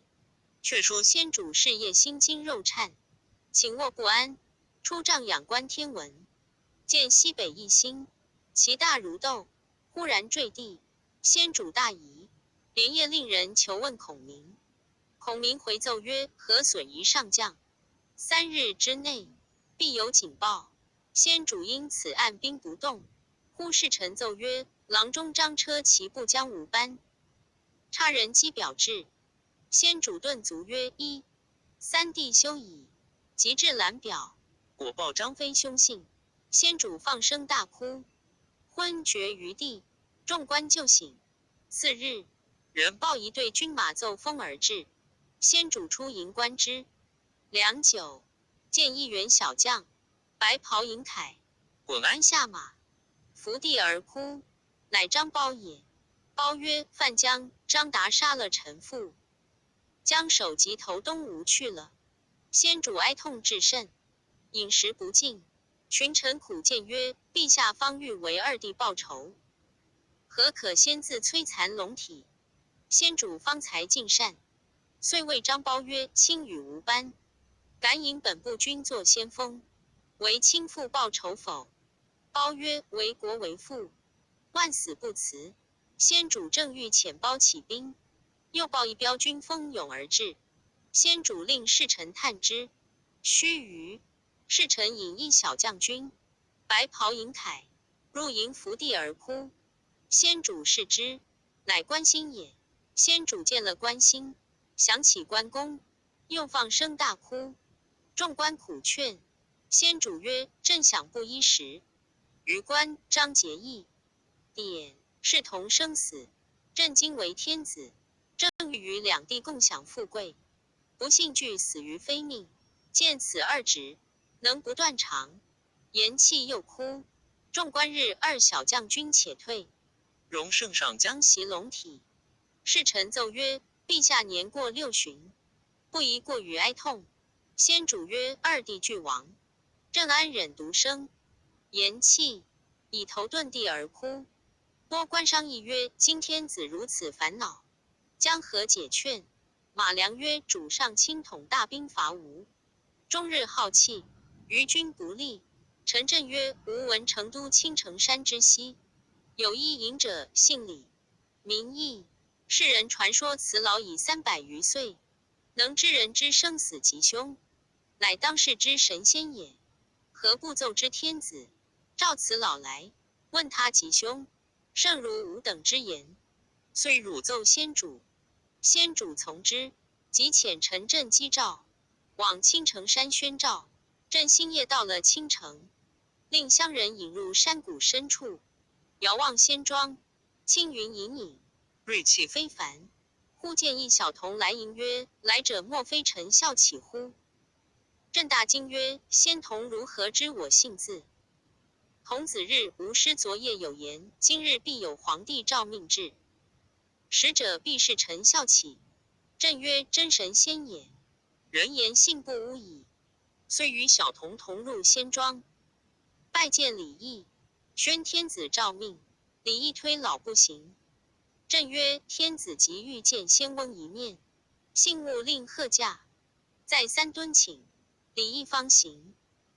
却说先主是夜心惊肉颤，寝卧不安，出帐仰观天文，见西北一星，其大如豆，忽然坠地。先主大疑，连夜令人求问孔明。孔明回奏曰：何损于上将，3日之内必有警报。先主因此按兵不动。忽侍臣奏曰：郎中张车骑部将吴班，差人赍表至。先主顿足曰：3弟休矣。即至览表，果报张飞凶信。先主放声大哭，昏厥于地。众官就醒。次日，人报一队军马奏风而至。先主出营观之，良久，见一员小将，白袍银铠，滚鞍下马，伏地而哭，乃张苞也。苞曰：范将张达杀了臣父，将首级投东吴去了。先主哀痛至甚，饮食不进。群臣苦谏曰：陛下方欲为二弟报仇，何可先自摧残龙体？先主方才尽善，遂谓张苞曰：卿与吴班，敢引本部军作先锋，为亲父报仇否？苞曰：为国为父，万死不辞。先主正欲遣苞起兵，又报一彪军蜂拥而至。先主令侍臣探之，须臾，侍臣引一小将军，白袍银铠，入营伏地而哭。先主视之，乃关兴也。先主见了关兴，想起关公，又放声大哭。众官苦劝，先主曰：朕想不一时。余关张结义，典是同生死。朕今为天子，正欲与两地共享富贵，不幸俱死于非命。见此二职，能不断肠？言泣又哭。众官日二小将军且退，容圣上将将袭龙体。侍臣奏曰：陛下年过60旬，不宜过于哀痛。先主曰：二弟俱亡，朕安忍独生？言泣，以头遁地而哭。多官商议曰：今天子如此烦恼，将何解劝？马良曰：主上亲统大兵伐吴，终日好气，于军不利。陈震曰：吾闻成都青城山之西，有一隐者，姓李，名义。世人传说此老已300余岁，能知人之生死吉凶，乃当世之神仙也。何不奏之天子，召此老来，问他吉凶？胜如吾等之言。遂汝奏先主，先主从之，即遣陈震击诏，往青城山宣诏。朕星夜到了青城，令乡人引入山谷深处，遥望仙庄，青云隐隐，锐气非凡。忽见一小童来迎曰：来者莫非臣孝启乎？朕大惊曰：仙童如何知我姓字？童子日吾师昨夜有言，今日必有皇帝诏命至，使者必是臣孝启。朕曰：真神仙也，人言信不诬矣。遂与小童同入仙庄，拜见李毅，宣天子诏命。李毅推老不行。朕曰：天子急欲见仙翁一面，幸勿令贺驾。再3敦请，李毅方行。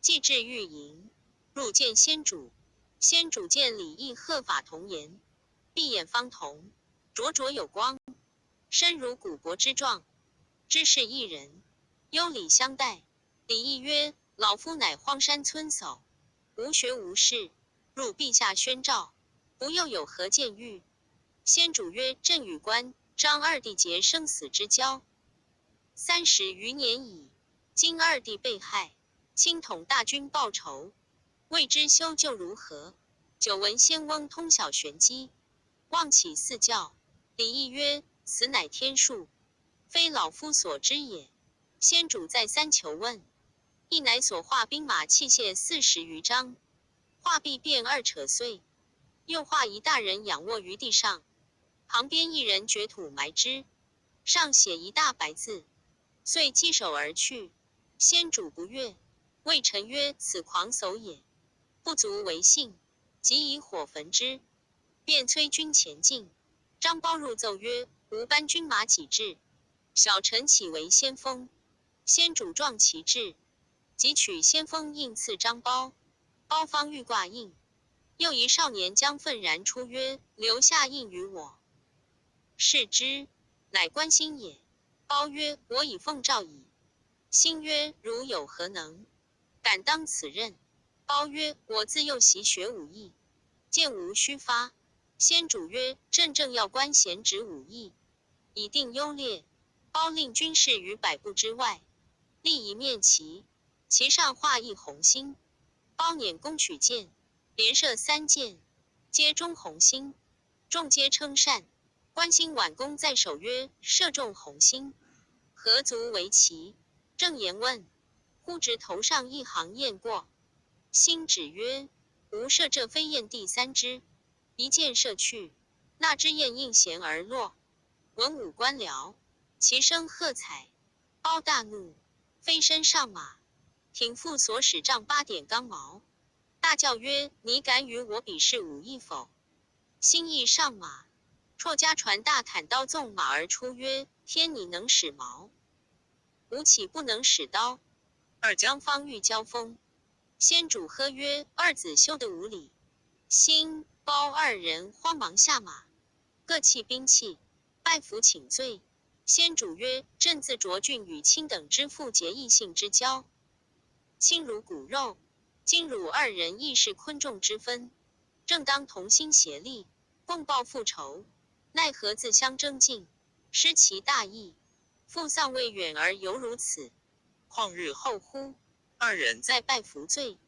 既至御营，入见先主。先主见礼义鹤发童颜，闭眼方瞳，灼灼有光，身如古柏之状，知是一人。优礼相待。礼义曰：老夫乃荒山村叟，无学无识，入陛下宣召，不又有何见遇？先主曰：朕与关张二弟结生死之交，30余年矣。今二弟被害，亲统大军报仇，未知修救如何？久闻先翁通晓玄机，望起赐教。礼义曰：此乃天数，非老夫所知也。先主再三求问，亦乃所画兵马器械40余张，画壁便2扯碎，又画一大人仰卧于地上，旁边一人掘土埋之，上写一大白字，遂稽首而去。先主不悦，谓臣曰：此狂叟也，不足为信，即以火焚之。便催军前进。张苞入奏曰：吾班军马几至，小臣岂为先锋？先主壮其志，即取先锋印赐张苞。苞方欲挂印，又一少年将愤然出曰：留下印于我。视之，乃关兴也。苞曰：我已奉诏矣。兴曰：如有何能，敢当此任？苞曰：我自幼习学武艺，剑无虚发。先主曰：朕正要官衔职武艺，以定优劣。苞令军士于100步之外立一面旗，旗上画一红星。苞辇弓取箭，连射3箭，皆中红星，众皆称善。关兴挽弓在手曰：射中红星，何足为奇？正言问，忽直头上一行雁过。兴指曰：吾射这飞燕第3只，一箭射去，那只雁应弦而落。文武官僚齐声喝彩。苞大怒，飞身上马，挺负所使杖8点钢矛，大叫曰：你敢与我比试武艺否？兴亦上马，绰家传大砍刀纵马而出曰：天你能使矛，吾岂不能使刀？二将方欲交锋，先主喝曰：二子休得无礼。兴、苞2人慌忙下马，各弃兵器，拜服请罪。先主曰：朕自卓俊与卿等之父结义信之交，亲如骨肉，今汝2人亦是昆仲之分，正当同心协力，共报复仇，奈何自相争竞，失其大义？父丧未远而犹如此，况日后乎？2人再拜服罪。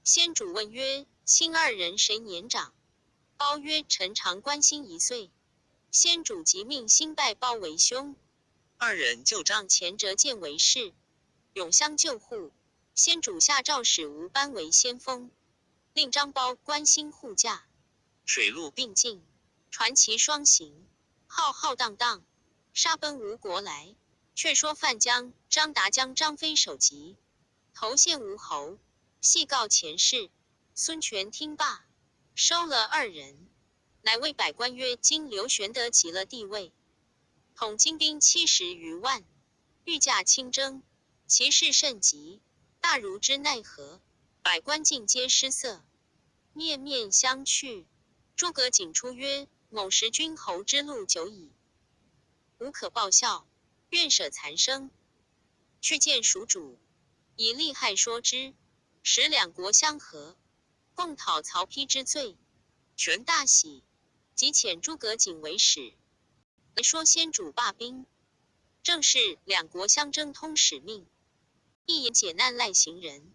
先主问曰：卿2人谁年长？苞曰：臣长关兴1岁。先主即命兴拜苞为兄。2人就帐前折剑为誓，永相救护。先主下诏使吴班为先锋，令张苞、关兴护驾，水陆并进，传旗双行，浩浩荡荡，杀奔吴国来。却说范将张达将张飞首级，投献吴侯，细告前事。孙权听罢，收了2人，乃谓百官曰：今刘玄德即了帝位，统精兵70余万，御驾亲征，其势甚急，大如之奈何？百官尽皆失色，面面相觑。诸葛瑾出曰：某识君侯之路久矣，无可报效，愿舍残生，去见蜀主，以利害说之，使两国相和，共讨曹丕之罪。权大喜，即遣诸葛瑾为使，说先主罢兵，正是两国相争通使命，一言解难赖行人。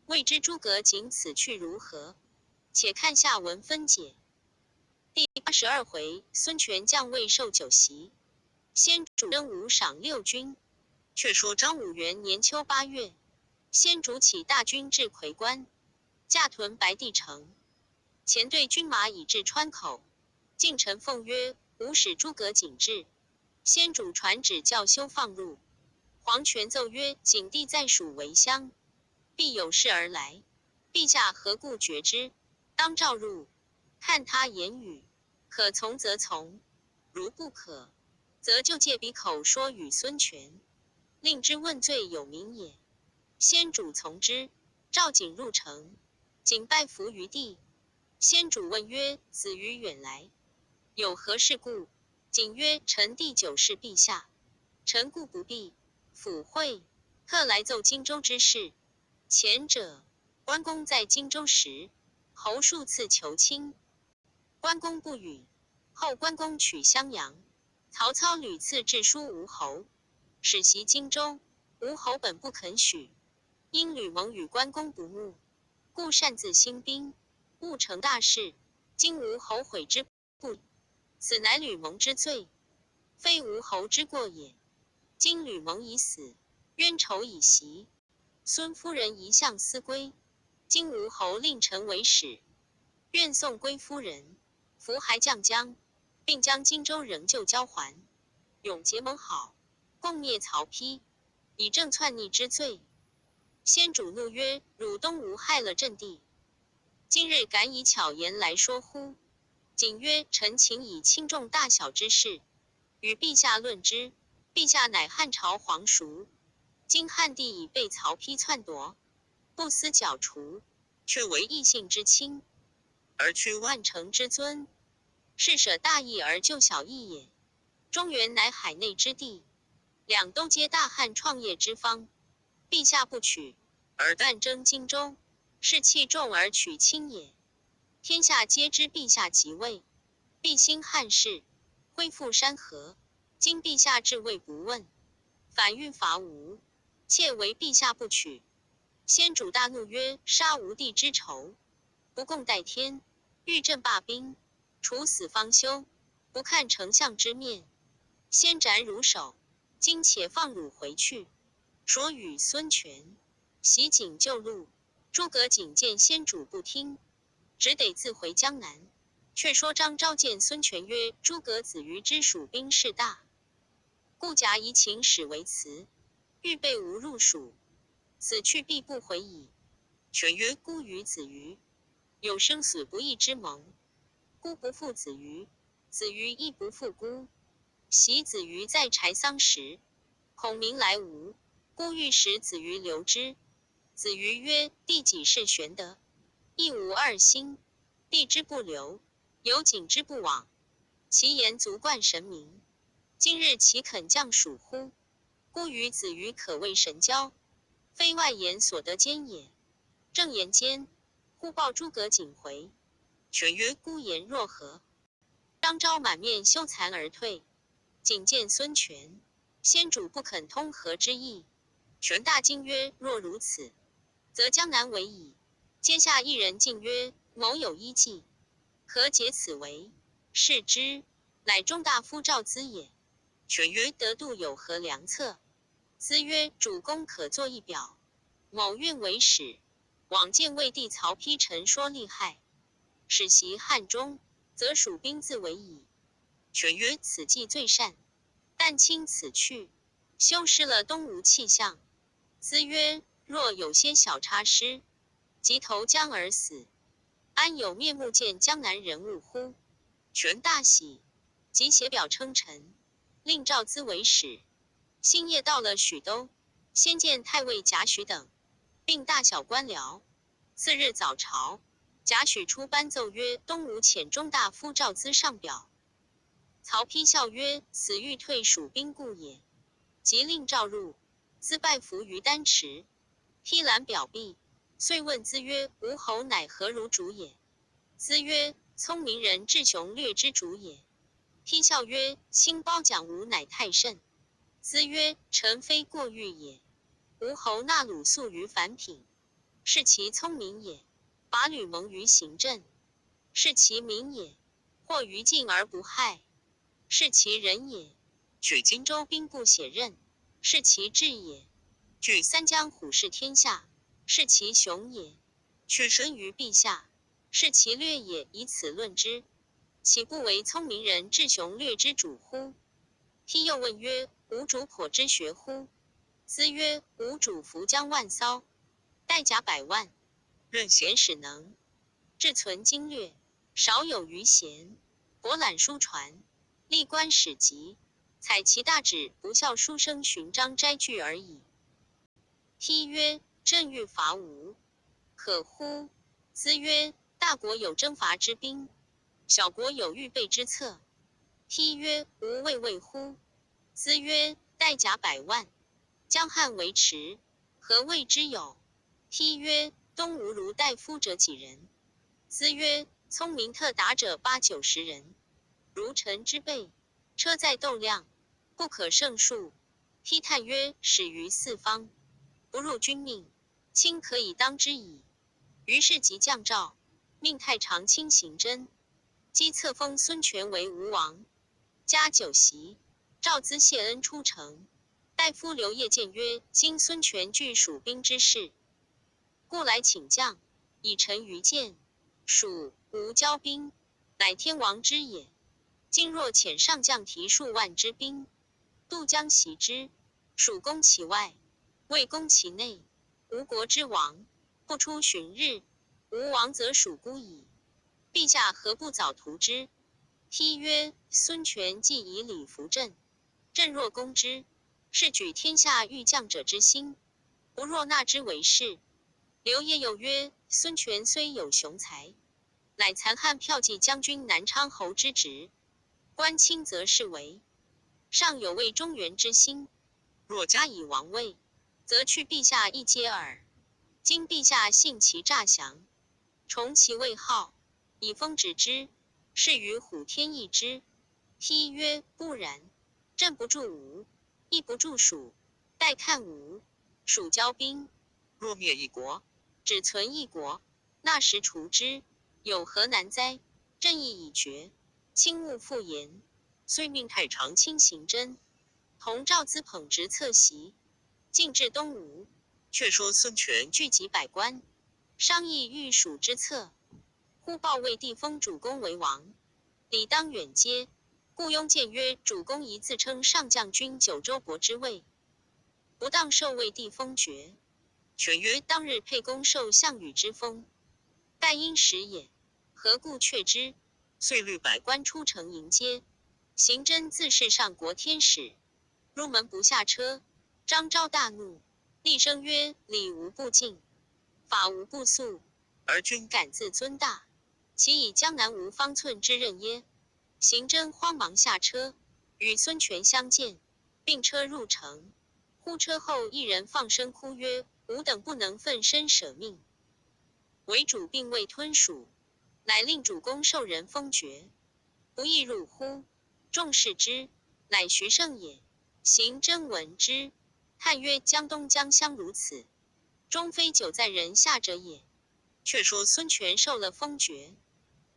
未知诸葛瑾此去如何？且看下文分解。第82回，孙权将位受酒席，先主征吴赏6军。却说张武元年秋8月，先主起大军至夔关，驾屯白帝城，前队军马已至川口。近臣奉曰：吾使诸葛瑾至。先主传旨叫休放入。黄权奏曰：景帝在蜀为乡，必有事而来，陛下何故决之？当召入，看他言语，可从则从，如不可，则就借彼口说与孙权，令之问罪有名也。先主从之。召景入城，景拜伏于地。先主问曰：子于远来，有何事故？景曰：臣第9世陛下，臣故不避。府会，特来奏荆州之事。前者，关公在荆州时，侯数次求亲，关公不允。后关公取襄阳，曹操屡次致书吴侯，使袭荆州，吴侯本不肯许，因吕蒙与关公不睦，故擅自兴兵，误成大事。今吴侯悔之不，此乃吕蒙之罪，非吴侯之过也。今吕蒙已死，冤仇已息，孙夫人一向思归，今吴侯令臣为使，愿送归夫人，扶还将江，并将荆州仍旧交还，永结盟好，共灭曹丕，以正篡逆之罪。先主怒曰：汝东吴害了朕地，今日敢以巧言来说乎？景曰：臣请以轻重大小之事，与陛下论之。陛下乃汉朝皇叔，今汉地已被曹丕篡夺，不思剿除，却为异姓之亲，而去万乘之尊，是舍大义而救小义也。中原乃海内之地，两都皆大汉创业之方，陛下不取，而断征荆州，是弃重而取轻也。天下皆知陛下即位，必兴汉室，恢复山河。今陛下至位不问，反欲伐吴，妾为陛下不取。先主大怒曰：杀吴地之仇，不共戴天，欲朕罢兵，处死方休，不看丞相之面，先斩汝首。今且放汝回去。说与孙权，袭景救路。诸葛瑾见先主不听，只得自回江南。却说张昭见孙权曰：诸葛子瑜之蜀兵势大，故假以请使为辞，欲备吴入蜀，此去必不回矣。权曰：孤与子瑜有生死不义之盟，孤不负子瑜，子瑜亦不负孤。昔子瑜在柴桑时，孔明来吴，孤欲使子瑜留之。子瑜曰：弟几世玄德，亦无二心，弟之不留，有景之不往，其言足冠神明。今日岂肯降蜀乎？孤与子瑜可谓神交，非外言所得兼也。正言间，忽报诸葛瑾回。权曰：孤言若何？张昭满面羞惭而退。瑾见孙权，先主不肯通和之意。权大惊曰：若如此，则江南危矣。阶下一人进曰：某有依计，可解此围。视之，乃中大夫赵咨也。权曰：得度有何良策？咨曰：主公可作一表，某愿为使，往见魏帝曹丕陈说利害，使袭汉中，则蜀兵自危矣。权曰：此计最善，但卿此去，修失了东吴气象。咨曰：若有些小差失，即投江而死，安有面目见江南人物乎？权大喜，即写表称臣，令赵咨为使。星夜到了许都，先见太尉贾诩等，并大小官僚。次日早朝，贾诩出班奏曰：东吴遣中大夫赵咨上表。曹丕笑曰：此欲退蜀兵故也。即令召入，咨拜伏于丹池，披览表毕，遂问咨曰：吴侯乃何如主也？咨曰：聪明人智雄略之主也。丕笑曰：卿褒奖吾乃太甚。咨曰：臣非过誉也。吴侯纳鲁肃于反品，是其聪明也；拔吕蒙于行阵，是其明也；或于禁而不害，是其仁也；取荆州兵不血刃，是其智也；举三江虎视天下，是其雄也；取神于陛下，是其略也。以此论之，岂不为聪明人智雄略之主乎？丕又问曰：吾主颇之学乎？咨曰：吾主服将万骚，带甲100万，任贤使能，志存经略，少有余贤，博览书传，历观史籍，采其大旨，不效书生寻章摘句而已。丕曰：朕欲伐吴，可乎？兹曰：大国有征伐之兵，小国有预备之策。丕曰：吾未畏乎？兹曰：带甲100万，江汉为池，何谓之有？丕曰：东吴如大夫者几人？兹曰：聪明特达者80-90人，如臣之辈，车载斗量，不可胜数。丕叹曰：始于四方，不入君命，卿可以当之矣。于是即降诏，命太常卿行真，姬册封孙权为吴王，加9席，诏资谢恩出城。大夫刘烨谏曰：今孙权据蜀兵之势，故来请将，以陈于见。蜀吴交兵，乃天王之也。今若遣上将提数万之兵，渡江袭之，蜀攻其外，魏攻其内，吴国之亡，不出旬日，吴王则蜀孤矣。陛下何不早图之？丕曰：孙权既以礼服朕，朕若攻之，是举天下欲将者之心，不若纳之为士。刘烨又曰：孙权虽有雄才，乃残汉骠骑将军南昌侯之职，官轻则是为，尚有为中原之心。若加以王位，则去陛下一阶耳。今陛下信其诈降，崇其位号，以封止之，是于虎天一之。丕曰：不然，朕不助吴，亦不助蜀，待看吴蜀交兵，若灭一国，只存一国，那时除之，有何难哉？朕意已决，卿勿复言。遂命太常卿行真，同赵资捧直侧席，进至东吴。却说孙权聚集百官，商议御蜀之策。忽报魏帝封主公为王，理当远接。故雍谏曰：主公宜自称上将军九州伯之位，不当受魏帝封爵。权曰：当日沛公受项羽之封，盖因时也，何故却之？遂律百官出城迎接。行真自是上国天使，入门不下车。张昭大怒，厉声曰：礼无不敬，法无不肃，而君敢自尊大，其以江南无方寸之任耶？行真慌忙下车，与孙权相见，并车入城。忽车后一人放声哭曰：吾等不能奋身舍命，为主并未吞蜀，乃令主公受人封爵，不亦辱乎？众视之，乃徐盛也。行真闻之，叹曰：江东江乡如此，终非久在人下者也。却说孙权受了封爵，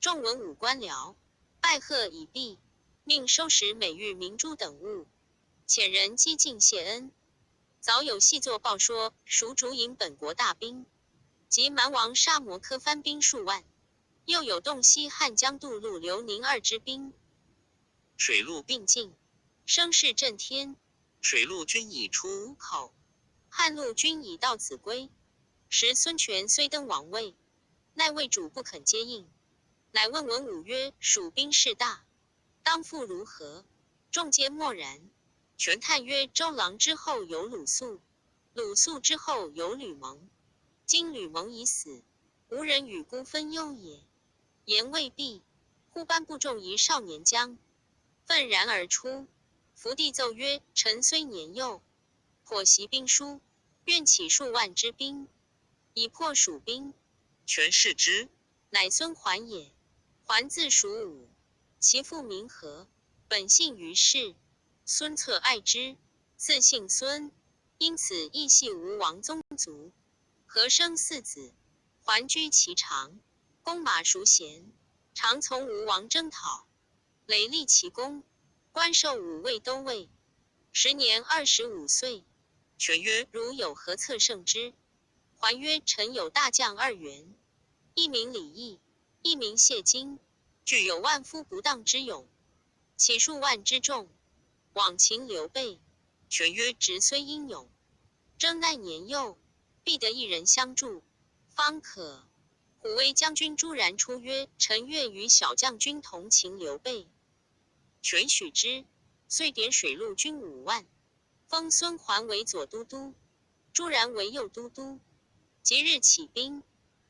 众文武官僚拜贺已毕，命收拾美玉明珠等物，遣人激进谢恩。早有细作报说，蜀主引本国大兵，及蛮王杀摩柯番兵数万，又有洞悉汉江渡陆刘宁2支兵，水陆并进，声势震天。水陆军已出吴口，汉陆军已到秭归。时孙权虽登王位，奈魏主不肯接应，乃问文武曰：蜀兵势大，当复如何？众皆默然。权叹曰：周郎之后有鲁肃，鲁肃之后有吕蒙，今吕蒙已死，无人与孤分忧也。言未毕，忽颁布众一少年将，愤然而出。伏地奏曰：臣虽年幼，颇习兵书，愿起数万之兵，以破蜀兵。权视之，乃孙桓也。桓字属武，其父名和，本姓于氏。孙策爱之，自姓孙，因此亦系吴王宗族。和生4子，桓居其长，弓马熟娴，常从吴王征讨，累立其功，官授5位都尉。时年25岁。权曰：如有何策胜之？桓曰：臣有大将2员，一名李毅，一名谢金，具有万夫不当之勇，起数万之众，往擒刘备。权曰：直虽英勇，征奈年幼，必得一人相助，方可。虎威将军朱然出曰：臣愿与小将军同擒刘备。权许之，遂点水陆军5万，封孙桓为左都督，朱然为右都督。即日起兵，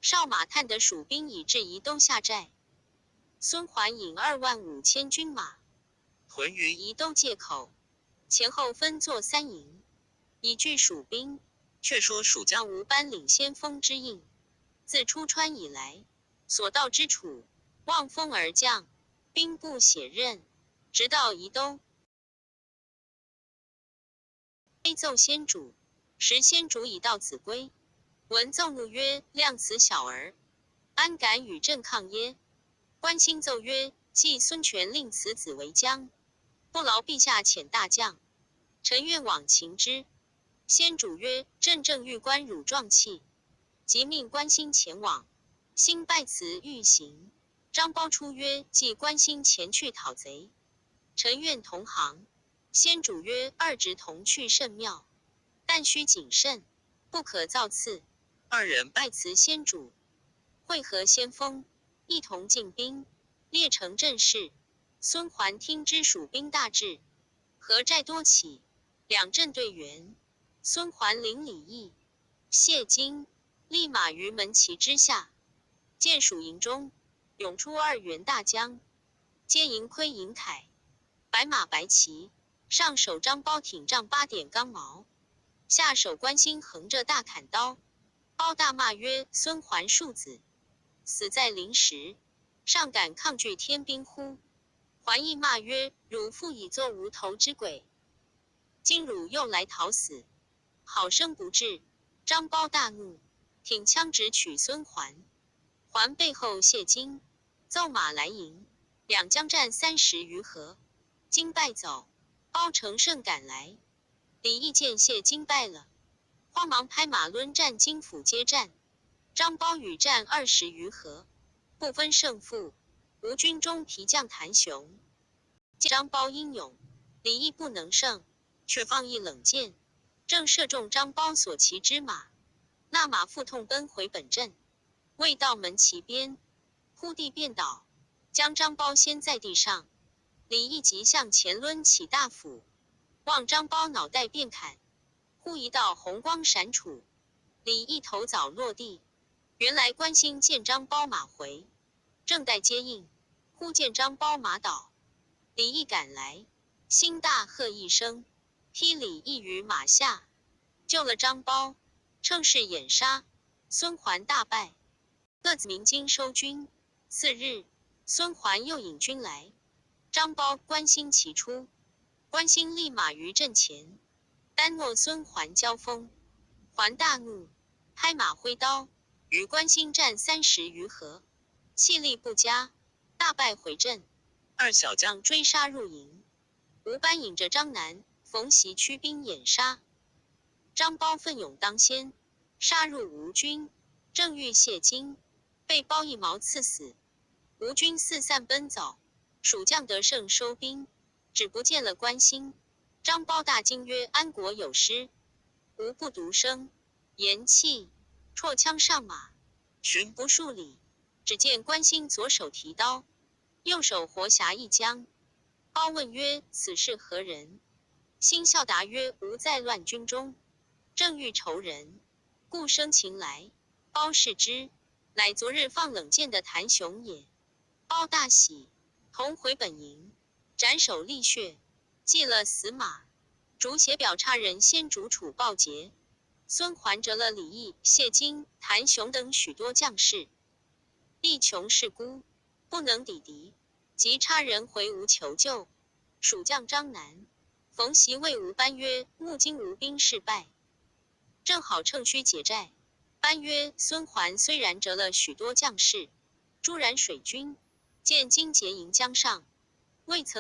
少马探的蜀兵已至宜都下寨。孙桓引25000军马屯于宜都界口，前后分作3营，以拒蜀兵。却说蜀将吴班领先锋之印，自出川以来，所到之处，望风而降，兵不血刃，直到宜都。悲奏先主，时先主已到子归，闻奏怒曰：“量此小儿，安敢与朕抗耶？”关兴奏曰：“既孙权令此子为将，不劳陛下遣大将，臣愿往擒之。”先主曰：“朕正欲观汝壮气，即命关兴前往。兴拜辞欲行。张苞出曰：“既关兴前去讨贼，臣愿同行。”先主曰：“二侄同去甚妙，但须谨慎，不可造次。”二人拜辞先主，会合先锋，一同进兵，列成阵势。孙桓听知蜀兵大至，河寨多起，两阵对圆。孙桓领李毅、谢金立马于门旗之下，见蜀营中涌出2员大将，皆银盔银铠，白马白旗，上手张苞挺丈8点钢矛，下手关兴横着大砍刀。苞大骂曰：“孙桓庶子，死在临时，尚敢抗拒天兵乎？”桓亦骂曰：“汝父已作无头之鬼，今汝又来讨死，好生不智！”张苞大怒，挺枪直取孙桓。桓背后谢金奏马来迎，两将战30余合，金败走。苞乘胜赶来，李毅见谢金败了，慌忙拍马抡战金斧接战。张苞与战20余合，不分胜负。吴军中皮将谭雄见张苞英勇，李毅不能胜，却放一冷箭，正射中张苞所骑之马，那马腹痛奔回本阵，未到门旗边，忽地便倒，将张苞掀在地上。李毅即向前抡起大斧，望张苞脑袋便砍，忽一道红光闪处，李毅头早落地。原来关兴见张苞马回，正待接应，忽见张苞马倒，李毅赶来，兴大喝一声，劈李毅于马下，救了张苞，乘势掩杀。孙桓大败，各自鸣金收军。次日，孙桓又引军来，张苞、关兴齐出，关兴立马于阵前，单诺孙桓交锋。桓大怒，拍马挥刀，与关兴战30余合，气力不佳，大败回阵。二小将追杀入营，吴班引着张南、冯习驱兵掩杀。张苞奋勇当先，杀入吴军，正遇谢金，被苞一矛刺死。吴军四散奔走，蜀将得胜收兵，只不见了关兴。张苞大惊曰：“安国有失！”吴不独声，言讫，绰枪上马，寻不数里，只见关兴左手提刀，右手活匣一将。苞问曰：“此是何人？”兴笑答曰：“吾在乱军中，正遇仇人，故生擒来。”苞视之，乃昨日放冷箭的谭雄也。苞大喜，同回本营，斩首立血，祭了死马，逐写表差人先主处报捷。孙桓折了李毅、谢金、谭雄等许多将士，力穷势孤，不能抵敌，即差人回吴求救。蜀将张南、冯习谓吴班曰：“目今吴兵势败，正好乘虚劫寨。”班曰：“孙桓虽然折了许多将士，朱然水军，见荆结营江上，未曾